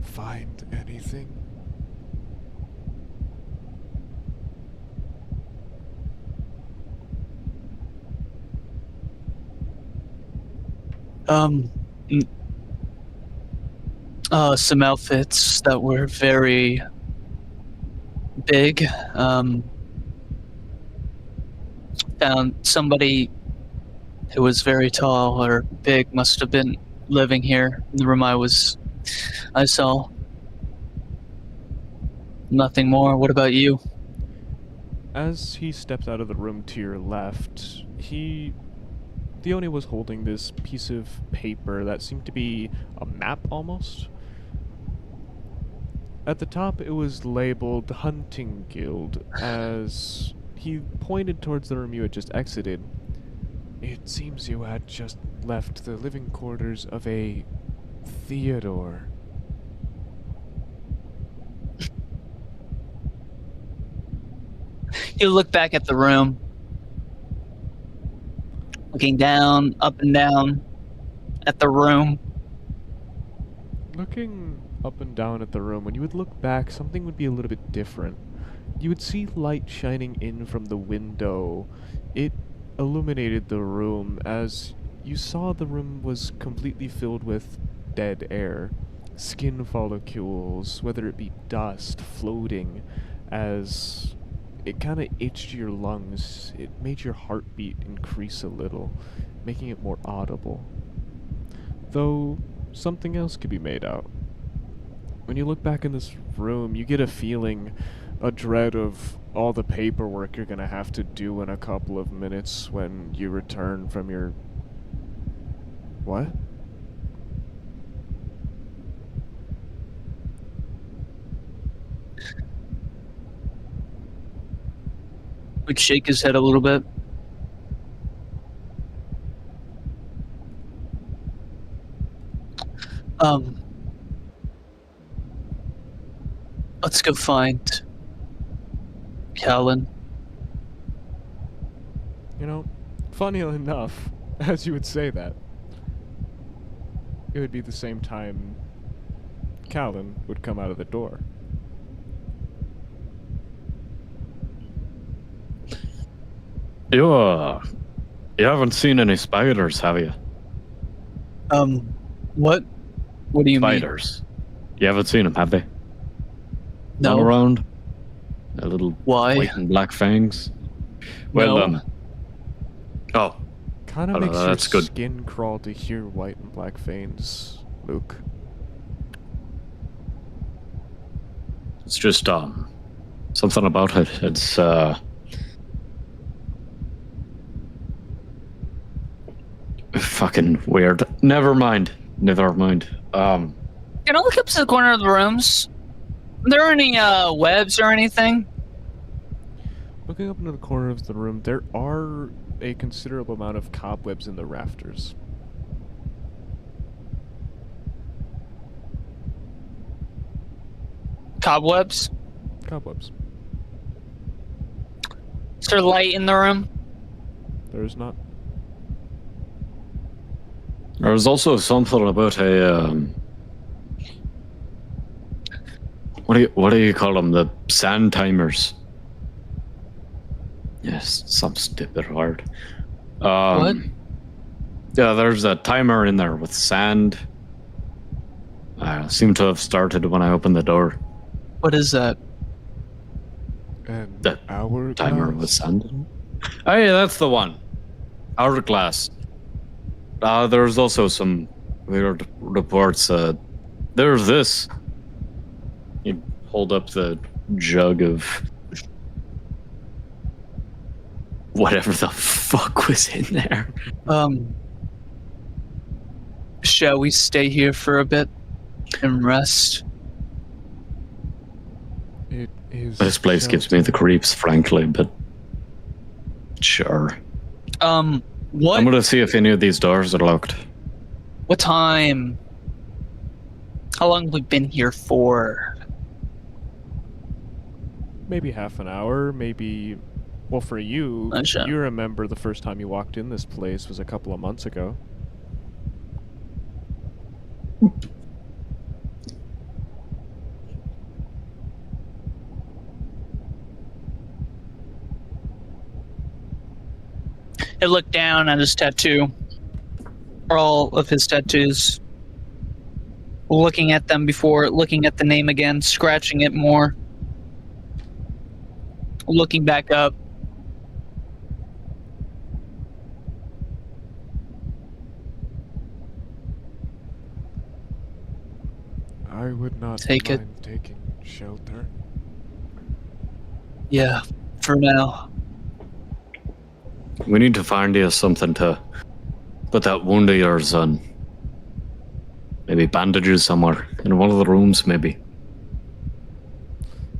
S1: Find anything?
S2: Some outfits that were very big. Found somebody who was very tall or big, must have been living here in the room I saw. Nothing more. What about you?
S1: As he steps out of the room to your left, Theone was holding this piece of paper that seemed to be a map almost. At the top it was labeled Hunting Guild. As he pointed towards the room you had just exited, it seems you had just left the living quarters of a Theodore.
S2: You look back at the room, looking down, up and down at the room.
S1: Looking up and down at the room, when you would look back, something would be a little bit different. You would see light shining in from the window. It illuminated the room as you saw the room was completely filled with dead air, skin follicles, whether it be dust floating, as it kind of itched your lungs. It made your heartbeat increase a little, making it more audible. Though something else could be made out. When you look back in this room, you get a feeling, a dread of all the paperwork you're gonna have to do in a couple of minutes when you return from your... What?
S2: Would shake his head a little bit. Let's go find Callan.
S1: You know, funny enough, as you would say that, it would be the same time Callan would come out of the door.
S5: You haven't seen any spiders, have you?
S2: What? What do you
S5: Spiders. You haven't seen them, have they?
S2: mean? No.
S5: Run around? A little
S2: Why?
S5: white and black fangs? Well,
S2: No.
S5: Oh,
S1: Kind of
S5: Oh, no,
S1: makes your
S5: that's good.
S1: skin crawl to hear white and black veins, Luke.
S5: it's just, something about it. It's, fucking weird. Never mind.
S2: Can I look up to the corner of the rooms? Are there any webs or anything?
S1: Looking up into the corner of the room, there are a considerable amount of cobwebs in the rafters.
S2: Cobwebs?
S1: Cobwebs.
S2: Is there light in the room?
S1: There is not.
S5: There was also something about a, what do you call them? The sand timers. Yes, some stupid word.
S2: What?
S5: Yeah, there's a timer in there with sand. Seemed to have started when I opened the door.
S2: What is that?
S1: And
S5: The
S1: our
S5: Timer with sand in it. Oh yeah, that's the one. Hourglass. There's also some weird reports. There's this. You hold up the jug of whatever the fuck was in there.
S2: Shall we stay here for a bit and rest?
S1: It is.
S5: This place gives me the creeps, frankly, but sure.
S2: What?
S5: I'm gonna see if any of these doors are locked.
S2: What time? How long have we been here for?
S1: Maybe half an hour, maybe. Well, for you,
S2: Gotcha.
S1: you remember the first time you walked in this place was a couple of months ago.
S2: I look down at his tattoo, or all of his tattoos, looking at them before looking at the name again, scratching it more, looking back up.
S1: I would not
S2: Take it.
S1: mind taking shelter.
S2: Yeah, for now.
S5: We need to find you something to put that wound of yours on. Maybe bandages somewhere in one of the rooms, maybe.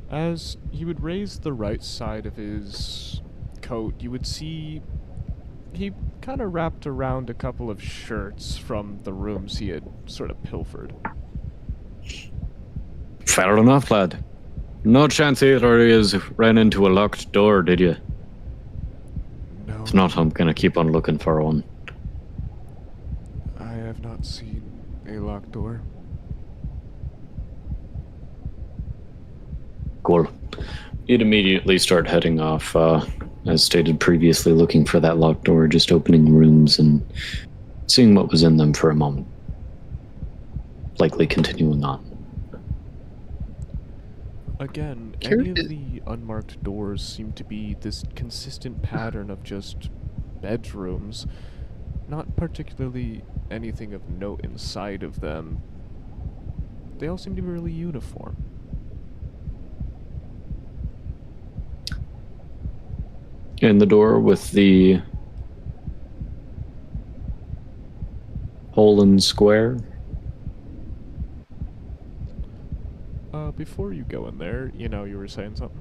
S1: As he would raise the right side of his coat, you would see he kind of wrapped around a couple of shirts from the rooms he had sort of pilfered.
S5: Fair enough, lad. No chance either of yous ran into a locked door, did you?
S1: No,
S5: If not, I'm gonna keep on looking for one.
S1: I have not seen a locked door.
S5: Cool. You'd immediately start heading off, as stated previously, looking for that locked door, just opening rooms and seeing what was in them for a moment. Likely continuing on.
S1: Again,
S2: Here
S1: any of
S2: is-
S1: the unmarked doors seem to be this consistent pattern of just bedrooms, not particularly anything of note inside of them. They all seem to be really uniform.
S5: In the door with the hole and square.
S1: Before you go in there, you were saying something?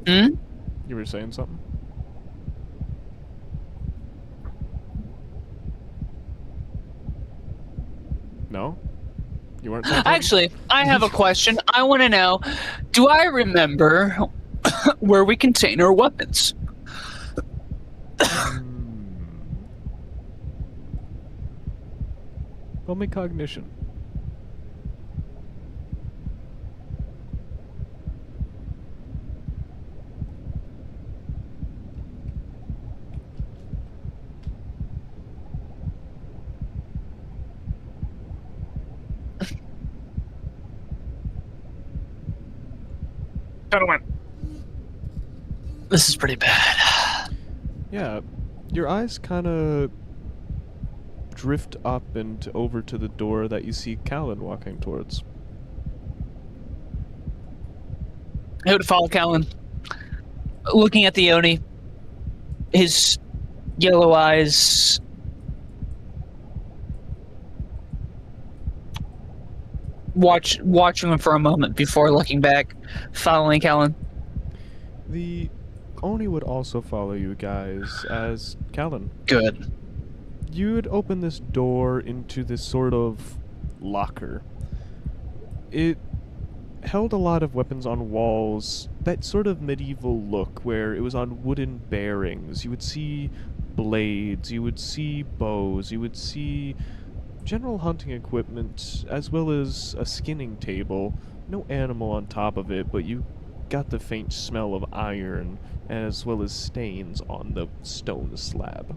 S2: Hmm?
S1: You were saying something? No? You weren't saying something?
S2: Actually, I have a question. I want to know, do I remember where we contain our weapons?
S1: Roll me cognition.
S2: This is pretty bad.
S1: Yeah, your eyes kind of drift up and over to the door that you see Callan walking towards.
S2: I would follow Callan. Looking at the Oni, his yellow eyes watching him for a moment before looking back, following Callan.
S1: The Oni would also follow you guys as Callan.
S2: Good.
S1: You would open this door into this sort of locker. It held a lot of weapons on walls, that sort of medieval look where it was on wooden bearings. You would see blades, you would see bows, you would see general hunting equipment, as well as a skinning table. No animal on top of it, but you got the faint smell of iron, as well as stains on the stone slab.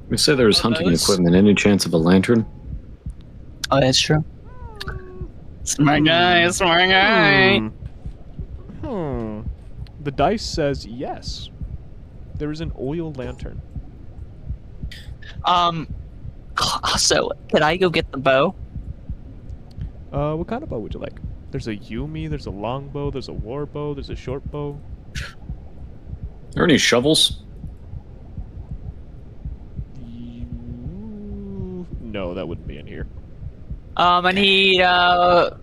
S5: We say there was
S2: Are
S5: hunting
S2: those-
S5: equipment. Any chance of a lantern?
S2: Oh, that's true. Smart guy, smart guy.
S1: The dice says yes. There is an oil lantern.
S2: So, can I go get the bow?
S1: What kind of bow would you like? There's a Yumi, there's a longbow, there's a war bow, there's a short bow.
S5: Are there any shovels?
S1: No, that wouldn't be in here.
S2: I need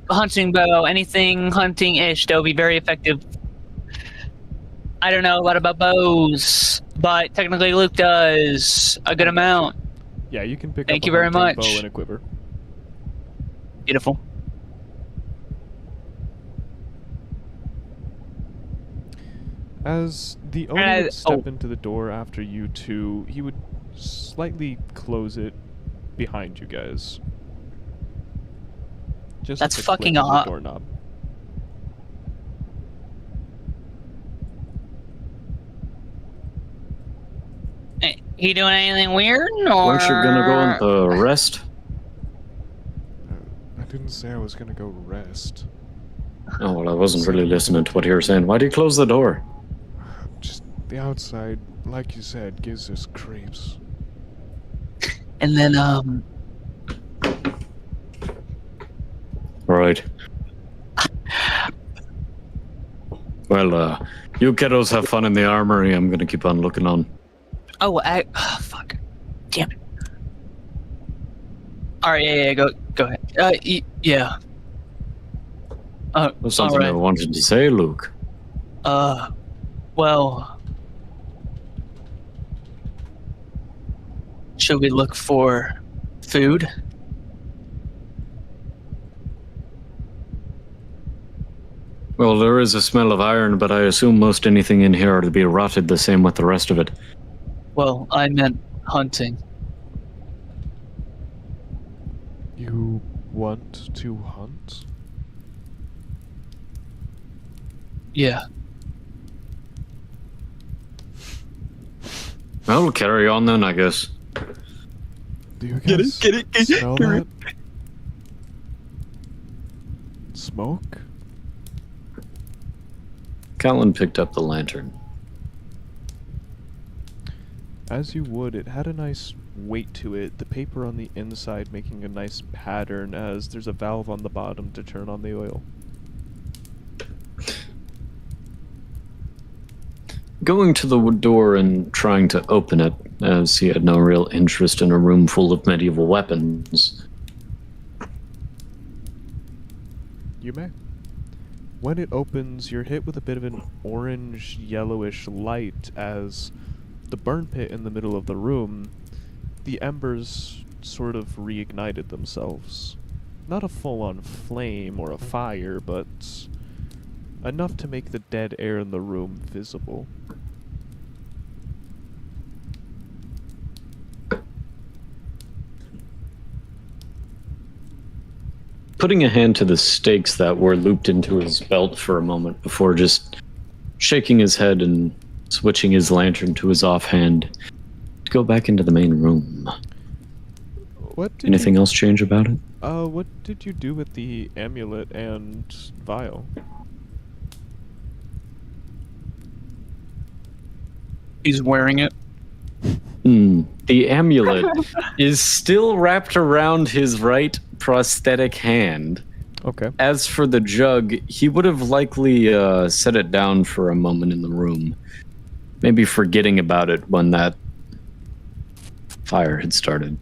S2: hunting bow. Anything hunting-ish that would be very effective. I don't know a lot about bows, but technically Luke does a good amount.
S1: Yeah, you can pick
S2: Thank
S1: up
S2: you
S1: a
S2: very
S1: hunting
S2: much.
S1: bow and a quiver.
S2: Beautiful.
S1: As the owner would step
S2: oh.
S1: into the door after you two, he would slightly close it behind you guys. Just
S2: That's
S1: with the click
S2: fucking
S1: of the
S2: odd.
S1: doorknob.
S2: He doing anything weird, or?
S5: Weren't you gonna go into rest?
S1: I didn't say I was gonna go rest.
S5: Oh, well, I wasn't really listening to what you were saying. Why do you close the door?
S1: Just the outside, like you said, gives us creeps.
S2: And then,
S5: Right. Well, you kiddos have fun in the armory. I'm gonna keep on looking on.
S2: oh, fuck. Damn it. Alright, yeah, go ahead. Yeah.
S5: That's something I
S2: alright.
S5: wanted to say, Luke.
S2: Well. Should we look for food?
S5: Well, there is a smell of iron, but I assume most anything in here will be rotted the same with the rest of it.
S2: Well, I meant hunting.
S1: You want to hunt?
S2: Yeah.
S5: Well, we'll carry on then, I guess.
S1: Do you guys smell that? Smoke?
S5: Callan picked up the lantern.
S1: As you would, it had a nice weight to it, the paper on the inside making a nice pattern as there's a valve on the bottom to turn on the oil.
S5: Going to the door and trying to open it, as he had no real interest in a room full of medieval weapons.
S1: You may. When it opens, you're hit with a bit of an orange yellowish light as the burn pit in the middle of the room, the embers sort of reignited themselves. Not a full-on flame or a fire, but enough to make the dead air in the room visible.
S5: Putting a hand to the stakes that were looped into his belt for a moment before just shaking his head and switching his lantern to his offhand to go back into the main room.
S1: What did
S5: Anything else change about it?
S1: What did you do with the amulet and vial?
S2: He's wearing it.
S5: The amulet is still wrapped around his right prosthetic hand.
S1: Okay.
S5: As for the jug, he would have likely set it down for a moment in the room, maybe forgetting about it when that fire had started.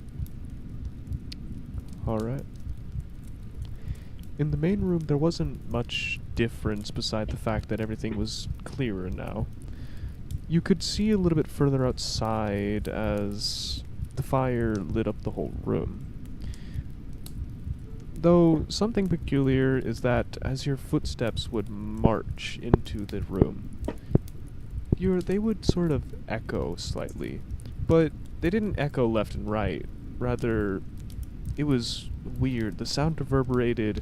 S1: Alright. In the main room, there wasn't much difference beside the fact that everything was clearer now. You could see a little bit further outside as the fire lit up the whole room. Though something peculiar is that as your footsteps would march into the room, they would sort of echo slightly, but they didn't echo left and right. Rather, it was weird. The sound reverberated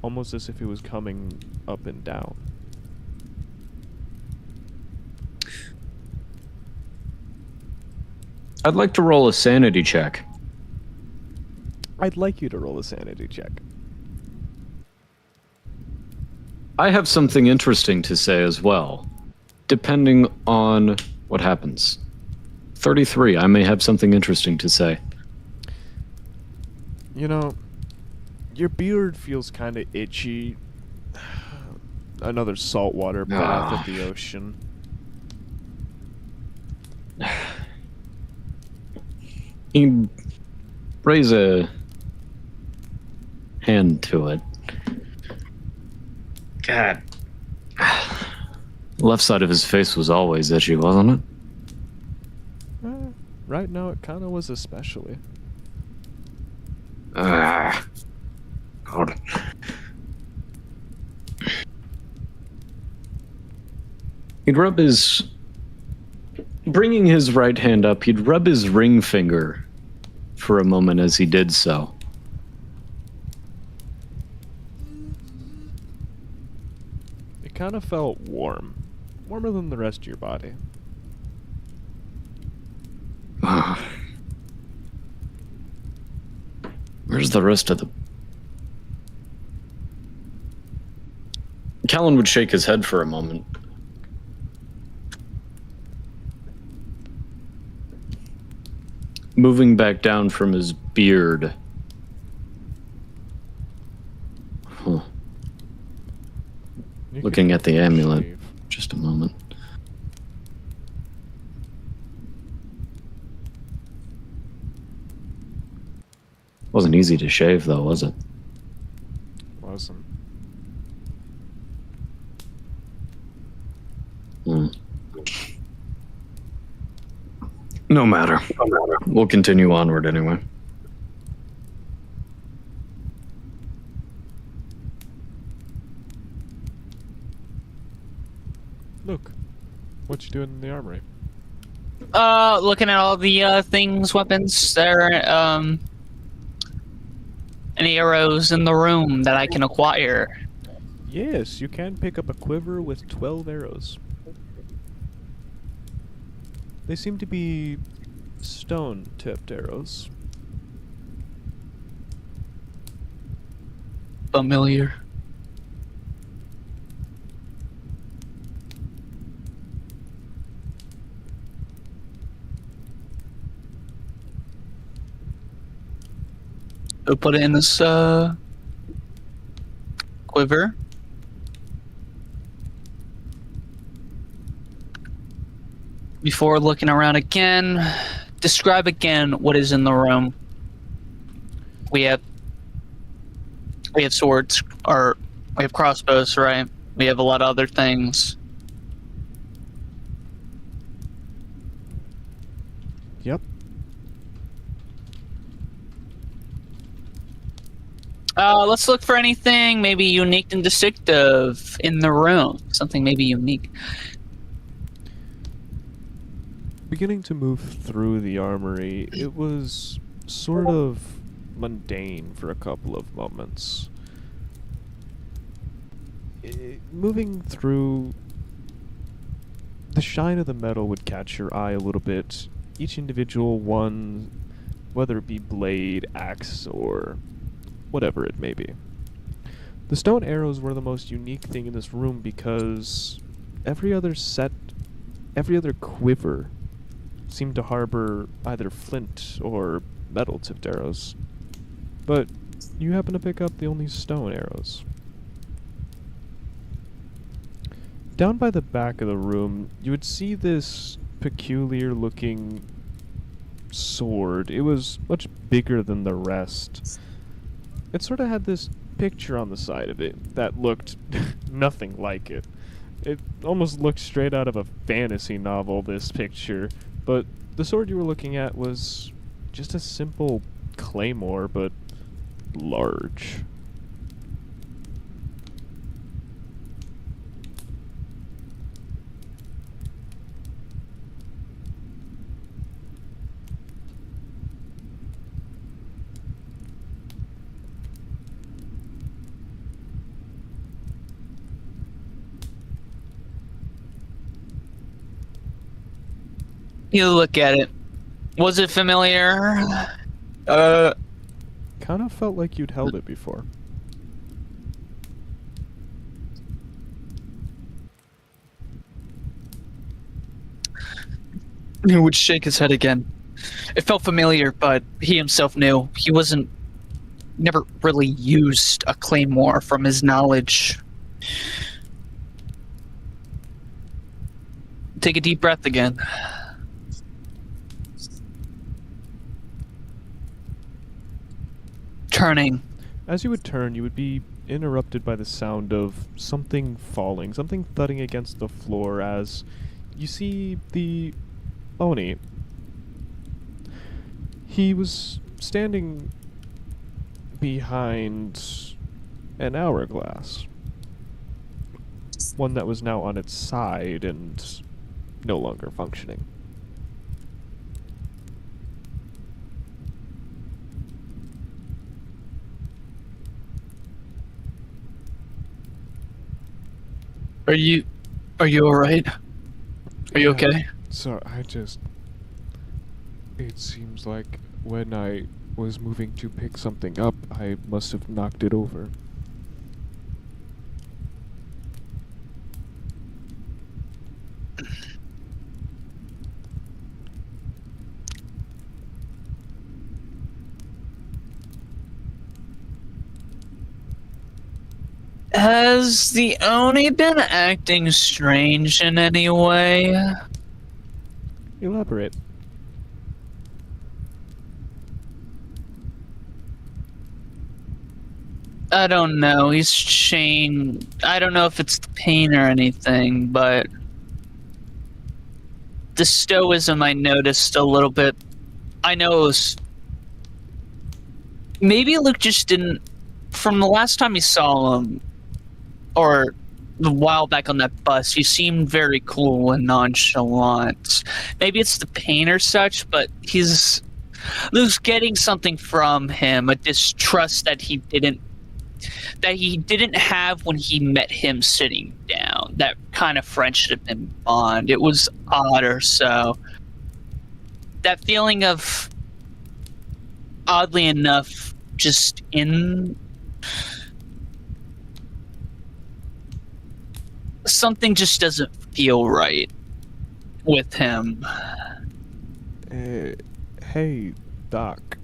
S1: almost as if it was coming up and down.
S5: I'd like to roll a sanity check.
S1: I'd like you to roll a sanity check.
S5: I have something interesting to say as well, depending on what happens. 33, I may have something interesting to say.
S1: You know, your beard feels kind of itchy. Another saltwater bath at the ocean.
S5: He'd raise a hand to it. God. Left side of his face was always itchy, wasn't it?
S1: Right now, it kind of was especially.
S5: God. He'd rub his... Bringing his right hand up, he'd rub his ring finger for a moment as he did so.
S1: It kind of felt warm. Warmer than the rest of your body.
S5: Where's the rest of the... Callan would shake his head for a moment. Moving back down from his beard. Huh.
S1: You
S5: Looking
S1: could
S5: at the amulet.
S1: shave.
S5: Just a moment. Wasn't easy to shave, though, was it?
S1: Wasn't.
S5: No matter. We'll continue onward anyway.
S1: Look, what you doing in the armory?
S2: Looking at all the things, weapons, there, and arrows in the room that I can acquire.
S1: Yes, you can pick up a quiver with 12 arrows. They seem to be stone-tipped arrows.
S2: Familiar. We'll put it in this quiver. Before looking around again, describe again what is in the room. We have swords, or we have crossbows, right? We have a lot of other things.
S1: Yep.
S2: Let's look for anything maybe unique and distinctive in the room. Something maybe unique.
S1: Beginning to move through the armory, it was sort of mundane for a couple of moments. Moving through, the shine of the metal would catch your eye a little bit. Each individual one, whether it be blade, axe, or whatever it may be. The stone arrows were the most unique thing in this room because every other quiver seemed to harbor either flint or metal-tipped arrows. But you happen to pick up the only stone arrows. Down by the back of the room, you would see this peculiar-looking sword. It was much bigger than the rest. It sort of had this picture on the side of it that looked nothing like it. It almost looked straight out of a fantasy novel, this picture. But the sword you were looking at was just a simple claymore, but large.
S2: You look at it. Was it familiar?
S1: Kind of felt like you'd held it before.
S2: He would shake his head again. It felt familiar, but he himself knew he never really used a claymore from his knowledge. Take a deep breath again. Turning.
S1: As you would turn, you would be interrupted by the sound of something falling, something thudding against the floor as you see the Oni. He was standing behind an hourglass. One that was now on its side and no longer functioning.
S2: Are you alright? Are you okay?
S1: So it seems like when I was moving to pick something up, I must have knocked it over.
S2: Has the Oni been acting strange in any way?
S1: Elaborate.
S2: I don't know. He's chained. I don't know if it's the pain or anything, but the stoicism I noticed a little bit. I know it was. Maybe Luke just didn't. From the last time he saw him, or a while back on that bus, he seemed very cool and nonchalant. Maybe it's the pain or such, but Luke's getting something from him, a distrust that he didn't have when he met him sitting down. That kind of friendship and bond. It was odd or so. that feeling of, oddly enough, just in something just doesn't feel right with him.
S1: Hey, Doc.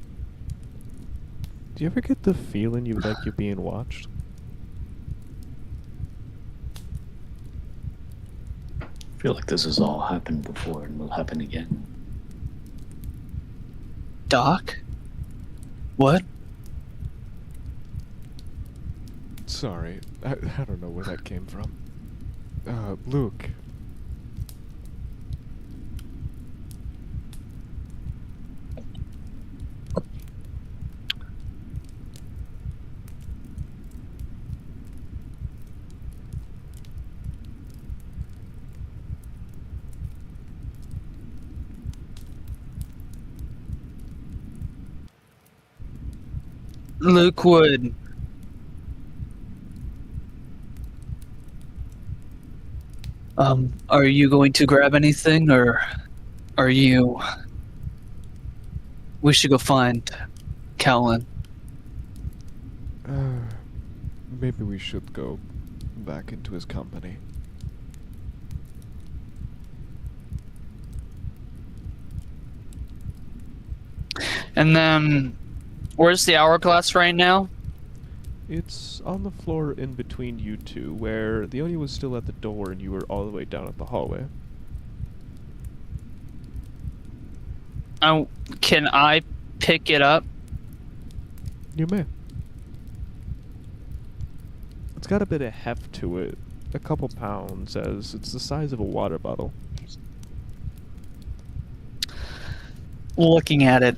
S1: Do you ever get the feeling you like you're being watched?
S5: I feel like this has all happened before and will happen again.
S2: Doc? What?
S1: Sorry, I don't know where that came from. Luke.
S2: Luke Wood. Are you going to grab anything, or are you... We should go find Callan.
S1: Maybe we should go back into his company.
S2: And then, where's the hourglass right now?
S1: It's on the floor in between you two, where the Oni was still at the door and you were all the way down at the hallway.
S2: Can I pick it up?
S1: You may. It's got a bit of heft to it, a couple pounds, as it's the size of a water bottle.
S2: Looking at it,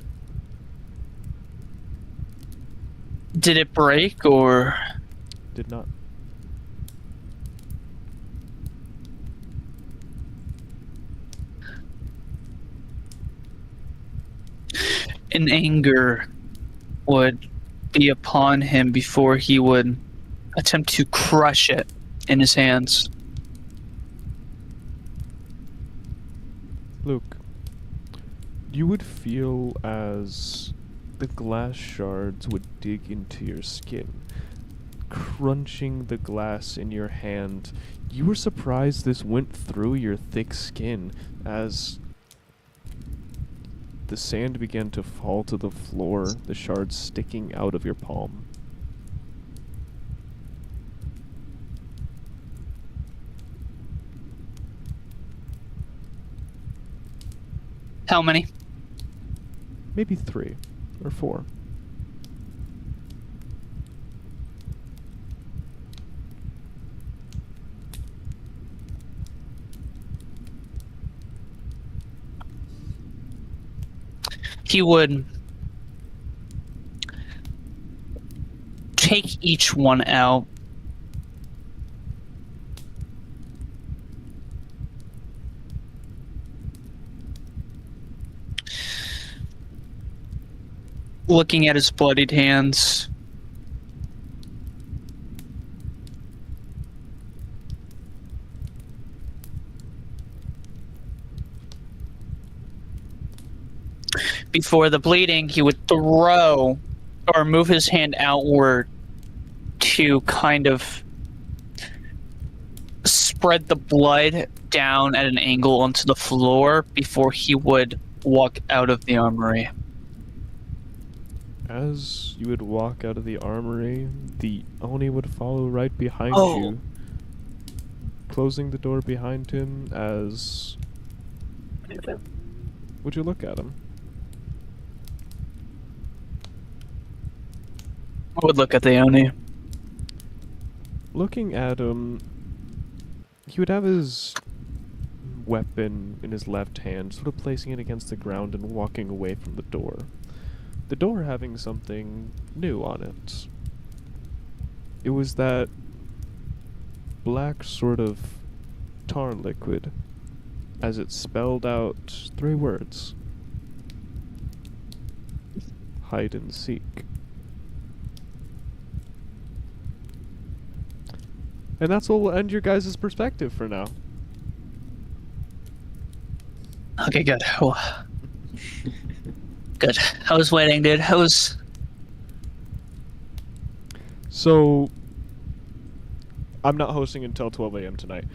S2: did it break, or...
S1: Did not.
S2: An anger would be upon him before he would attempt to crush it in his hands.
S1: Luke, you would feel as the glass shards would dig into your skin, crunching the glass in your hand. You were surprised this went through your thick skin as the sand began to fall to the floor, the shards sticking out of your palm.
S2: How many?
S1: Maybe 3 or 4.
S2: He would take each one out. Looking at his bloodied hands. Before the bleeding, he would throw or move his hand outward to kind of spread the blood down at an angle onto the floor before he would walk out of the armory.
S1: As you would walk out of the armory, the Oni would follow right behind
S2: Oh.
S1: you, closing the door behind him as... Would you look at him?
S2: I would look at the Oni.
S1: Looking at him, he would have his weapon in his left hand, sort of placing it against the ground and walking away from the door. The door having something new on it. It was that black sort of tar liquid, as it spelled out 3 words. Hide and seek. And that's what will end your guys' perspective for now.
S2: Okay, good. Well, Good. I was waiting, dude. I was.
S1: So, I'm not hosting until 12 a.m. tonight.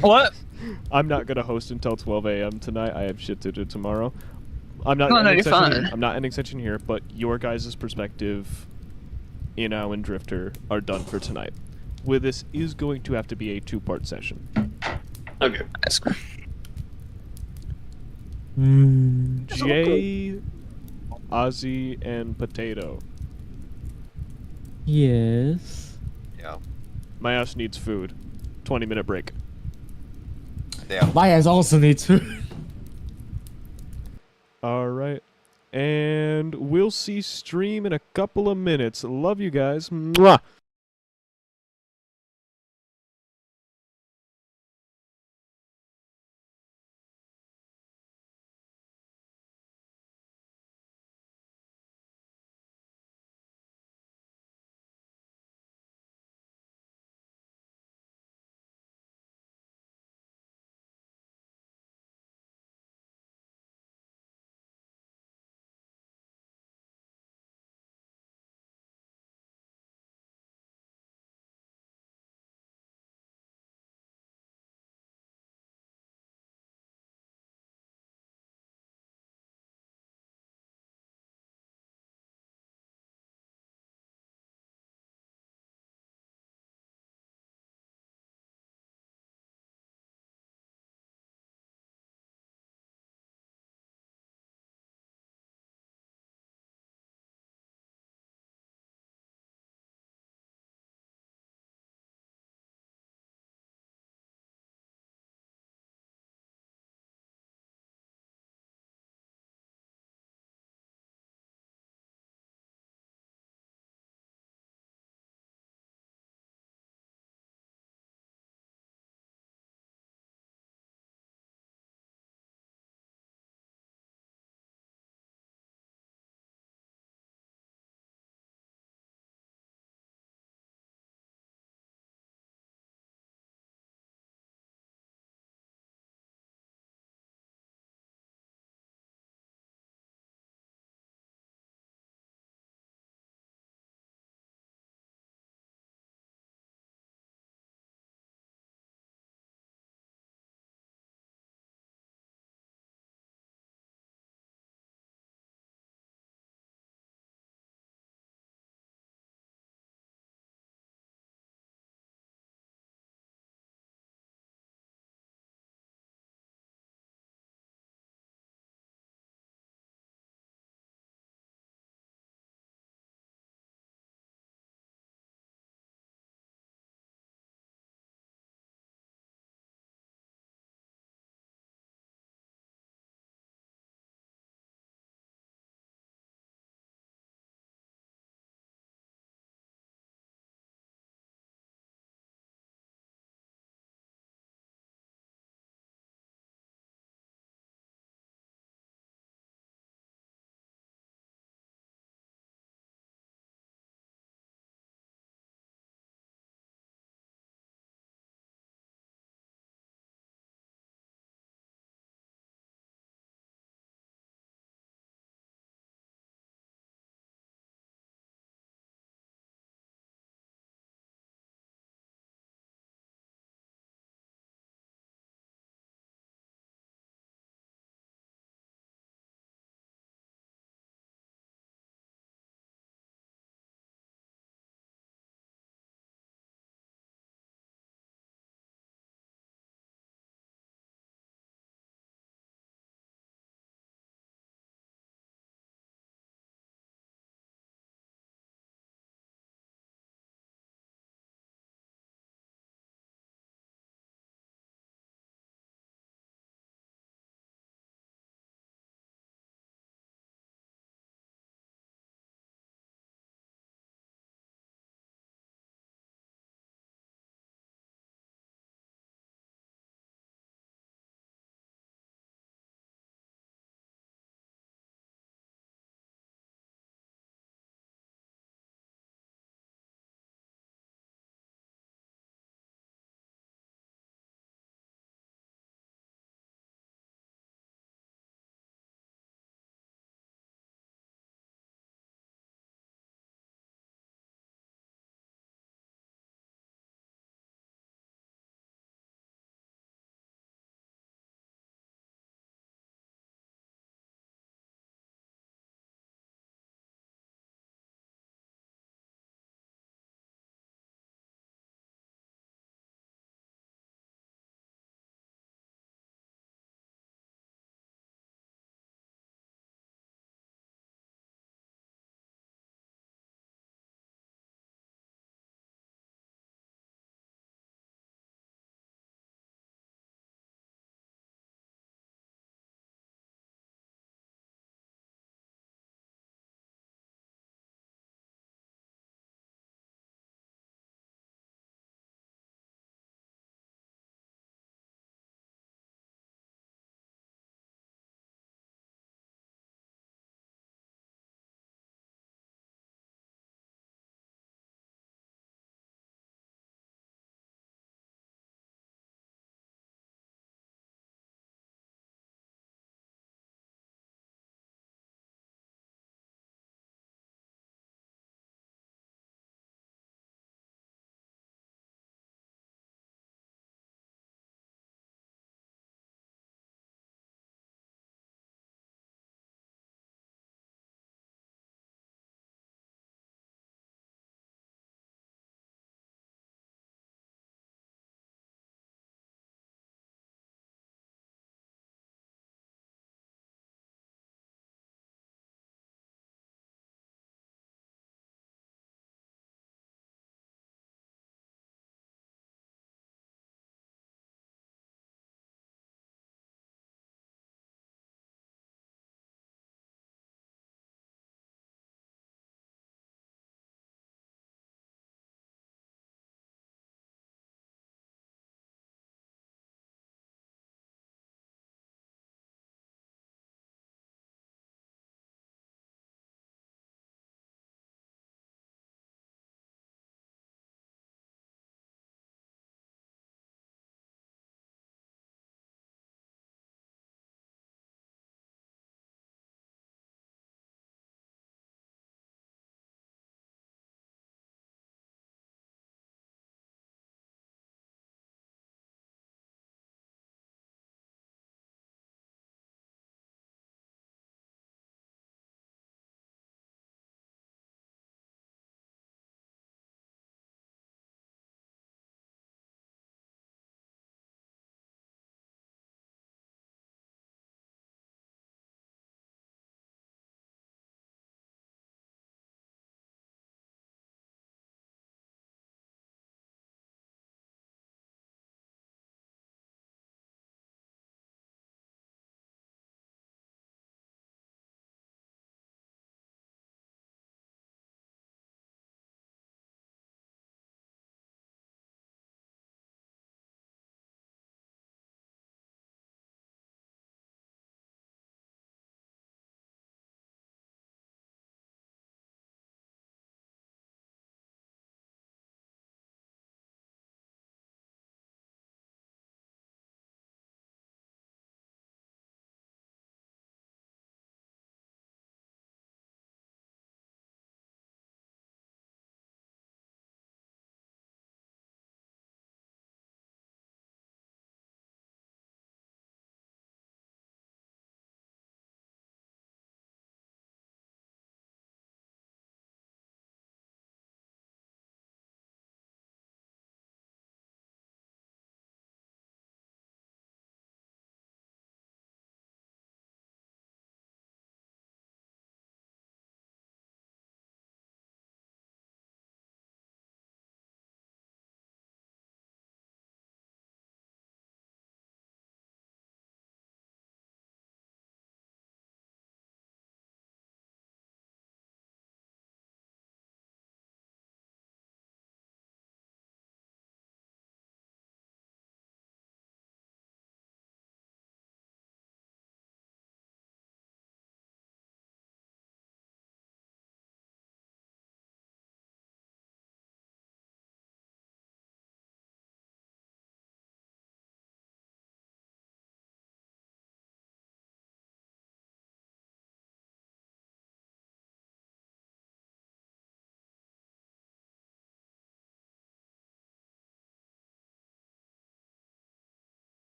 S2: What?
S1: I'm not gonna host until 12 a.m. tonight. I have shit to do tomorrow. I'm not
S2: No,
S1: ending
S2: you're
S1: session
S2: fine.
S1: here. I'm not ending session here, but your guys' perspective, Inao and Drifter, are done for tonight. With this is going to have to be a 2-part session.
S5: Okay.
S2: That's cool.
S1: Jay, Ozzy, and Potato.
S4: Yes.
S6: Yeah.
S1: My ass needs food. 20-minute break.
S6: Damn.
S4: My ass also needs food.
S1: Alright. And we'll see stream in a couple of minutes. Love you guys. Mwah!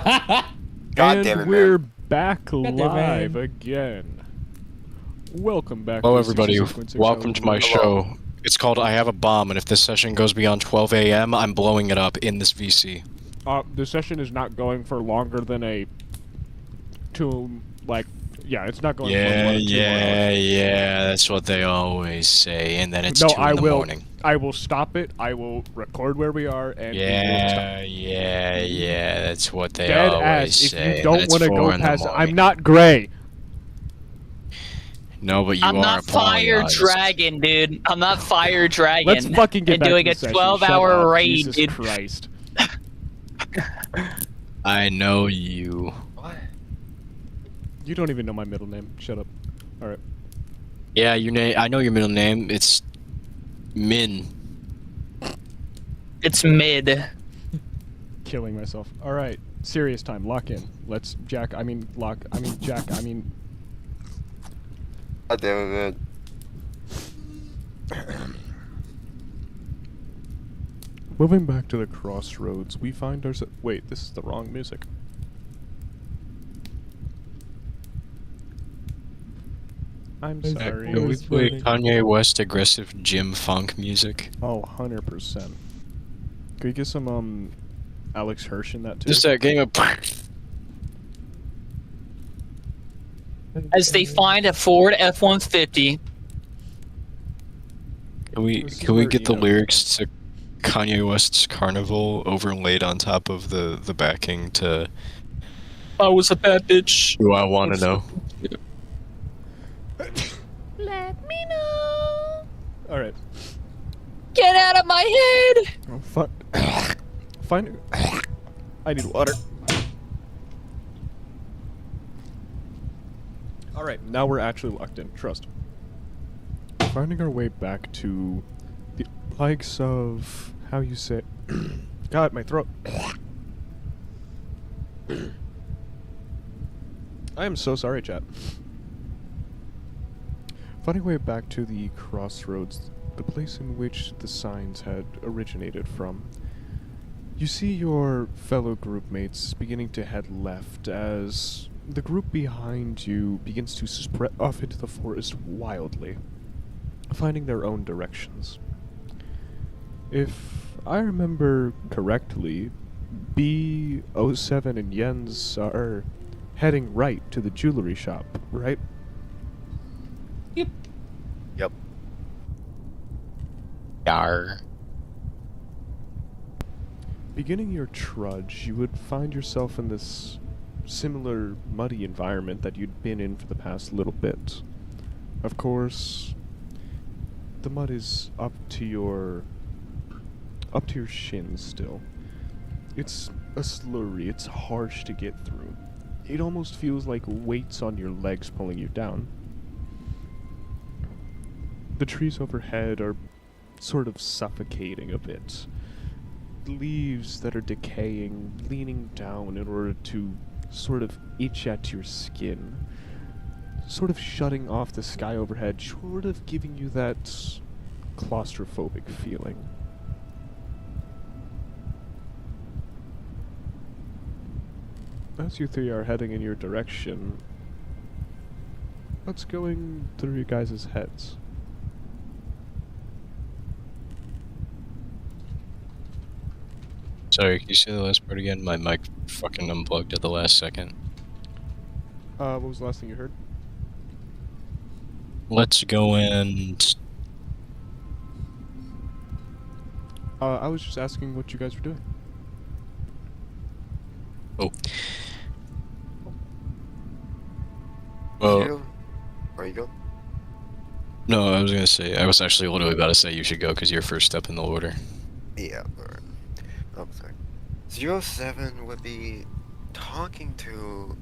S6: God
S1: And
S6: damn it,
S1: we're
S6: man.
S1: back
S4: damn it,
S1: live
S4: man.
S1: again. Welcome back
S3: Hello,
S1: to
S3: everybody.
S1: 66.6
S3: Welcome to my
S1: hours.
S3: show. It's called I Have a Bomb, and if this session goes beyond 12 a.m., I'm blowing it up in this VC.
S1: The session is not going for longer than it's not going for more
S3: Yeah,
S1: than 2 more hours.
S3: yeah, that's what they always say, and then it's
S1: No,
S3: 2 in the morning.
S1: I will stop it. I will record where we are, and we will stop.
S3: Yeah, that's what they
S1: Dead
S3: always
S1: ass. If
S3: say.
S1: you
S3: and
S1: don't
S3: then it's
S1: want to
S3: 4
S1: go
S3: in the
S1: past, I'm
S3: morning.
S1: not gray.
S3: No, but you
S2: I'm
S3: are
S2: not
S3: a porn
S2: Fire
S3: artist.
S2: Dragon, dude. I'm not Fire Dragon.
S1: Let's fucking get
S2: and
S1: back
S2: doing
S1: to the
S2: a
S1: session.
S2: 12-hour
S1: Shut up.
S2: raid,
S1: Jesus
S2: dude.
S1: Christ.
S3: I know you.
S6: What?
S1: You don't even know my middle name. Shut up. All right.
S3: Yeah, your name. I know your middle name. It's Min.
S2: It's mid.
S1: Killing myself. All right. Serious time. Lock in. Let's Jack. I mean lock. I mean Jack. I mean.
S6: God damn it, man.
S1: Moving back to the crossroads, we find ourselves. Wait, this is the wrong music. I'm sorry.
S3: Can we
S4: was
S3: play
S4: funny.
S3: Kanye West aggressive Jim Funk music?
S1: Oh, 100%. Can we get some Alex Hirsch in that too?
S3: Just that game of.
S2: As they find a Ford F-150.
S1: This is
S3: Can we
S1: where,
S3: get
S1: you
S3: the
S1: know-
S3: lyrics to Kanye West's Carnival overlaid on top of the backing to
S2: I was a bad bitch.
S3: who I want to know?
S2: Let me know.
S1: All right.
S2: Get out of my head.
S1: Oh, fuck. Find. I need water. All right, now we're actually locked in. Trust. Finding our way back to the likes of how you say. God, my throat. I am so sorry, chat. Finding our way back to the crossroads, the place in which the signs had originated from. You see your fellow group mates beginning to head left as the group behind you begins to spread off into the forest wildly, finding their own directions. If I remember correctly, B07 and Jens are heading right to the jewelry shop, right?
S6: Yep.
S3: Yar.
S1: Beginning your trudge, you would find yourself in this similar muddy environment that you'd been in for the past little bit. Of course, the mud is up to your shins still. It's a slurry, it's harsh to get through. It almost feels like weights on your legs pulling you down. The trees overhead are sort of suffocating a bit. Leaves that are decaying, leaning down in order to sort of itch at your skin. Sort of shutting off the sky overhead, sort of giving you that claustrophobic feeling. As you three are heading in your direction, what's going through your guys' heads?
S3: Sorry, can you say the last part again? My mic fucking unplugged at the last second.
S1: What was the last thing you heard?
S3: Let's go and.
S1: I was just asking what you guys were doing.
S3: Oh. Well,
S6: You? Where you go?
S3: no, I was gonna say, I was actually literally about to say you should go because you're first up in the order.
S6: Yeah, alright. I'm sorry. 07 would be talking to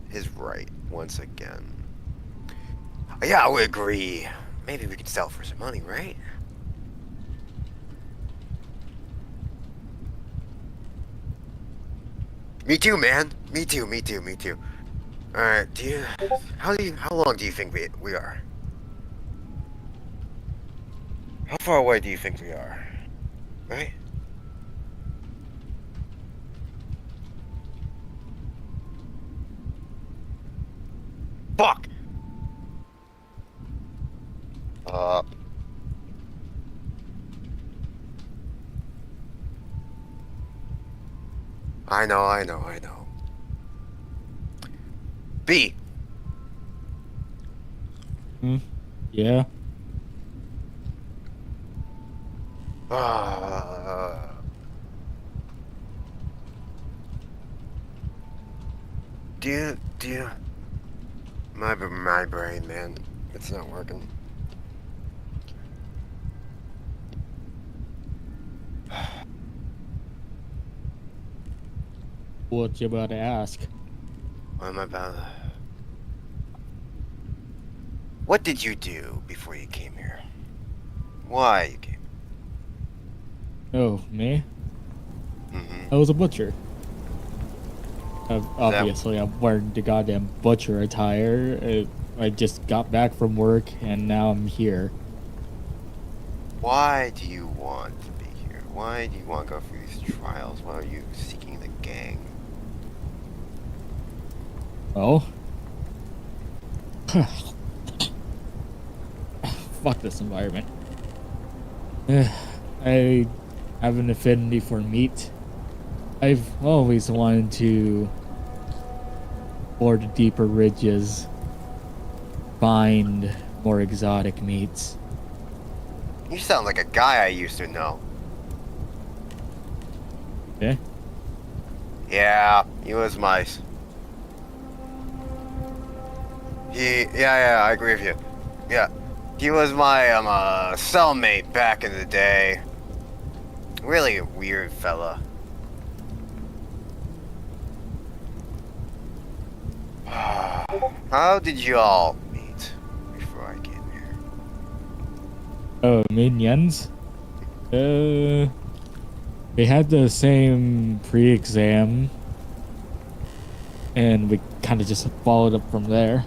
S6: his right once again. Yeah, I would agree. Maybe we could sell for some money, right? Me too, man. Me too. Alright, how long do you think we are? How far away do you think we are? Right? Fuck! I know. B!
S4: Yeah.
S6: Do you... My brain, man. It's not working.
S4: What you about to ask?
S6: What am I about? What did you do before you came here? Why you came?
S4: Oh, me?
S6: Mm-hmm.
S4: I was a butcher. Obviously, I'm wearing the goddamn butcher attire. I just got back from work, and now I'm here.
S6: Why do you want to be here? Why do you want to go through these trials? Why are you seeking the gang?
S4: Oh? Fuck this environment. I have an affinity for meat. I've always wanted to explore the deeper ridges, find more exotic meats.
S6: You sound like a guy I used to know.
S4: Yeah?
S6: Yeah, he was nice. Yeah, I agree with you. Yeah, he was my cellmate back in the day. Really a weird fella. How did you all meet before I came here?
S4: Oh, minions? We had the same pre-exam, and we kind of just followed up from there.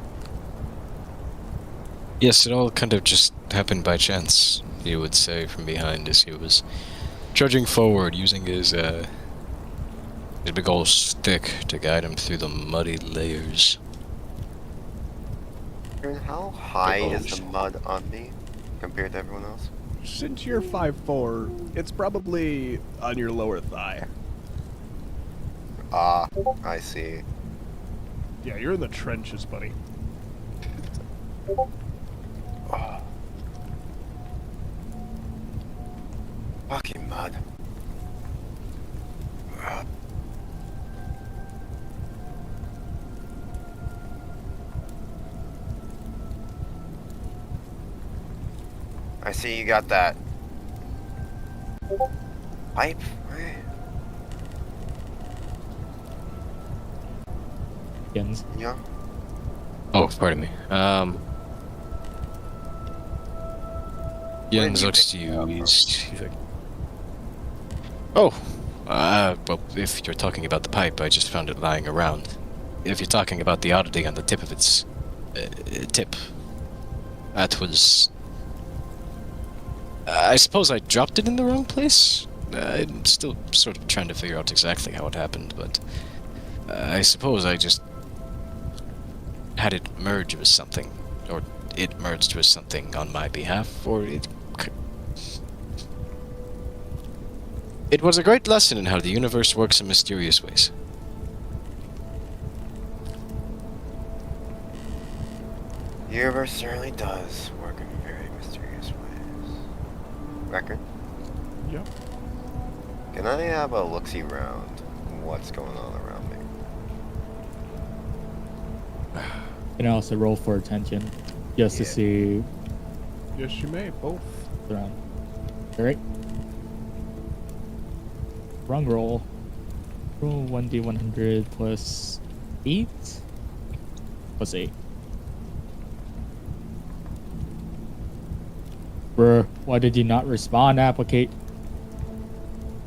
S3: Yes, it all kind of just happened by chance, you would say, from behind as he was trudging forward, using his big old stick to guide him through the muddy layers.
S6: And how high is the mud on me compared to everyone else?
S1: Since you're 5'4", it's probably on your lower thigh.
S6: Ah, I see.
S1: Yeah, you're in the trenches, buddy.
S6: Fucking mud. I see you got that pipe, right?
S4: Minions.
S6: Yeah.
S3: Oh, pardon me. Jens
S6: you
S3: looks to
S6: pick
S3: you,
S6: up?
S3: he's like... Oh! Well, if you're talking about the pipe, I just found it lying around. If you're talking about the oddity on the tip of its... tip... That was... I suppose I dropped it in the wrong place? I'm still sort of trying to figure out exactly how it happened, but... I suppose I just... had it merge with something. Or it merged with something on my behalf, or it... It was a great lesson in how the universe works in mysterious ways.
S6: The universe certainly does work in very mysterious ways. Record?
S1: Yep.
S6: Can I have a look-see round? What's going on around me?
S4: And also roll for attention, just to
S6: Yeah.
S4: see
S1: Yes, you may, both.
S4: what's around. Alright. Wrong roll. Roll 1d100 plus 8? Plus 8. Bruh, why did you not respond, applicate?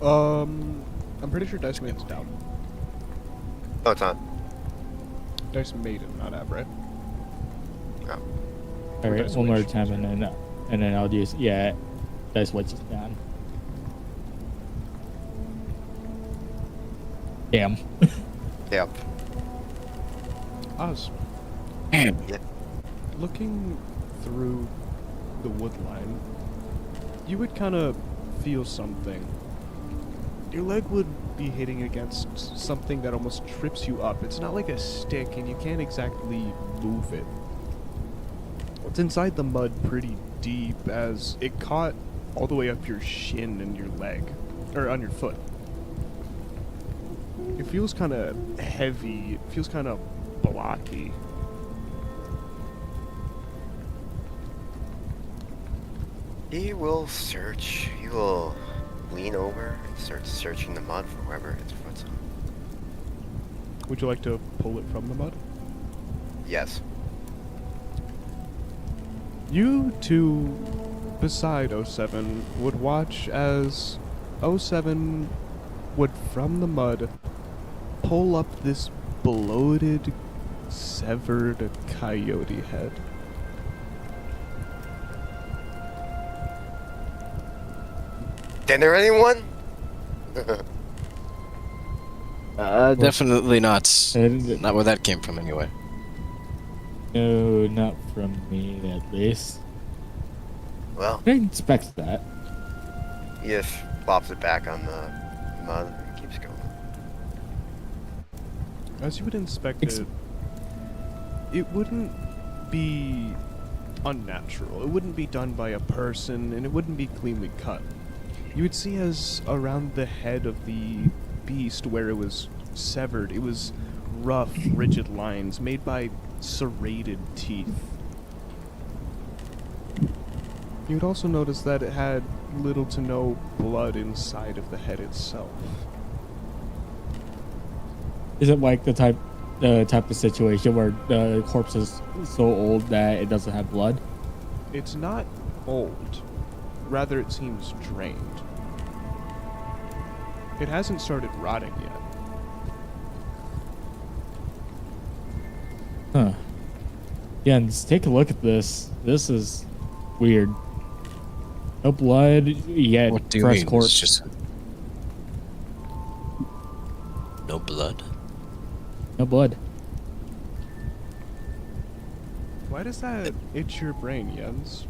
S1: I'm pretty sure Dice Maiden's down.
S6: Oh, it's on.
S1: Dice Maiden, not Ab, right?
S4: Alright,
S1: Dice
S4: one more
S1: Witch.
S4: time and then I'll use, yeah, Dice Witch is down. Damn.
S6: Yep.
S1: Oz. Looking through the wood line, you would kind of feel something. Your leg would be hitting against something that almost trips you up. It's not like a stick, and you can't exactly move it. It's inside the mud pretty deep, as it caught all the way up your shin and your leg, or on your foot. It feels kind of heavy. It feels kind of blocky.
S6: He will search. He will lean over and start searching the mud for wherever his foot's on.
S1: Would you like to pull it from the mud?
S6: Yes.
S1: You two, beside 07, would watch as 07 would, from the mud, pull up this bloated, severed coyote head.
S6: Dinner, anyone?
S3: Definitely not.
S4: And
S3: Not where that came from, anyway.
S4: no, not from me at least.
S6: Well,
S4: I inspect that.
S6: he just plops it back on the mud and keeps going.
S1: As you would inspect it, it wouldn't be unnatural. It wouldn't be done by a person, and it wouldn't be cleanly cut. You would see as around the head of the beast where it was severed, it was rough, rigid lines made by serrated teeth. You'd also notice that it had little to no blood inside of the head itself.
S4: Is it like the type of situation where the corpse is so old that it doesn't have blood?
S1: It's not old. Rather, it seems drained. It hasn't started rotting yet.
S4: Huh. Yeah, and just take a look at this. This is weird. No blood, yet
S3: What do you
S4: fresh
S3: mean?
S4: corpse.
S3: It's just no blood.
S4: No blood.
S1: Why does that itch your brain, Jens?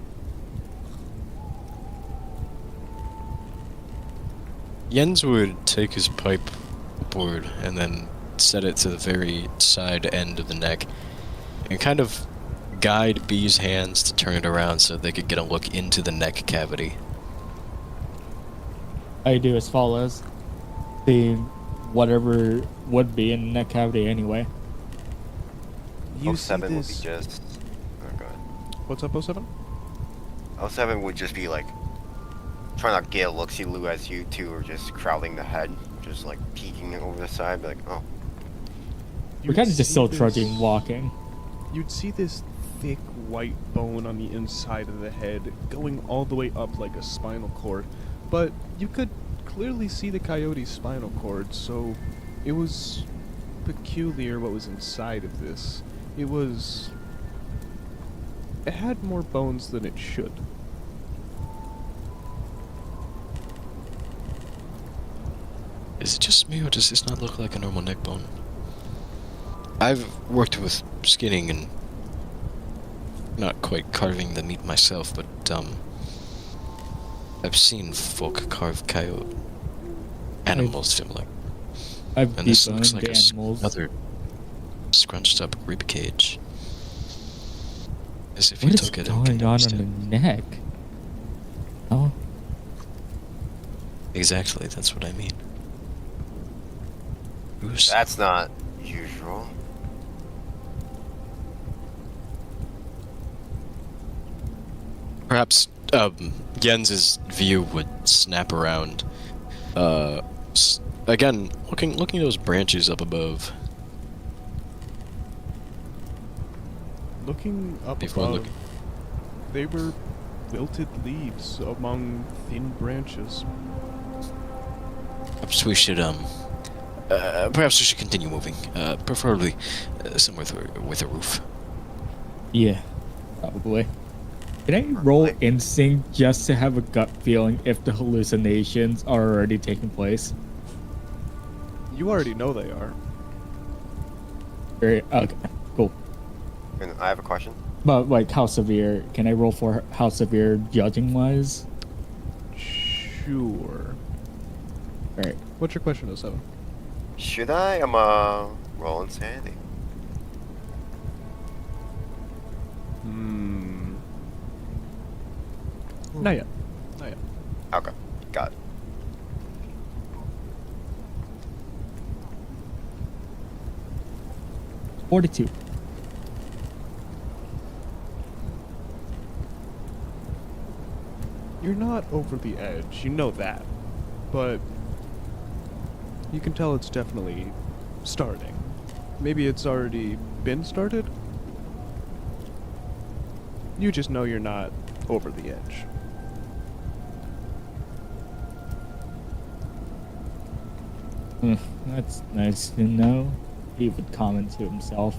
S3: Jens would take his pipe upward and then set it to the very side end of the neck and kind of guide B's hands to turn it around so they could get a look into the neck cavity.
S4: I do as follows. See whatever would be in the neck cavity anyway.
S1: You see
S6: 07 would be
S1: this...
S6: just. Oh, go ahead.
S1: What's up, 07?
S6: 07 would just be like trying not to get a look-see-loo as you two are just crowding the head, just like peeking over the side, be like, oh.
S4: We're kind of just still trudging, walking.
S1: You'd see this thick white bone on the inside of the head going all the way up like a spinal cord, but you could clearly see the coyote's spinal cord, so it was peculiar what was inside of this. It had more bones than it should.
S3: Is it just me, or does this not look like a normal neck bone? I've worked with skinning and not quite carving the meat myself, but I've seen folk carve coyote animals similar.
S4: I've
S3: And this looks
S4: deboned
S3: like
S4: animals.
S3: another scrunched up rib cage. As if
S4: What
S3: you
S4: is
S3: took it
S4: going
S3: and
S4: on
S3: condensed
S4: on
S3: it.
S4: the neck? Oh,
S3: Exactly, that's what I mean. Goose.
S6: That's not usual.
S3: Perhaps Jens's view would snap around. Again, looking at those branches up above.
S1: Looking up
S3: Before
S1: above,
S3: looking-
S1: they were wilted leaves among thin branches.
S3: Perhaps we should continue moving. Preferably somewhere with a roof.
S4: yeah, probably. Can I roll instinct just to have a gut feeling if the hallucinations are already taking place?
S1: You already know they are.
S4: Very okay, cool.
S6: And I have a question.
S4: But like, how severe? Can I roll for how severe judging wise?
S1: Sure.
S4: Right.
S8: What's your question, 07?
S6: Should I roll insanity?
S1: Not yet.
S8: Not yet.
S6: Okay, got it.
S4: Fortitude.
S1: You're not over the edge, you know that. But you can tell it's definitely starting. Maybe it's already been started? You just know you're not over the edge.
S4: That's nice to know. He would comment to himself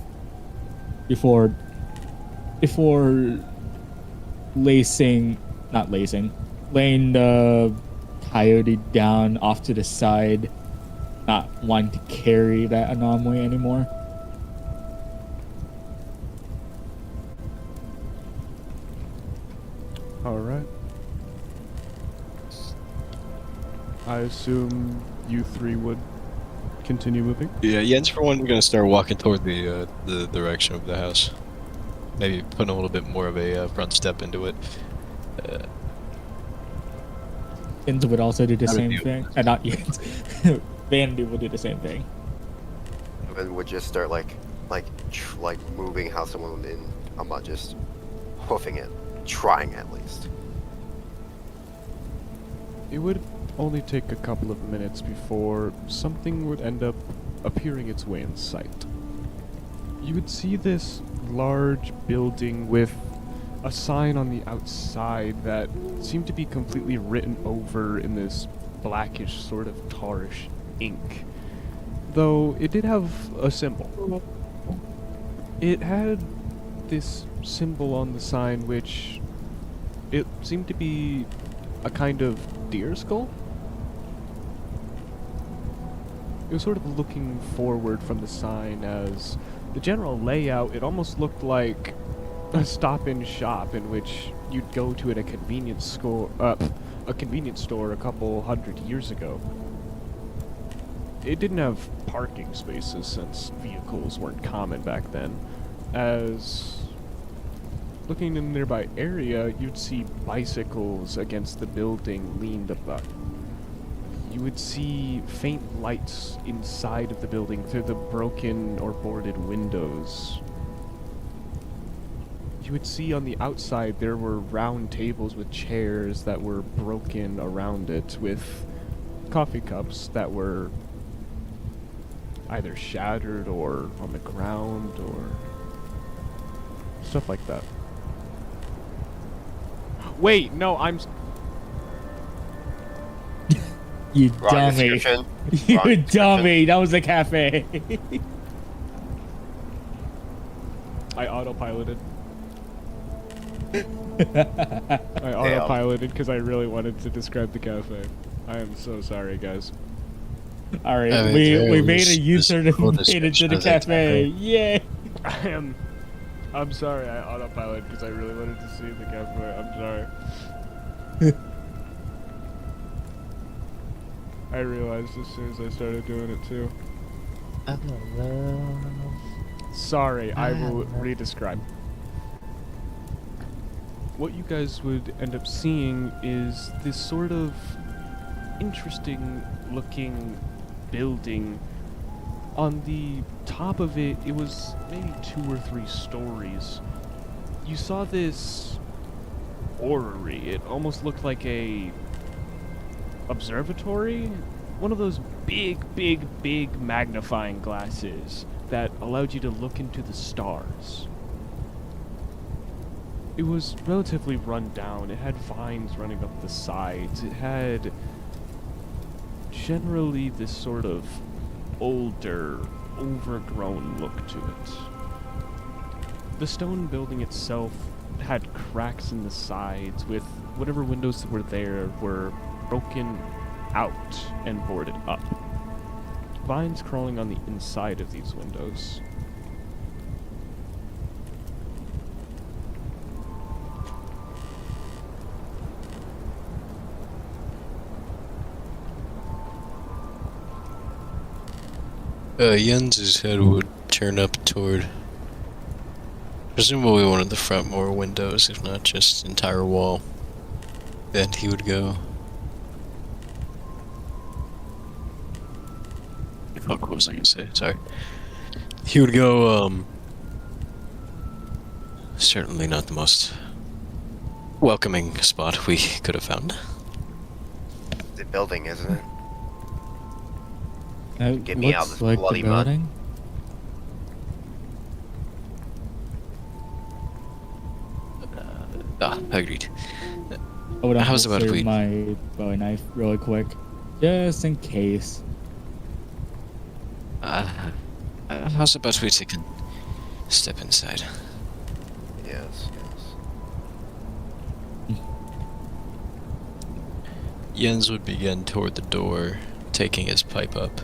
S4: before laying the coyote down off to the side, not wanting to carry that anomaly anymore.
S1: Alright. I assume you three would continue moving?
S3: Yeah, Jens, for one, we're gonna start walking toward the direction of the house. Maybe putting a little bit more of a front step into it.
S4: Inns would also do the
S3: I would
S4: same
S3: do-
S4: thing. Not Yins. Vandy will do the same thing.
S6: And would just start like moving how someone would in. I'm not just hoofing it, trying at least.
S1: It would only take a couple of minutes before something would end up appearing its way in sight. You would see this large building with a sign on the outside that seemed to be completely written over in this blackish, sort of tarish ink. Though it did have a symbol. It had this symbol on the sign which it seemed to be a kind of deer skull. It was sort of looking forward from the sign as the general layout, it almost looked like a stop-in shop in which you'd go to at a convenience store a couple 100 years ago. It didn't have parking spaces since vehicles weren't common back then. As looking in the nearby area, you'd see bicycles against the building leaned above. You would see faint lights inside of the building through the broken or boarded windows. You would see on the outside there were round tables with chairs that were broken around it, with coffee cups that were either shattered or on the ground or stuff like that. Wait, no,
S4: You
S6: Wrong
S4: dummy.
S6: description.
S4: You
S6: Wrong
S4: dummy. That was a cafe.
S1: I autopiloted. I autopiloted because I really wanted to describe the cafe. I am so sorry, guys.
S4: All right,
S3: I mean,
S4: we
S3: yeah,
S4: made a
S3: this
S4: U-turn
S3: full
S4: and made it to
S3: description
S4: the
S3: of that
S4: cafe. Yay!
S1: I'm sorry, I autopiloted because I really wanted to see the cafe. I'm sorry. I realized as soon as I started doing it too. Sorry, I will re-describe. What you guys would end up seeing is this sort of interesting looking building. On the top of it, it was maybe 2 or 3 stories. You saw this orrery. It almost looked like a observatory. One of those big magnifying glasses that allowed you to look into the stars. It was relatively run down. It had vines running up the sides. It had generally this sort of older, overgrown look to it. The stone building itself had cracks in the sides, with whatever windows that were there were broken out and boarded up. Vines crawling on the inside of these windows.
S3: Jens's head would turn up toward presumably one of the front more windows, if not just entire wall. Then he would go. Fuck, what was I gonna say? Sorry. He would go, certainly not the most welcoming spot we could have found.
S6: The building, isn't it?
S4: It
S6: Get me out of
S4: looks
S6: this
S4: like
S6: bloody
S4: the
S6: mud.
S4: building.
S3: Agreed.
S4: I would
S3: How's about if
S4: holster
S3: we-
S4: my Bowie knife really quick, just in case.
S3: How's about we take a step inside?
S6: Yes, yes.
S3: Jens would begin toward the door, taking his pipe up,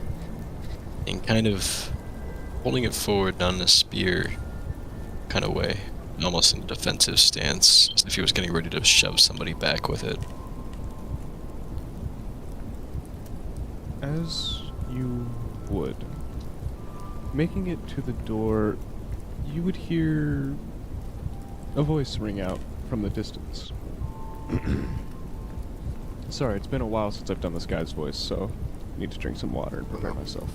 S3: and kind of holding it forward, not in a spear kind of way, almost in a defensive stance, as if he was getting ready to shove somebody back with it.
S1: As you would. Making it to the door, you would hear a voice ring out from the distance. Sorry, it's been a while since I've done this guy's voice, so I need to drink some water and prepare myself.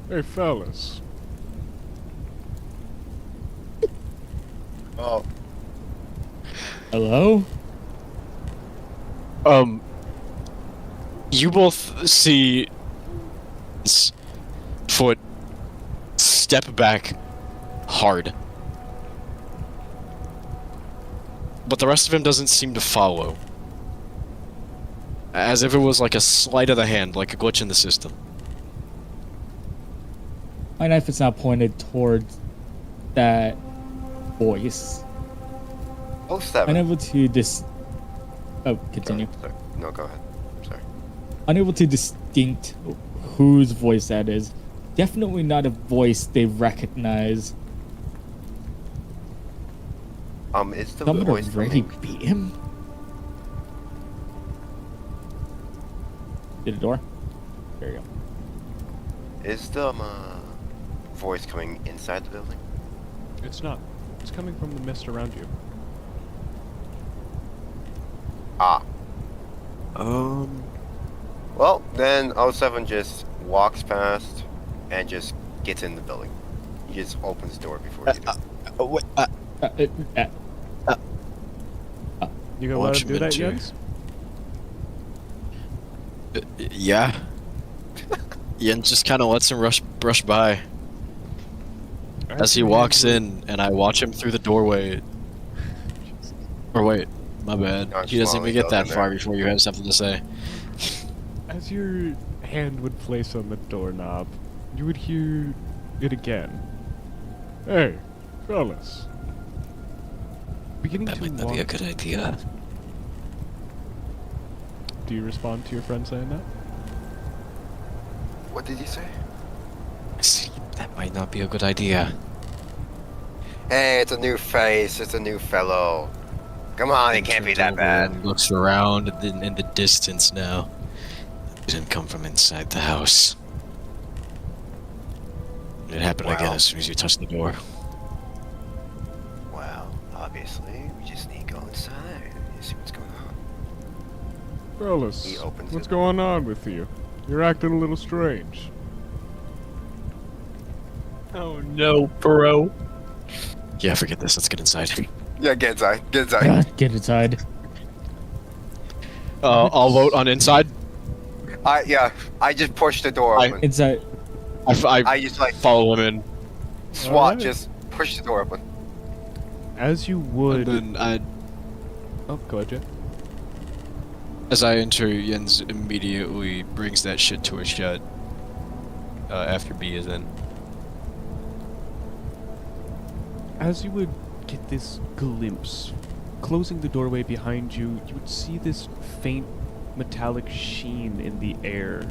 S1: Hey, fellas.
S6: Oh,
S4: Hello?
S3: You both see his foot step back hard. But the rest of him doesn't seem to follow. As if it was like a sleight of the hand, like a glitch in the system.
S4: My knife is now pointed towards that voice.
S6: oh, 7.
S4: Unable to Oh, continue.
S6: Sorry. No, go ahead. Sorry.
S4: Unable to distinct whose voice that is. Definitely not a voice they recognize.
S6: Is the
S4: Someone
S6: voice
S4: already
S6: coming?
S4: beat him? Did a door? There you go.
S6: Is the voice coming inside the building?
S1: It's not. It's coming from the mist around you.
S6: Ah. Well, then 07 just walks past and just gets in the building. He just opens the door before you do.
S1: You gonna
S3: Watch
S1: let him do
S3: him
S1: that,
S3: enter.
S1: Jens?
S3: Yeah. Jens just kind of lets him brush by as he walks in, and I watch him through the doorway. Or wait, my bad. He doesn't even get that far before you have something to say.
S1: As your hand would place on the doorknob, you would hear it again. Hey, fellas. Beginning
S3: That
S1: to
S3: might not
S1: walk.
S3: be a good idea.
S1: Do you respond to your friend saying that?
S6: What did he say?
S3: See, that might not be a good idea.
S6: Hey, it's a new face. It's a new fellow. Come on, it can't be that bad.
S3: Looks around in the distance now. Didn't come from inside the house. It happened again
S6: Wow.
S3: as soon as you touched the door.
S6: Well, obviously, we just need to go inside and see what's going on.
S1: Fellas,
S6: He opens
S1: what's
S6: it.
S1: going on with you? You're acting a little strange.
S2: Oh no, bro.
S3: Yeah, forget this. Let's get inside.
S6: Yeah, get inside. Get inside.
S4: Get inside.
S3: I'll vote on inside.
S6: I just pushed the door
S3: I-
S6: open.
S4: Inside.
S6: I just like
S3: follow him in.
S6: SWAT,
S1: Alright.
S6: just push the door open.
S1: As you would.
S3: And then
S1: Oh, go ahead, Jay.
S3: as I enter, Jens immediately brings that shit to a shut. After B is in.
S1: As you would get this glimpse, closing the doorway behind you, you would see this faint metallic sheen in the air.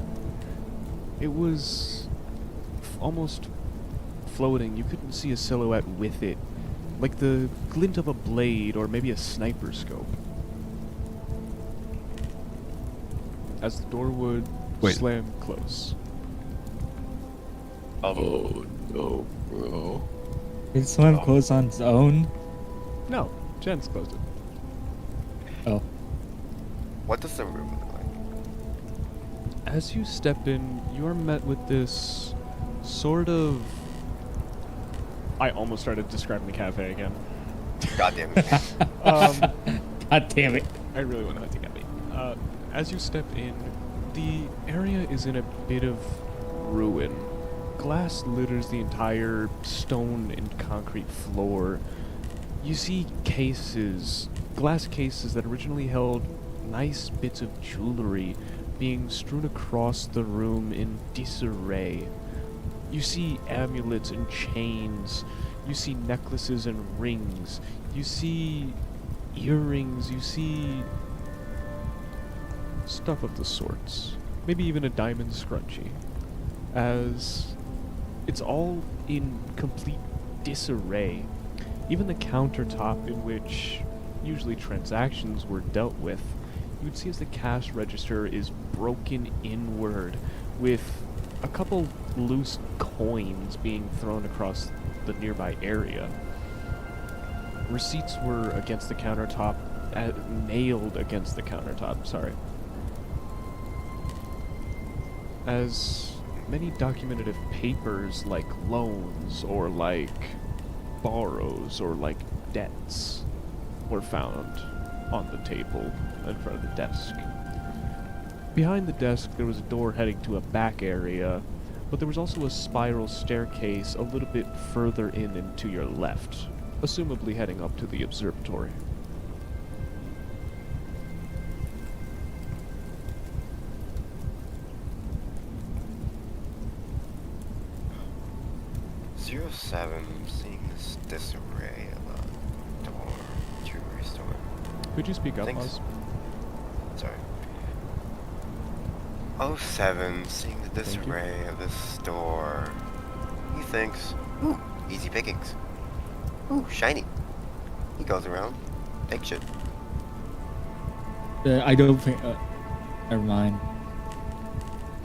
S1: It was almost floating. You couldn't see a silhouette with it, like the glint of a blade or maybe a sniper scope. as the door would
S3: Wait.
S1: slam close.
S3: Oh no, bro.
S4: Did slam close on its own?
S1: No, Jen's closed it.
S4: Oh.
S6: What does the room look like?
S1: As you step in, you are met with this sort of. I almost started describing the cafe again.
S6: God damn it.
S4: God damn it.
S1: I really want to let you get me. As you step in, the area is in a bit of ruin. Glass litters the entire stone and concrete floor. You see glass cases that originally held nice bits of jewelry being strewn across the room in disarray. You see amulets and chains. You see necklaces and rings. You see earrings. You see stuff of the sorts. Maybe even a diamond scrunchie. As it's all in complete disarray. Even the countertop in which usually transactions were dealt with, you would see as the cash register is broken inward with a couple loose coins being thrown across the nearby area. Receipts were against the countertop, nailed against the countertop, sorry. As many documentative papers like loans or like borrows or like debts were found on the table in front of the desk. Behind the desk there was a door heading to a back area, but there was also a spiral staircase a little bit further in and to your left, assumably heading up to the observatory.
S6: Seven, seeing this disarray of a door, jewelry store.
S1: Could you speak up,
S6: Thanks.
S1: Oz?
S6: Sorry. 07, seeing the
S1: Thank you.
S6: disarray of this store. He thinks, ooh, easy pickings. Ooh, shiny. He goes around, take shit.
S4: I don't think. Never mind.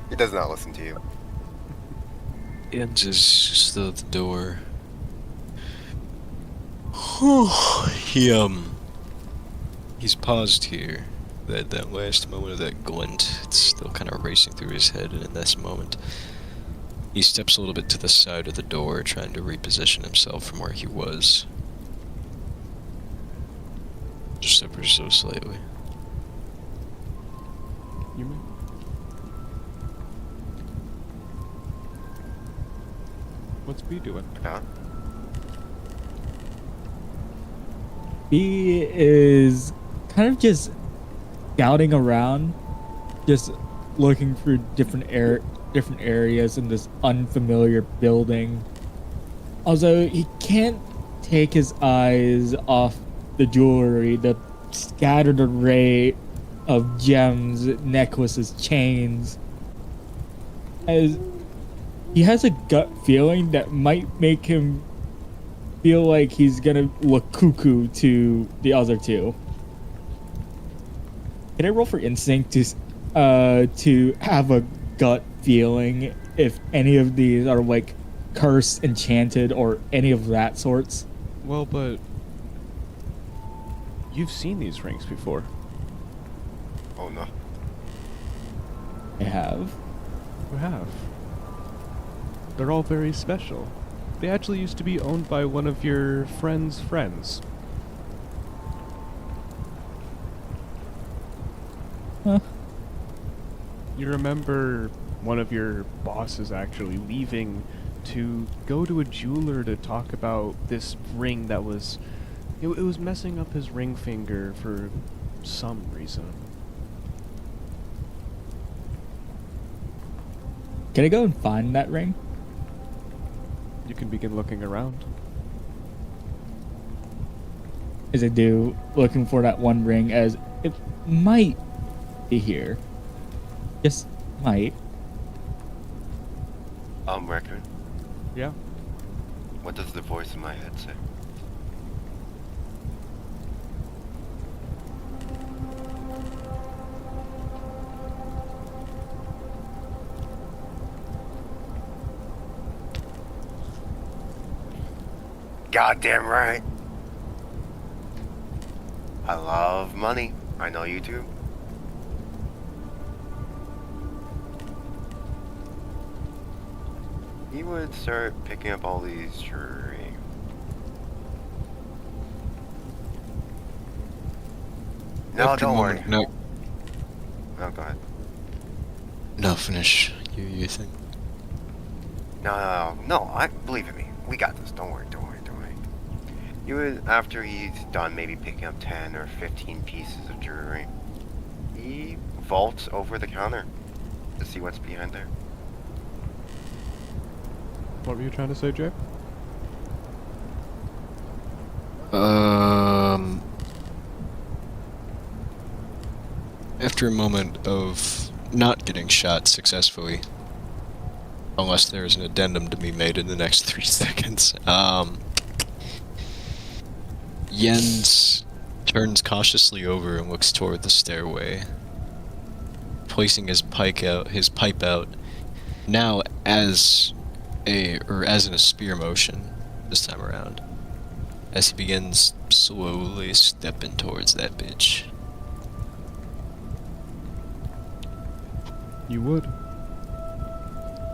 S6: He does not listen to you.
S3: Jens is still at the door. He's paused here. That last moment of that glint, it's still kind of racing through his head, and in this moment, he steps a little bit to the side of the door, trying to reposition himself from where he was. Just ever so slightly.
S1: You mean? What's B doing?
S6: Huh?
S4: He is kind of just scouting around, just looking through different areas in this unfamiliar building. Also, he can't take his eyes off the jewelry, the scattered array of gems, necklaces, chains. As he has a gut feeling that might make him feel like he's gonna look cuckoo to the other two. Can I roll for instinct to have a gut feeling if any of these are like cursed, enchanted, or any of that sorts?
S1: Well, but you've seen these rings before.
S6: Oh no.
S4: I have.
S1: You have. They're all very special. They actually used to be owned by one of your friend's friends.
S4: Huh.
S1: You remember one of your bosses actually leaving to go to a jeweler to talk about this ring that was... It was messing up his ring finger for some reason.
S4: Can I go and find that ring?
S1: You can begin looking around.
S4: As I do, looking for that one ring, as it might be here. Just might.
S6: Record.
S1: Yeah?
S6: What does the voice in my head say? goddamn right. I love money. I know you do. He would start picking up all these jewelry. No,
S3: After a
S6: don't worry.
S3: moment- No,
S6: No, go ahead.
S3: no, finish. You think?
S6: No, I believe in me. We got this. Don't worry. You would, after he's done maybe picking up 10 or 15 pieces of jewelry, he vaults over the counter to see what's behind there.
S1: What were you trying to say, Jay?
S3: After a moment of not getting shot successfully, unless there is an addendum to be made in the next 3 seconds, Jens turns cautiously over and looks toward the stairway, placing his pipe out, now as in a spear motion this time around, as he begins slowly stepping towards that bitch.
S1: You would.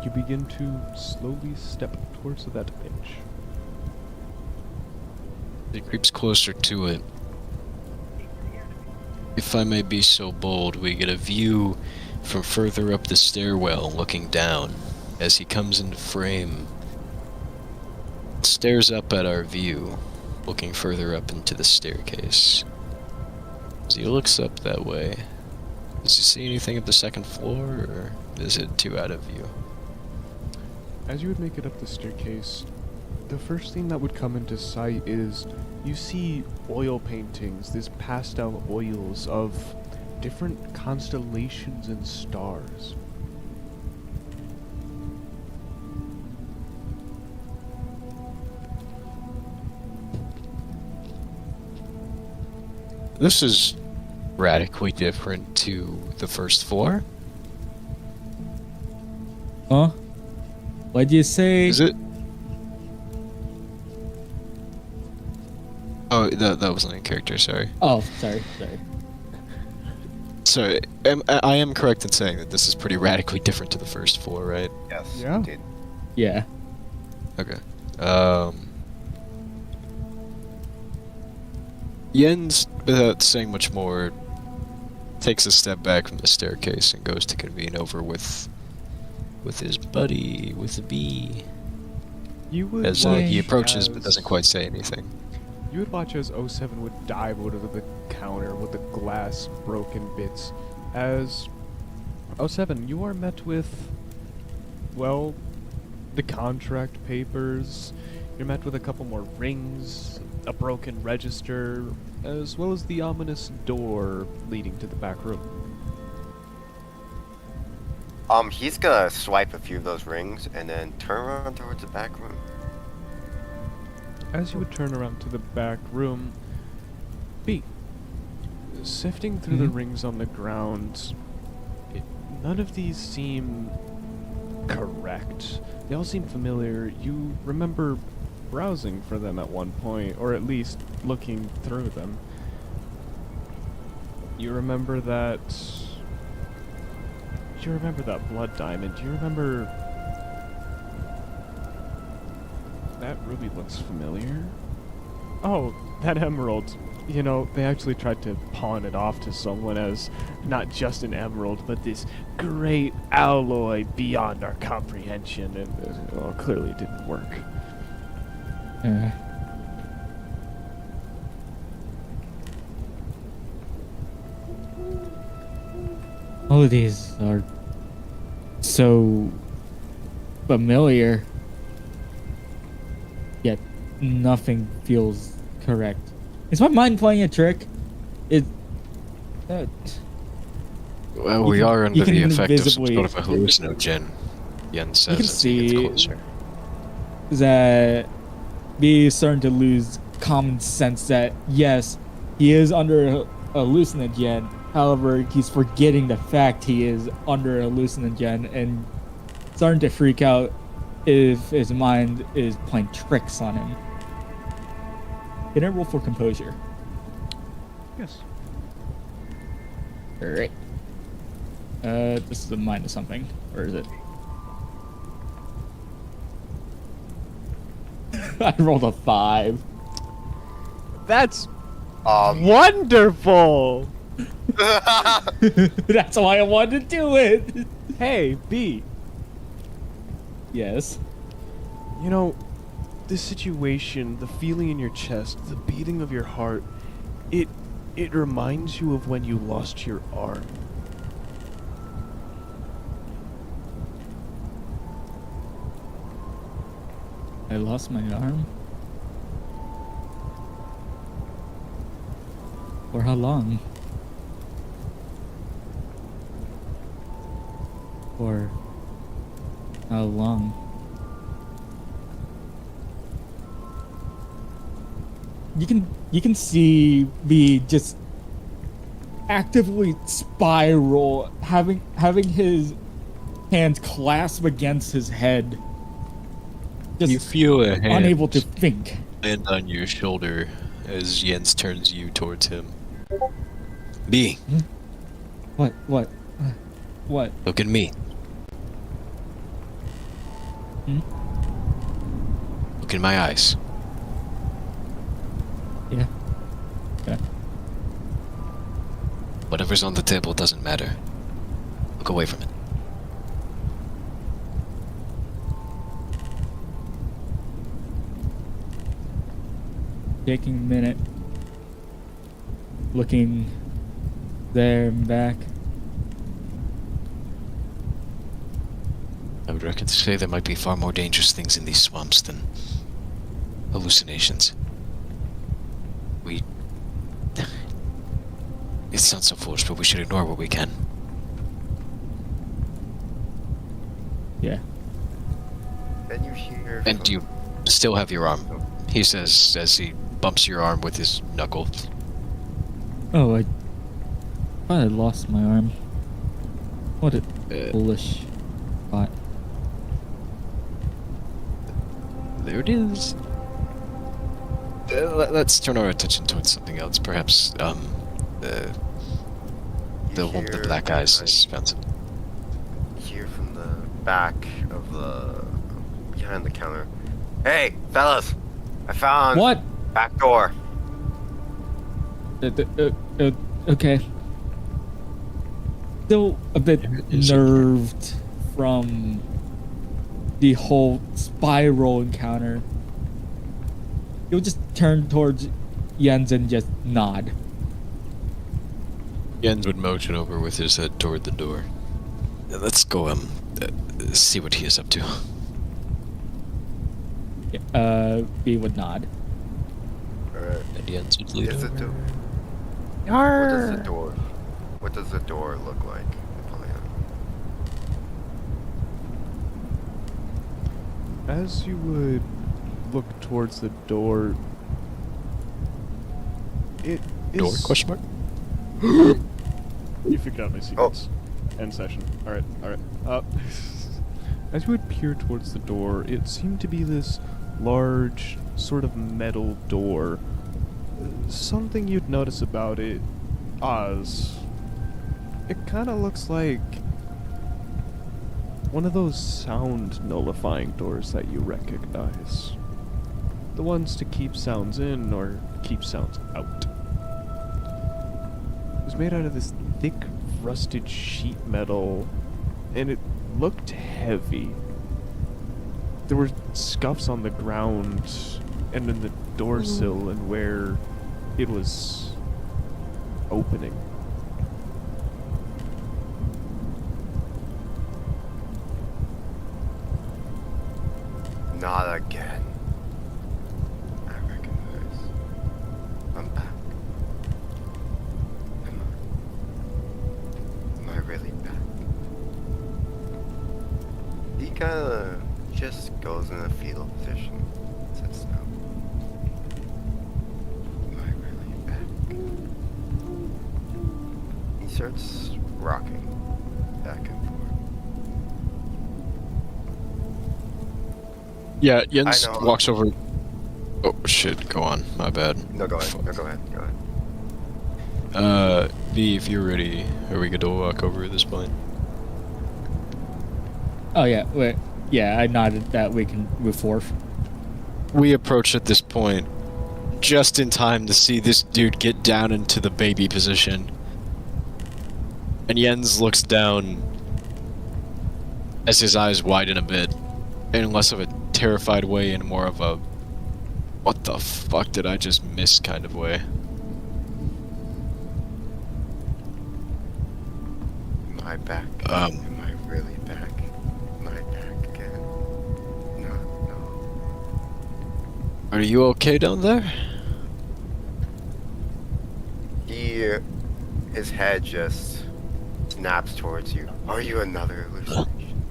S1: You begin to slowly step towards that bench.
S3: He creeps closer to it. If I may be so bold, we get a view from further up the stairwell looking down as he comes into frame. Stares up at our view, looking further up into the staircase. As he looks up that way, does he see anything at the second floor, or is it too out of view?
S1: As you would make it up the staircase, the first thing that would come into sight is you see oil paintings, these pastel oils of different constellations and stars.
S3: This is radically different to the first floor.
S4: Huh? What'd you say?
S3: Is it? Oh, that wasn't in character, sorry.
S4: Oh, sorry.
S3: So, I am correct in saying that this is pretty radically different to the first floor, right?
S6: Yes,
S1: Yeah.
S6: indeed.
S4: Yeah.
S3: Okay. Jens, without saying much more, takes a step back from the staircase and goes to convene over with his buddy, with the bee.
S1: You would
S3: As
S1: watch
S3: he approaches but
S1: as-
S3: doesn't quite say anything.
S1: You would watch as 07 would dive over to the counter with the glass broken bits. As 07, you are met with, well, the contract papers. You're met with a couple more rings, a broken register, as well as the ominous door leading to the back room.
S6: He's gonna swipe a few of those rings and then turn around towards the back room.
S1: As you would turn around to the back room, B, sifting through the rings on the ground, none of these seem correct. They all seem familiar. You remember browsing for them at one point, or at least looking through them. You remember that... You remember that blood diamond. You remember... That ruby looks familiar. Oh, that emerald. You know, they actually tried to pawn it off to someone as not just an emerald, but this great alloy beyond our comprehension, and well, clearly it didn't work.
S4: All of these are so familiar, yet nothing feels correct. Is my mind playing a trick? It.
S3: Well,
S4: You
S3: we
S4: can-
S3: are
S4: you
S3: under the
S4: can
S3: effect of some
S4: invisibly-
S3: sort of a hallucinogen, Jens says
S4: can
S3: as he gets
S4: see-
S3: closer.
S4: that be starting to lose common sense that yes, he is under a hallucinogen. However, he's forgetting the fact he is under a hallucinogen and starting to freak out if his mind is playing tricks on him. Can I roll for composure?
S1: Yes.
S4: Alright. This is a minus something. Or is it? I rolled a 5.
S1: That's
S6: Um.
S1: wonderful!
S4: That's why I wanted to do it!
S1: Hey, B.
S4: Yes.
S1: You know, this situation, the feeling in your chest, the beating of your heart, it reminds you of when you lost your arm.
S4: I lost my arm? For how long? For how long? You can see me just actively spiral, having his hands clasp against his head. Just
S3: You feel a hand
S4: unable to think.
S3: land on your shoulder as Jens turns you towards him. B,
S4: What?
S3: look at me.
S4: Hmm?
S3: Look in my eyes.
S4: Yeah. Okay.
S3: Whatever's on the table doesn't matter. Look away from it.
S4: Taking a minute. Looking there and back.
S3: I would reckon to say there might be far more dangerous things in these swamps than hallucinations. It sounds so foolish, but we should ignore what we can.
S4: Yeah.
S6: Then you hear.
S3: And
S6: from-
S3: you still have your arm, he says as he bumps your arm with his knuckle.
S4: Oh, I thought I lost my arm. What a foolish thought.
S3: There it is. Let's turn our attention towards something else. Perhaps, the one with the
S6: hear
S3: black eyes
S6: behind-
S3: is found.
S6: You hear from the back of the behind the counter. Hey, fellas! I found
S4: What?
S6: back door.
S4: Okay. Still a bit
S3: Is it-
S4: nerved from the whole spiral encounter. You'll just turn towards Jens and just nod.
S3: Jens would motion over with his head toward the door. Let's go, see what he is up to.
S4: B would nod.
S6: Alright.
S3: And Jens would lead
S6: Is it
S3: over.
S6: door? What does the door? What does the door look like?
S1: As you would look towards the door, it
S3: Door?
S1: is...
S3: Question mark?
S1: You figured out my sequence. End session. Alright, alright. As you would peer towards the door, it seemed to be this large, sort of metal door. Something you'd notice about it, Oz. It kinda looks like one of those sound nullifying doors that you recognize. The ones to keep sounds in or keep sounds out. It was made out of this thick, rusted sheet metal, and it looked heavy. There were scuffs on the ground and in the door sill and where it was opening.
S6: Not again. I recognize. I'm back. Am I really back? He kinda just goes in a fetal position. Sits down. Am I really back? He starts rocking back and forth.
S3: Yeah, Jens
S6: I know.
S3: walks over Oh shit, go on. My bad.
S6: No, go ahead. No, go ahead. Go ahead.
S3: V, if you're ready, are we good to walk over at this point?
S4: Oh yeah, wait. Yeah, I nodded that we can move forward.
S3: We approach at this point just in time to see this dude get down into the baby position. And Jens looks down as his eyes widen a bit, in less of a terrified way and more of a what the fuck did I just miss kind of way.
S6: Am I back?
S3: Um.
S6: Am I really back? Am I back again? No, no.
S3: Are you okay down there?
S6: His head just snaps towards you. Are you another hallucination?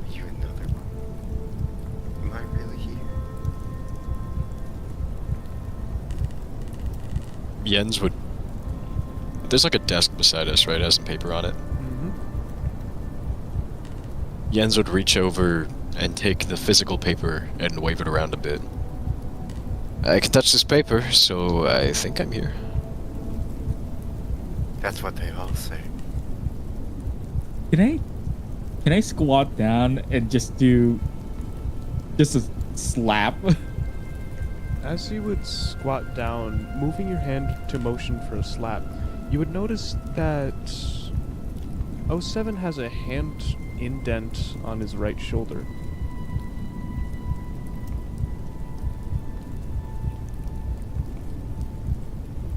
S6: Are you another one? Am I really here?
S3: Jens would... There's like a desk beside us, right? It has some paper on it.
S1: Mm-hmm.
S3: Jens would reach over and take the physical paper and wave it around a bit. I can touch this paper, so I think I'm here.
S6: That's what they all say.
S4: Can I squat down and just do just a slap?
S1: As you would squat down, moving your hand to motion for a slap, you would notice that 07 has a hand indent on his right shoulder.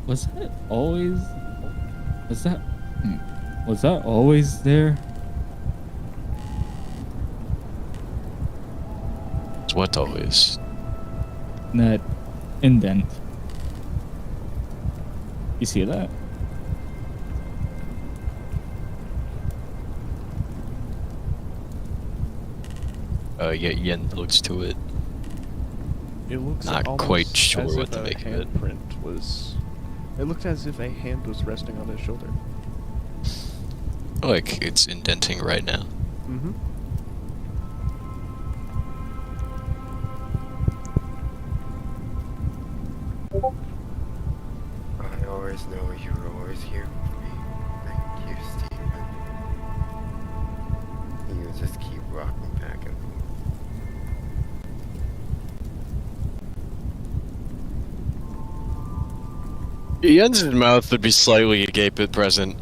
S4: Was that always? Was that? Was that always there?
S3: It's what always.
S4: That indent. You see that?
S3: Yeah, Jens looks to it.
S1: It looks
S3: Not
S1: almost
S3: quite sure
S1: as
S3: what
S1: if
S3: to
S1: a
S3: make of it.
S1: handprint was. It looked as if a hand was resting on his shoulder.
S3: Like, it's indenting right now.
S1: Mm-hmm.
S6: I always know you were always here for me. Thank you, Stephen. You just keep rocking back and forth.
S3: Jens' mouth would be slightly agape at present.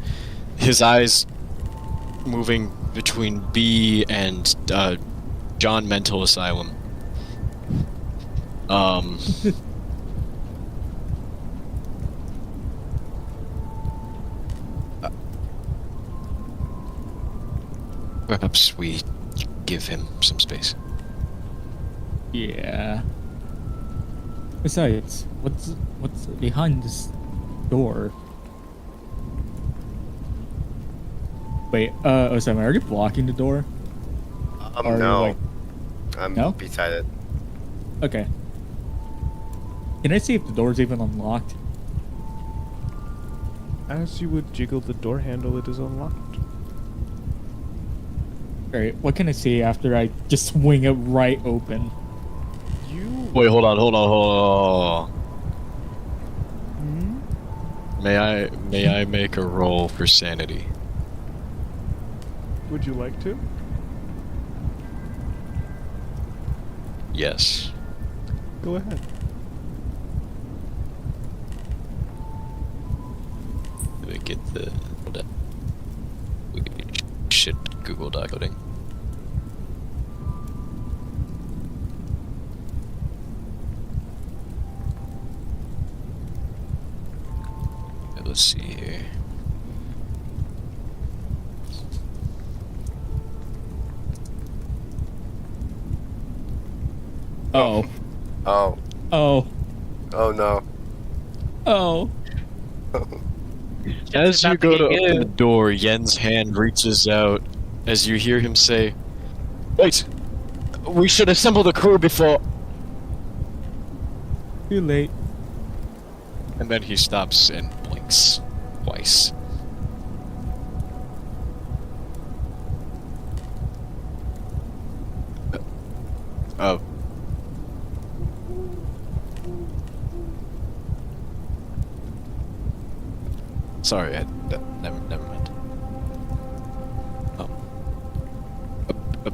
S3: His eyes moving between B and John Mental Asylum. Perhaps we give him some space.
S4: Yeah. Besides, what's behind this door? Wait, Osama, are you blocking the door? Or
S6: No.
S4: like-
S6: I'm
S4: No?
S6: beside it.
S4: Okay. Can I see if the door's even unlocked?
S1: As you would jiggle the door handle, it is unlocked.
S4: Alright, what can I see after I just swing it right open?
S1: You.
S3: Wait, hold on.
S1: Hmm?
S3: May I make a roll for sanity?
S1: Would you like to?
S3: Yes.
S1: Go ahead.
S3: Let me get the... Hold up. Shit, Google Doc coding. Let's see here.
S4: Oh.
S6: Oh.
S4: Oh.
S6: Oh no.
S4: Oh.
S3: As you
S2: about
S3: go
S2: to
S3: to
S2: get
S3: open
S2: you.
S3: the door, Yen's hand reaches out as you hear him say, "Wait! We should assemble the crew before..."
S4: Too late.
S3: And then he stops and blinks twice. Sorry, never mind.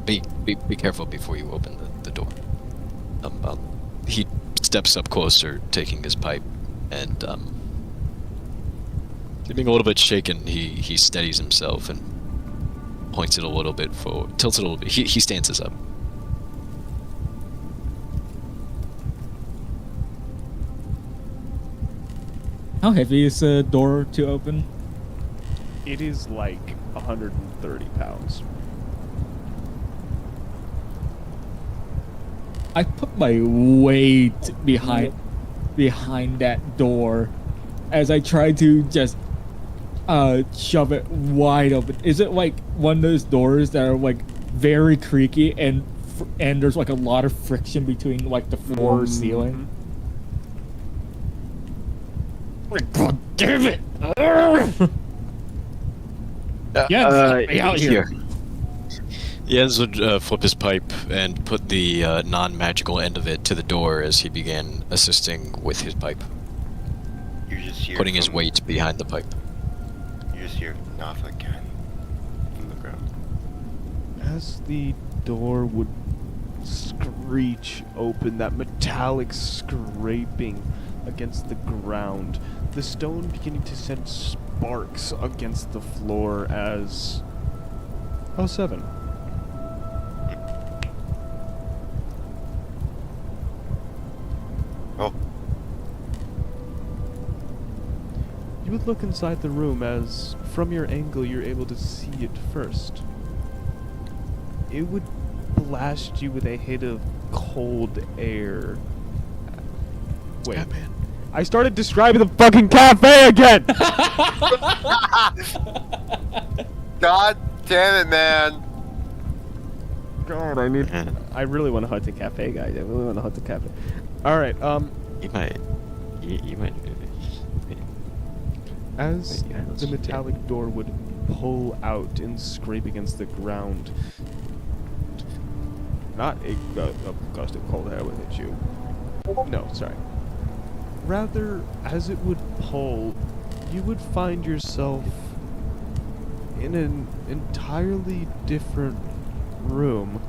S3: Be careful before you open the door. He steps up closer, taking his pipe, and being a little bit shaken, he steadies himself and points it a little bit forward, tilts it a little bit. He stances up.
S4: How heavy is the door to open?
S1: It is like 130 pounds.
S4: I put my weight behind that door as I try to just shove it wide open. Is it like one of those doors that are like very creaky and there's like a lot of friction between like the floor and ceiling? God damn it! Yes, let me out here.
S3: Jens would flip his pipe and put the non-magical end of it to the door as he began assisting with his pipe,
S6: You just hear
S3: putting his
S6: from-
S3: weight behind the pipe.
S6: You just hear knock again from the ground.
S1: As the door would screech open, that metallic scraping against the ground, the stone beginning to send sparks against the floor as... Oh, 7.
S6: Oh,
S1: You would look inside the room as, from your angle, you're able to see it first. It would blast you with a hit of cold air. Wait.
S3: Batman.
S1: I started describing the fucking cafe again!
S6: God damn it, man!
S1: God, I really want to hunt the cafe, guys. I really want to hunt the cafe. Alright,
S3: You might.
S1: as
S3: Yeah, let's
S1: the
S3: do it.
S1: metallic door would pull out and scrape against the ground, not a gust of cold air would hit you. No, sorry. Rather, as it would pull, you would find yourself in an entirely different room.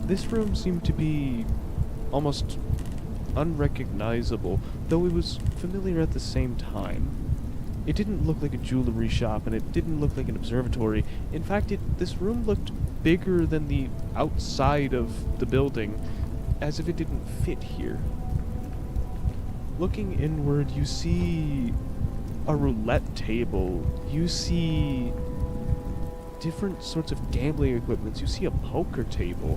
S1: This room seemed to be almost unrecognizable, though it was familiar at the same time. It didn't look like a jewelry shop, and it didn't look like an observatory. In fact, this room looked bigger than the outside of the building, as if it didn't fit here. Looking inward, you see a roulette table. You see different sorts of gambling equipment. You see a poker table.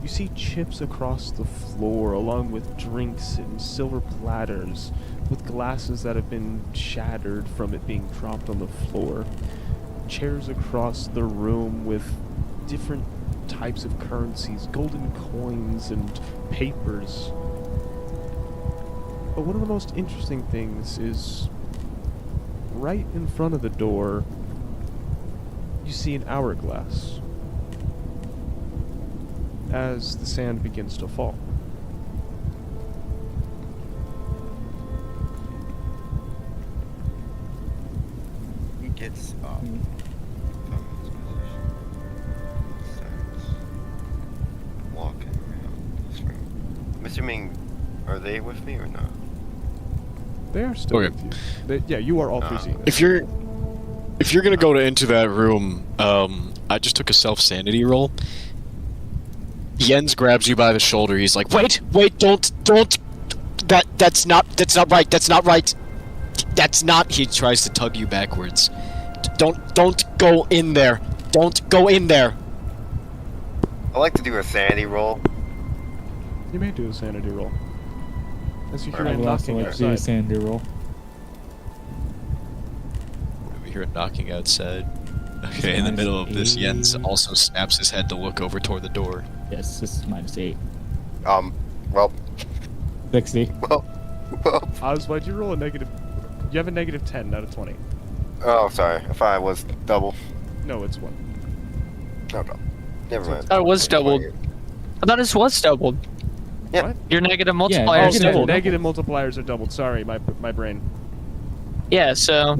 S1: You see chips across the floor, along with drinks and silver platters, with glasses that have been shattered from it being dropped on the floor. Chairs across the room with different types of currencies, golden coins and papers. But one of the most interesting things is right in front of the door, you see an hourglass as the sand begins to fall.
S6: He gets up from his position. Starts walking around this room. I'm assuming, are they with me or not?
S1: They are still
S3: Okay.
S1: with you. Yeah, you are all three seeing this.
S3: If you're gonna go into that room, I just took a self-sanity roll. Jens grabs you by the shoulder. He's like, "Wait, don't. That's not right. That's not right. That's not." He tries to tug you backwards. Don't go in there. Don't go in there.
S6: I like to do a sanity roll.
S1: You may do a sanity roll. As you hear
S6: Alright.
S1: a
S4: I would also
S1: knocking
S4: like to do a
S1: outside.
S4: sandy roll.
S3: We hear it knocking outside. Okay, in the middle of this, Jens also snaps his head to look over toward the door.
S4: Yes, this is -8.
S6: Well,
S4: 60.
S6: well,
S1: Oswald, you roll a negative. You have a negative 10 out of 20.
S6: oh, sorry. I thought I was double.
S1: No, it's 1.
S6: No, no. Never mind.
S2: I thought it was doubled. I thought this was doubled.
S6: Yeah.
S1: What?
S2: Your negative
S4: Yeah,
S2: multiplier
S1: Oh,
S2: is
S4: negative.
S2: doubled.
S1: negative multipliers are doubled. Sorry, my brain.
S2: Yeah, so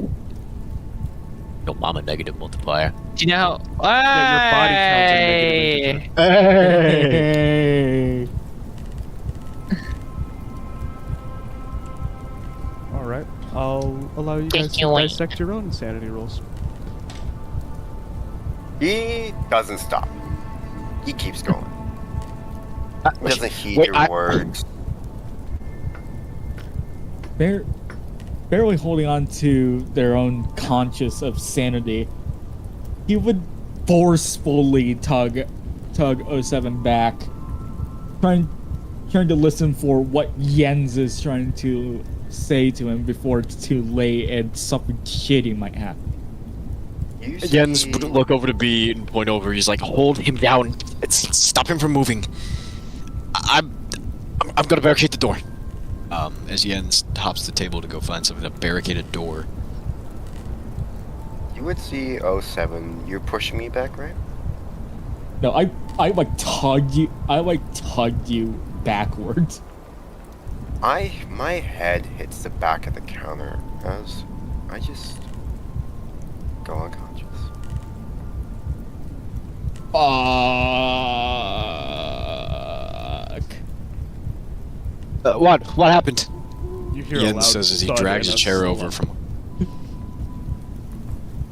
S3: Yo, I'm a negative multiplier.
S2: do you know how
S1: Yeah, your body counts are negative
S2: Hey!
S1: integer.
S4: Hey.
S1: All right, I'll allow you guys to dissect your own insanity rolls.
S6: He doesn't stop. He keeps going. He doesn't heed
S3: wait,
S6: your words.
S4: Barely holding on to their own conscious of sanity, he would forcefully tug 07 back, trying to listen for what Jens is trying to say to him before it's too late and something shitty might happen.
S6: You
S3: Jens
S6: see-
S3: would look over to B and point over. He's like, hold him down. Stop him from moving. I'm gonna barricade the door. As Jens hops the table to go find something to barricade a door.
S6: You would see 07. You're pushing me back, right?
S4: No, I like tugged you backwards.
S6: My head hits the back of the counter as I just go unconscious.
S4: Fuck.
S3: What happened?
S1: You hear a loud
S3: Jens says as he
S1: thud
S3: drags
S1: and
S3: a chair
S1: slump.
S3: over from.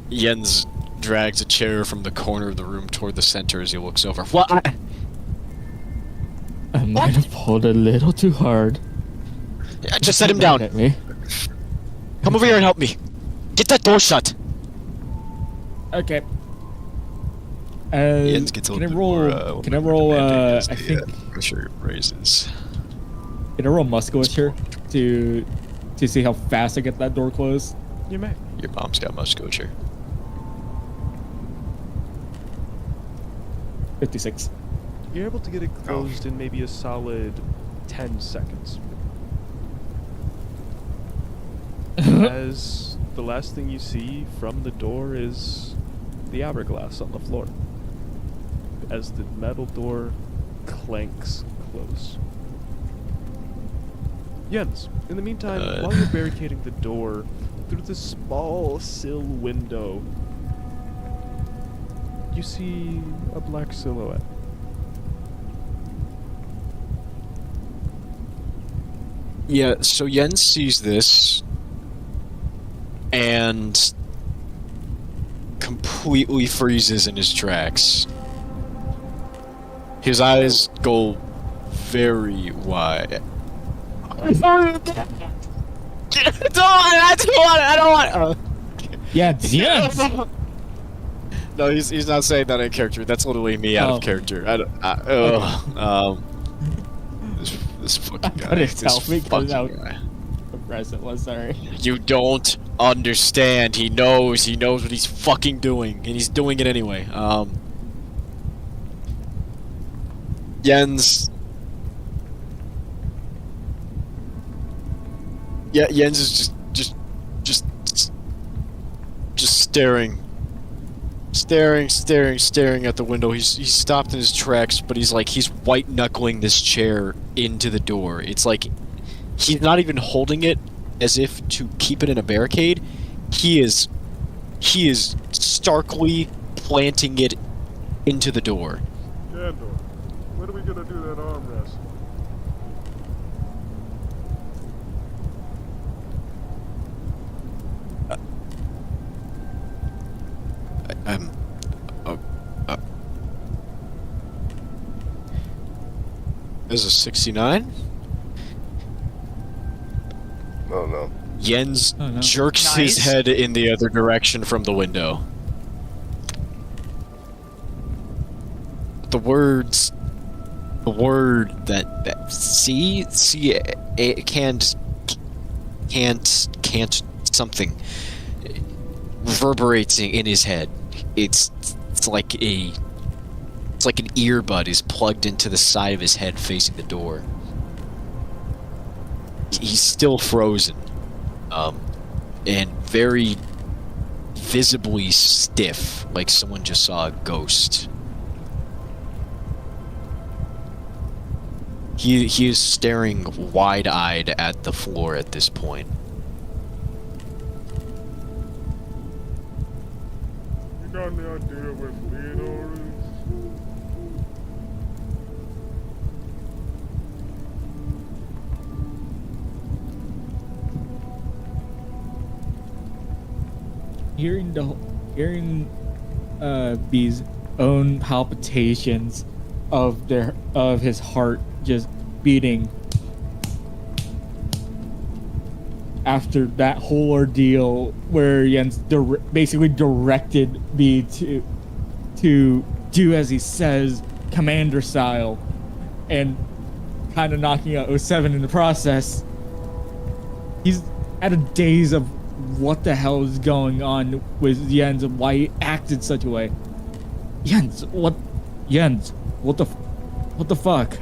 S3: Jens drags a chair from the corner of the room toward the center as he looks over. What?
S4: I might have pulled a little too hard.
S3: Just set him
S4: Mad
S3: down.
S4: at me.
S3: Come over here and help me. Get that door shut.
S4: Okay.
S3: Jens gets a
S4: can I
S3: little
S4: roll?
S3: bit more.
S4: Can I roll? I
S3: the,
S4: think.
S3: pressure raises.
S4: Can I roll musculature to see how fast I get that door closed?
S1: You may.
S3: Your mom's got musculature.
S4: 56.
S1: You're able to get it closed in maybe a solid 10 seconds. As the last thing you see from the door is the hourglass on the floor. As the metal door clanks close. Jens, in the meantime, while you're barricading the door, through the small sill window, you see a black silhouette.
S3: Yeah, so Jens sees this and completely freezes in his tracks. His eyes go very wide. I don't want.
S4: Yeah, Jens.
S3: No, he's not saying that in character. That's literally me out
S4: Oh.
S3: of character. This fucking guy.
S4: couldn't
S3: This
S4: tell me 'cause
S3: fucking
S4: how-
S3: guy.
S4: Impressive was sorry.
S3: You don't understand. He knows what he's fucking doing, and he's doing it anyway. Jens. Yeah, Jens is just staring at the window. He's stopped in his tracks, but he's white knuckling this chair into the door. It's like he's not even holding it as if to keep it in a barricade. He is starkly planting it into the door.
S1: Gandor, when are we gonna do that arm rest?
S3: There's a 69.
S6: Oh no.
S3: Jens
S4: Oh, no.
S3: jerks his
S2: Nice.
S3: head in the other direction from the window. The word that can't something reverberates in his head. It's like an earbud is plugged into the side of his head facing the door. He's still frozen, and very visibly stiff, like someone just saw a ghost. He is staring wide-eyed at the floor at this point.
S1: You got any idea where Theodore is?
S4: Hearing B's own palpitations of his heart just beating after that whole ordeal where Jens basically directed B to do as he says, commander style, and kind of knocking out 07 in the process. He's at a daze of what the hell is going on with Jens and why he acted such a way. Jens, what the fuck?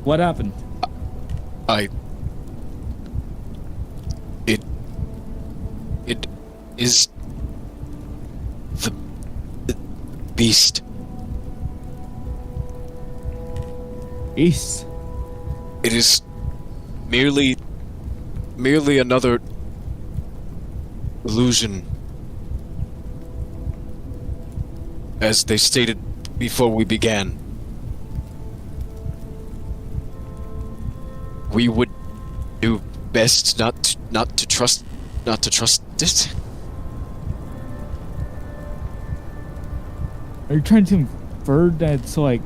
S4: What happened?
S3: It is the beast.
S4: Beast?
S3: It is merely another illusion. As they stated before we began, we would do best not to trust it.
S4: Are you trying to infer that it's like,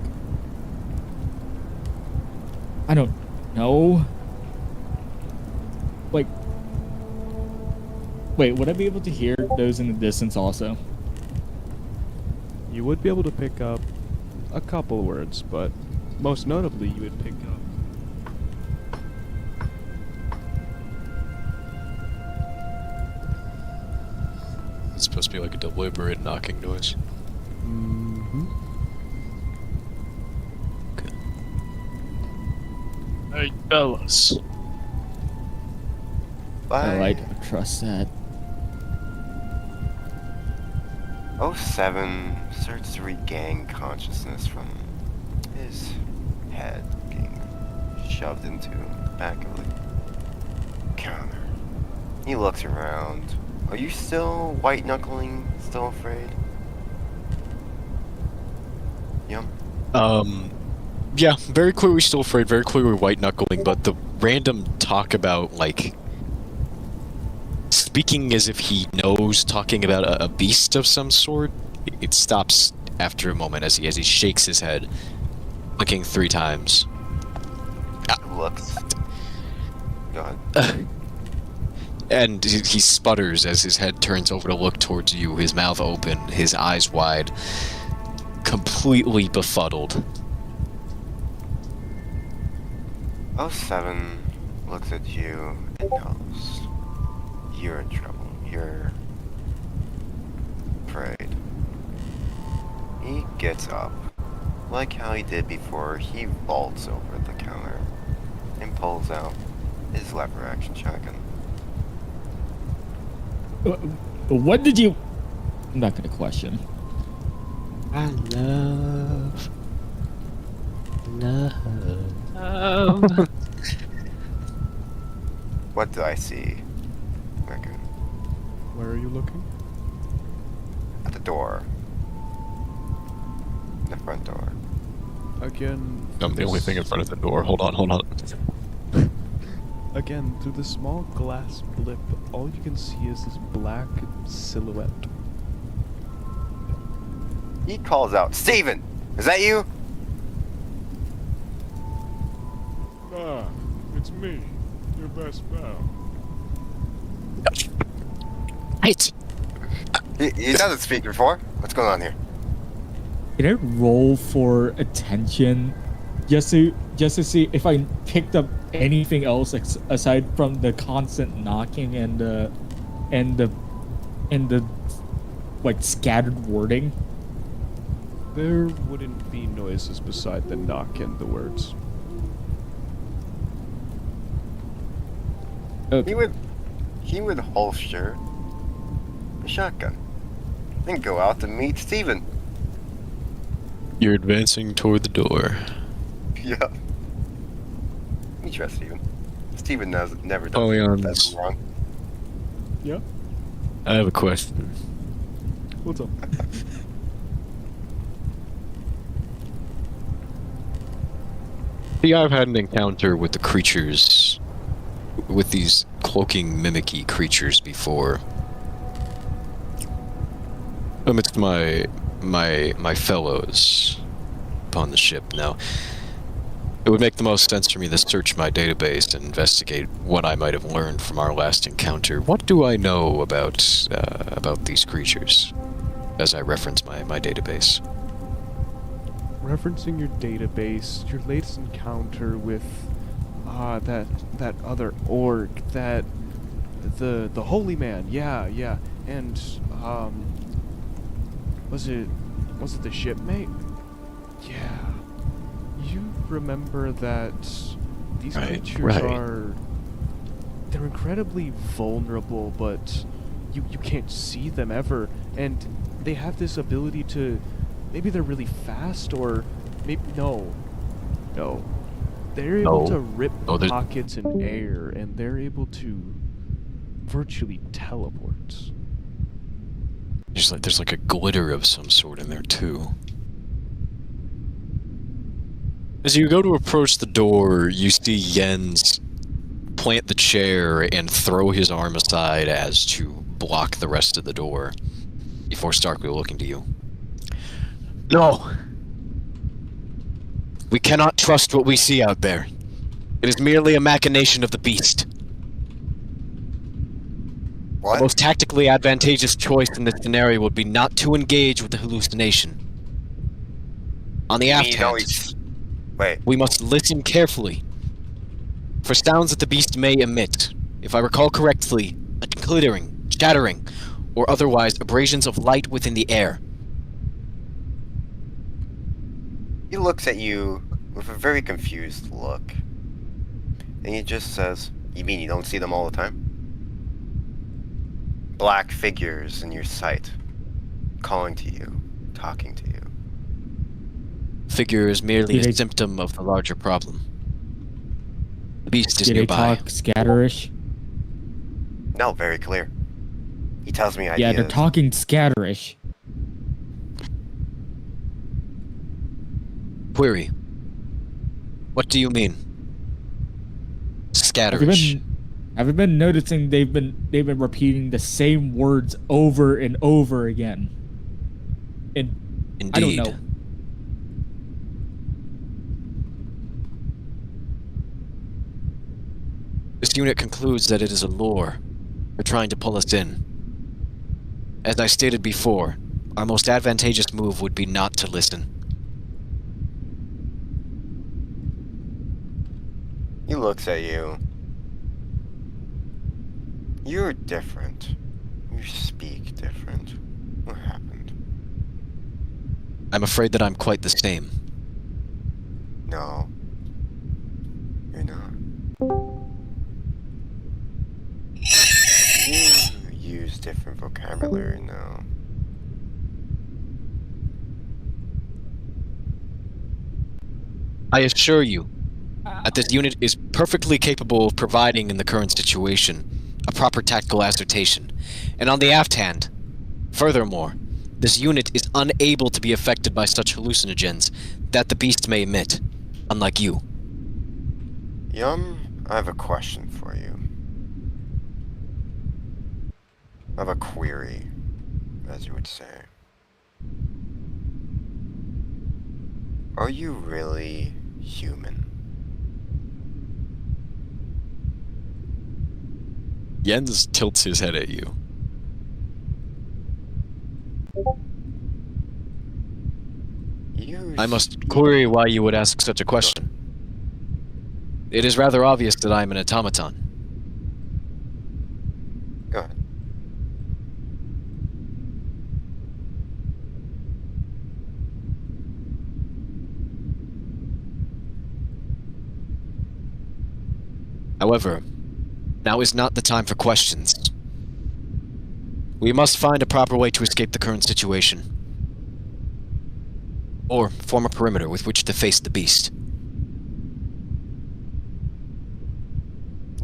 S4: I don't know. Like, wait, would I be able to hear those in the distance also?
S1: You would be able to pick up a couple words, but most notably, you would pick up.
S3: It's supposed to be like a deliberate knocking noise.
S1: Mm-hmm.
S2: Hey, fellas.
S4: I
S6: Bye.
S4: don't trust that.
S6: 07 starts to regain consciousness from his head being shoved into the back of the counter. He looks around. Are you still white knuckling? Still afraid? Yum.
S3: Yeah, very clearly still afraid, very clearly white knuckling, but the random talk about, like, speaking as if he knows, talking about a beast of some sort, it stops after a moment as he shakes his head, blinking 3 times.
S6: Looks. God.
S3: And he sputters as his head turns over to look towards you, his mouth open, his eyes wide, completely befuddled.
S6: 07 looks at you and knows you're in trouble. You're afraid. He gets up, like how he did before. He vaults over the counter and pulls out his lever action shotgun.
S4: What did you... I'm not gonna question.
S3: I love.
S6: What do I see, Raccoon?
S1: Where are you looking?
S6: At the door. The front door.
S1: Again.
S3: I'm the only thing in front of the door. Hold on.
S1: Again, through the small glass blip, all you can see is this black silhouette.
S6: He calls out, Steven! Is that you?
S1: Ah, it's me, your best pal.
S6: He doesn't speak before. What's going on here?
S4: Can I roll for attention just to see if I picked up anything else aside from the constant knocking and the like scattered wording?
S1: There wouldn't be noises beside the knock and the words.
S4: Okay.
S6: He would holster a shotgun and go out to meet Steven.
S3: You're advancing toward the door.
S6: Yeah. You trust Steven. Steven never does
S3: Polyons.
S6: that's wrong.
S1: Yeah?
S3: I have a question.
S1: What's up?
S3: See, I've had an encounter with the creatures, with these cloaking, mimicky creatures before. Amidst my fellows upon the ship. Now, it would make the most sense for me to search my database and investigate what I might have learned from our last encounter. What do I know about these creatures? As I reference my database.
S1: Referencing your database, your latest encounter with that other orc, the holy man, yeah, and was it the shipmate? Yeah. You remember that these creatures
S3: right.
S1: they're incredibly vulnerable, but you can't see them ever, and they have this ability to, maybe they're really fast, or maybe no, they're able to rip pockets in air, and they're able to virtually teleport.
S3: There's like a glitter of some sort in there too. As you go to approach the door, you see Jens plant the chair and throw his arm aside as to block the rest of the door, before starkly looking to you. No! We cannot trust what we see out there. It is merely a machination of the beast.
S6: What?
S3: The most tactically advantageous choice in this scenario would be not to engage with the hallucination. On the aft hand,
S6: Wait.
S3: we must listen carefully for sounds that the beast may emit. If I recall correctly, a glittering, shattering, or otherwise abrasions of light within the air.
S6: He looks at you with a very confused look. And he just says, "You mean you don't see them all the time?" Black figures in your sight, calling to you, talking to you.
S3: Figure is merely a symptom of the larger problem. The beast is nearby.
S4: Do they talk scatterish?
S6: No, very clear. He tells me ideas.
S4: Yeah, they're talking scatterish.
S3: Query. What do you mean? Scatterish.
S4: Have you been noticing they've been repeating the same words over and over again? And
S3: Indeed.
S4: I don't know.
S3: This unit concludes that it is a lure. They're trying to pull us in. As I stated before, our most advantageous move would be not to listen.
S6: He looks at you. You're different. You speak different. What happened?
S3: I'm afraid that I'm quite the same.
S6: No. You're not. You use different vocabulary now.
S3: I assure you that this unit is perfectly capable of providing in the current situation a proper tactical assertion. And on the aft hand, furthermore, this unit is unable to be affected by such hallucinogens that the beast may emit, unlike you.
S6: Yum, I have a question for you. I have a query, as you would say. Are you really human?
S3: Jens tilts his head at you. I must query why you would ask such a question. It is rather obvious that I am an automaton.
S6: Go ahead.
S3: However, now is not the time for questions. We must find a proper way to escape the current situation. Or form a perimeter with which to face the beast.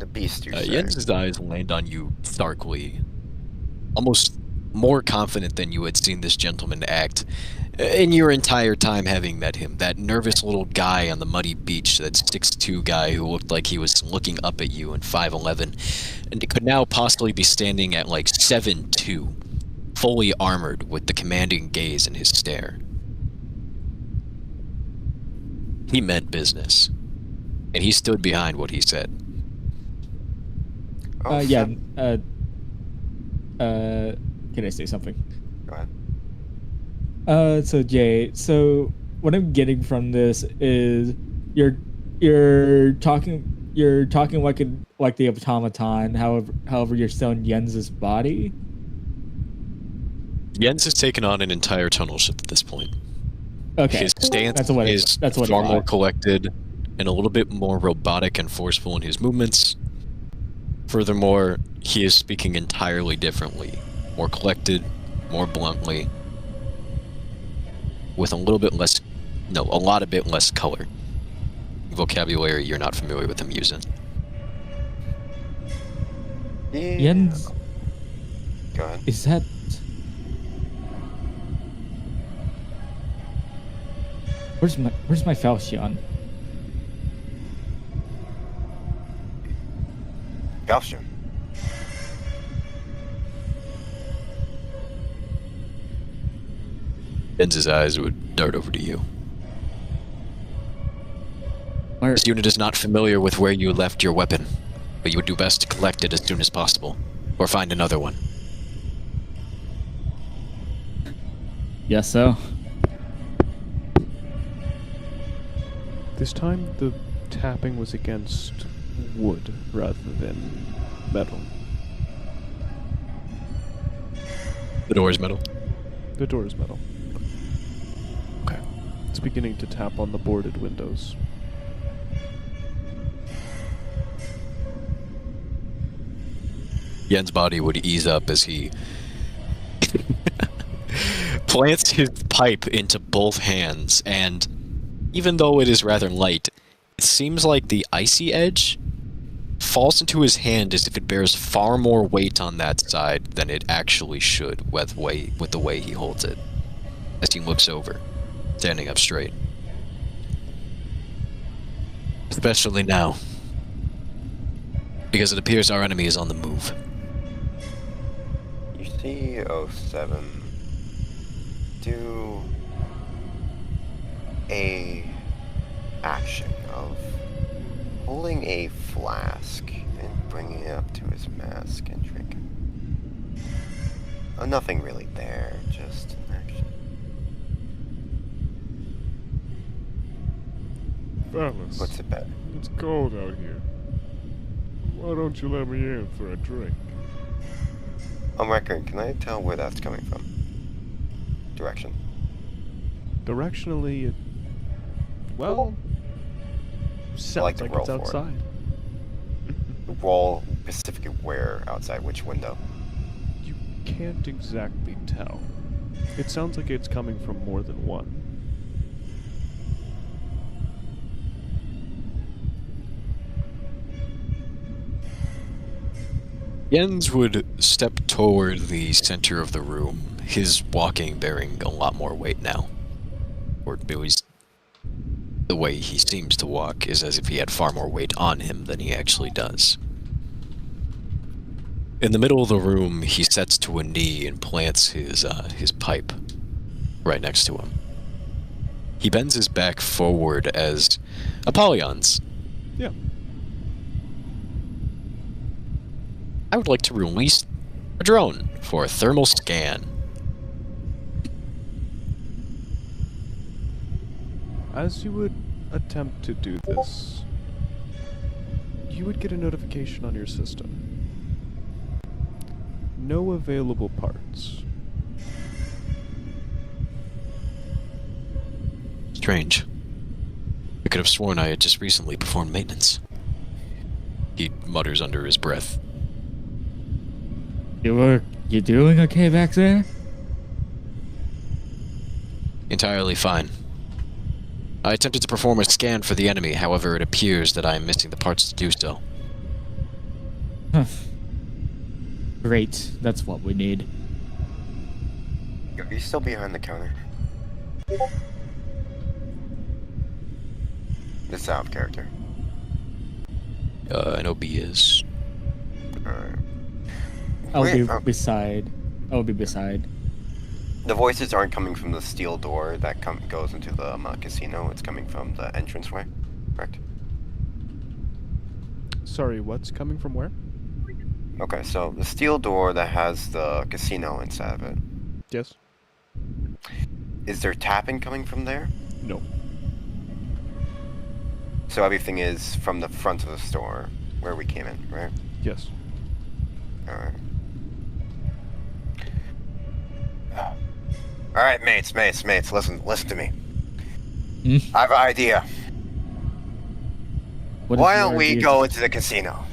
S6: The beast, you say?
S3: Jens's eyes land on you starkly, almost more confident than you had seen this gentleman act in your entire time having met him. That nervous little guy on the muddy beach, that 6'2" guy who looked like he was looking up at you and 5'11", and it could now possibly be standing at like 7'2", fully armored with the commanding gaze in his stare. He meant business, and he stood behind what he said.
S6: Oh,
S4: Yeah.
S6: Seb-
S4: Can I say something?
S6: Go ahead.
S4: So Jay, so what I'm getting from this is you're talking like the automaton. However, you're still in Jens's body.
S3: Jens has taken on an entire tunnel ship at this point.
S4: Okay,
S3: His stance
S4: that's what
S3: is
S4: I
S3: far more
S4: thought.
S3: collected and a little bit more robotic and forceful in his movements. Furthermore, he is speaking entirely differently, more collected, more bluntly, with a lot bit less color. Vocabulary you're not familiar with him using.
S6: Yeah.
S4: Jens,
S6: Go ahead.
S4: is that? Where's my falchion?
S6: Gaussian.
S3: Jens's eyes would dart over to you.
S4: Where?
S3: This unit is not familiar with where you left your weapon, but you would do best to collect it as soon as possible, or find another one.
S4: Yes, so.
S1: This time, the tapping was against wood rather than metal.
S3: The door is metal.
S1: The door is metal. Okay. It's beginning to tap on the boarded windows.
S3: Yen's body would ease up as he plants his pipe into both hands, and even though it is rather light, it seems like the icy edge falls into his hand as if it bears far more weight on that side than it actually should with the way he holds it, as he looks over, standing up straight. Especially now, because it appears our enemy is on the move.
S6: You see 07 do a action of holding a flask and bringing it up to his mask and drinking. Oh, nothing really there, just an action.
S1: Fellas,
S6: Puts it back.
S1: it's cold out here. Why don't you let me in for a drink?
S6: On record, can I tell where that's coming from? Direction.
S1: Directionally, well, sounds
S6: like to
S1: like
S6: roll
S1: it's
S6: for it.
S1: outside.
S6: Roll specifically where outside, which window?
S1: You can't exactly tell. It sounds like it's coming from more than one.
S3: Jens would step toward the center of the room, his walking bearing a lot more weight now. Or at least the way he seems to walk is as if he had far more weight on him than he actually does. In the middle of the room, he sets to a knee and plants his pipe right next to him. He bends his back forward as Apollyon's.
S1: Yeah.
S3: I would like to release a drone for a thermal scan.
S1: As you would attempt to do this, you would get a notification on your system. No available parts.
S3: Strange. I could have sworn I had just recently performed maintenance. He mutters under his breath.
S4: You doing okay back there?
S3: Entirely fine. I attempted to perform a scan for the enemy, however it appears that I am missing the parts to do so.
S4: Great. That's what we need.
S6: Are you still behind the counter? It's out of character.
S3: I know B is.
S6: Alright.
S4: I'll
S6: Wait,
S4: be beside. I'll be beside.
S6: The voices aren't coming from the steel door that goes into the casino. It's coming from the entranceway, correct?
S1: Sorry, what's coming from where?
S6: Okay, so the steel door that has the casino inside of it.
S1: Yes.
S6: Is there tapping coming from there?
S1: No.
S6: So everything is from the front of the store where we came in, right?
S1: Yes.
S6: Alright. Alright, mates, listen to me.
S4: Hmm?
S6: I have an idea.
S4: What is
S6: Why
S4: your
S6: don't we
S4: idea?
S6: go into the casino?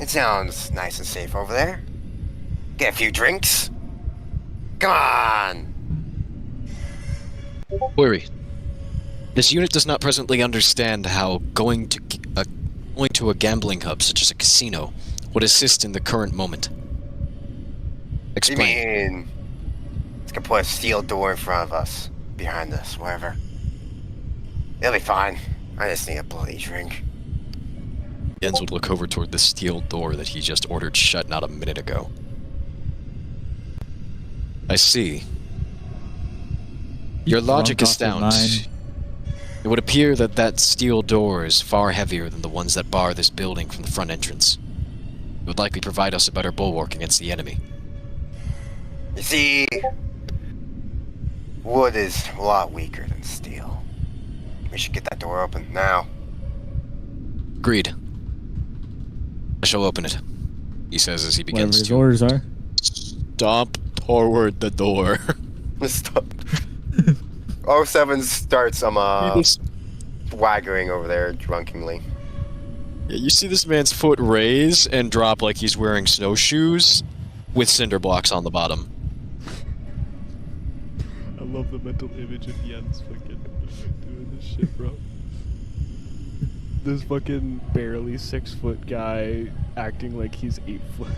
S6: It sounds nice and safe over there. Get a few drinks. Come on!
S3: Worry. This unit does not presently understand how going to a gambling hub such as a casino would assist in the current moment.
S6: You
S3: Explain.
S6: mean it's gonna put a steel door in front of us, behind us, wherever. It'll be fine. I just need a bloody drink.
S3: Jens would look over toward the steel door that he just ordered shut not a minute ago. I see. Your logic is sound. It would appear that that steel door is far heavier than the ones that bar this building from the front entrance. It would likely provide us a better bulwark against the enemy.
S6: You see, wood is a lot weaker than steel. We should get that door open now.
S3: Agreed. I shall open it, he says as he
S4: Whatever
S3: begins
S4: his
S3: to
S4: orders are.
S3: stomp toward the door.
S6: Stop. 07 starts swaggering over there drunkenly.
S3: Yeah, you see this man's foot raise and drop like he's wearing snowshoes with cinder blocks on the bottom.
S1: I love the mental image of Jens fucking doing this shit, bro. This fucking barely 6 foot guy acting like he's 8 foot.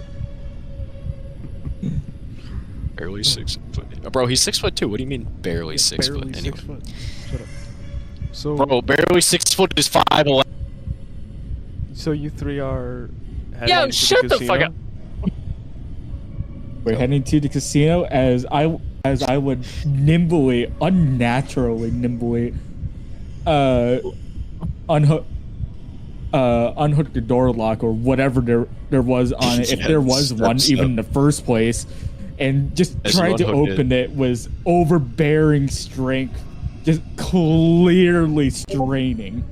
S3: Barely 6 foot. Bro, he's 6 foot too. What do you mean barely 6
S1: barely
S3: foot?
S1: 6
S3: Anyway.
S1: foot. Shut up. So,
S3: Bro, barely 6 foot is 5'11".
S1: so you three are heading
S2: Yo,
S1: to
S2: shut the
S1: casino?
S2: fuck up.
S4: We're heading to the casino as I would unnaturally nimbly, unhook the door lock or whatever there was on it, if there was one
S3: Yes,
S4: even in the first place, and just
S3: As you
S4: trying to
S3: unhook
S4: open it was overbearing strength, just clearly straining.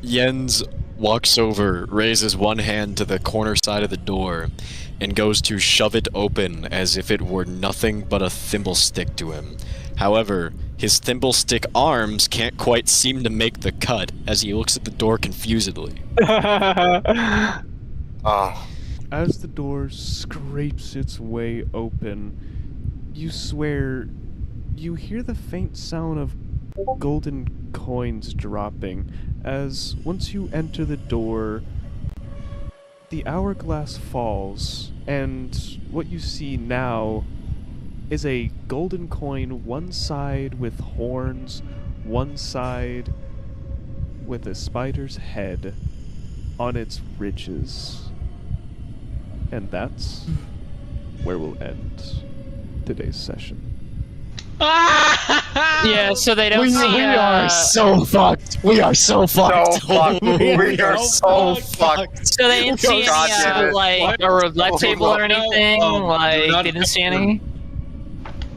S3: Jens walks over, raises one hand to the corner side of the door, and goes to shove it open as if it were nothing but a thimble stick to him. However, his thimble stick arms can't quite seem to make the cut as he looks at the door confusedly.
S6: Oh,
S1: As the door scrapes its way open, you swear you hear the faint sound of golden coins dropping as once you enter the door, the hourglass falls, and what you see now is a golden coin, one side with horns, one side with a spider's head on its ridges. And that's where we'll end today's session.
S2: Yeah, so they don't
S3: We
S2: see.
S3: are so fucked. We are so fucked.
S6: so fucked. We are so fucked.
S2: So they didn't see
S6: God damn
S2: any
S6: it.
S2: like a roulette table or anything. Like
S5: not-
S2: they didn't see any.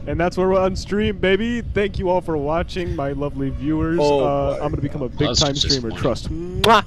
S1: And that's where we're on stream, baby. Thank you all for watching, my lovely viewers.
S5: Oh,
S1: I'm gonna become a big
S5: That's
S1: time
S5: just
S1: streamer.
S5: funny.
S1: Trust. Mwah!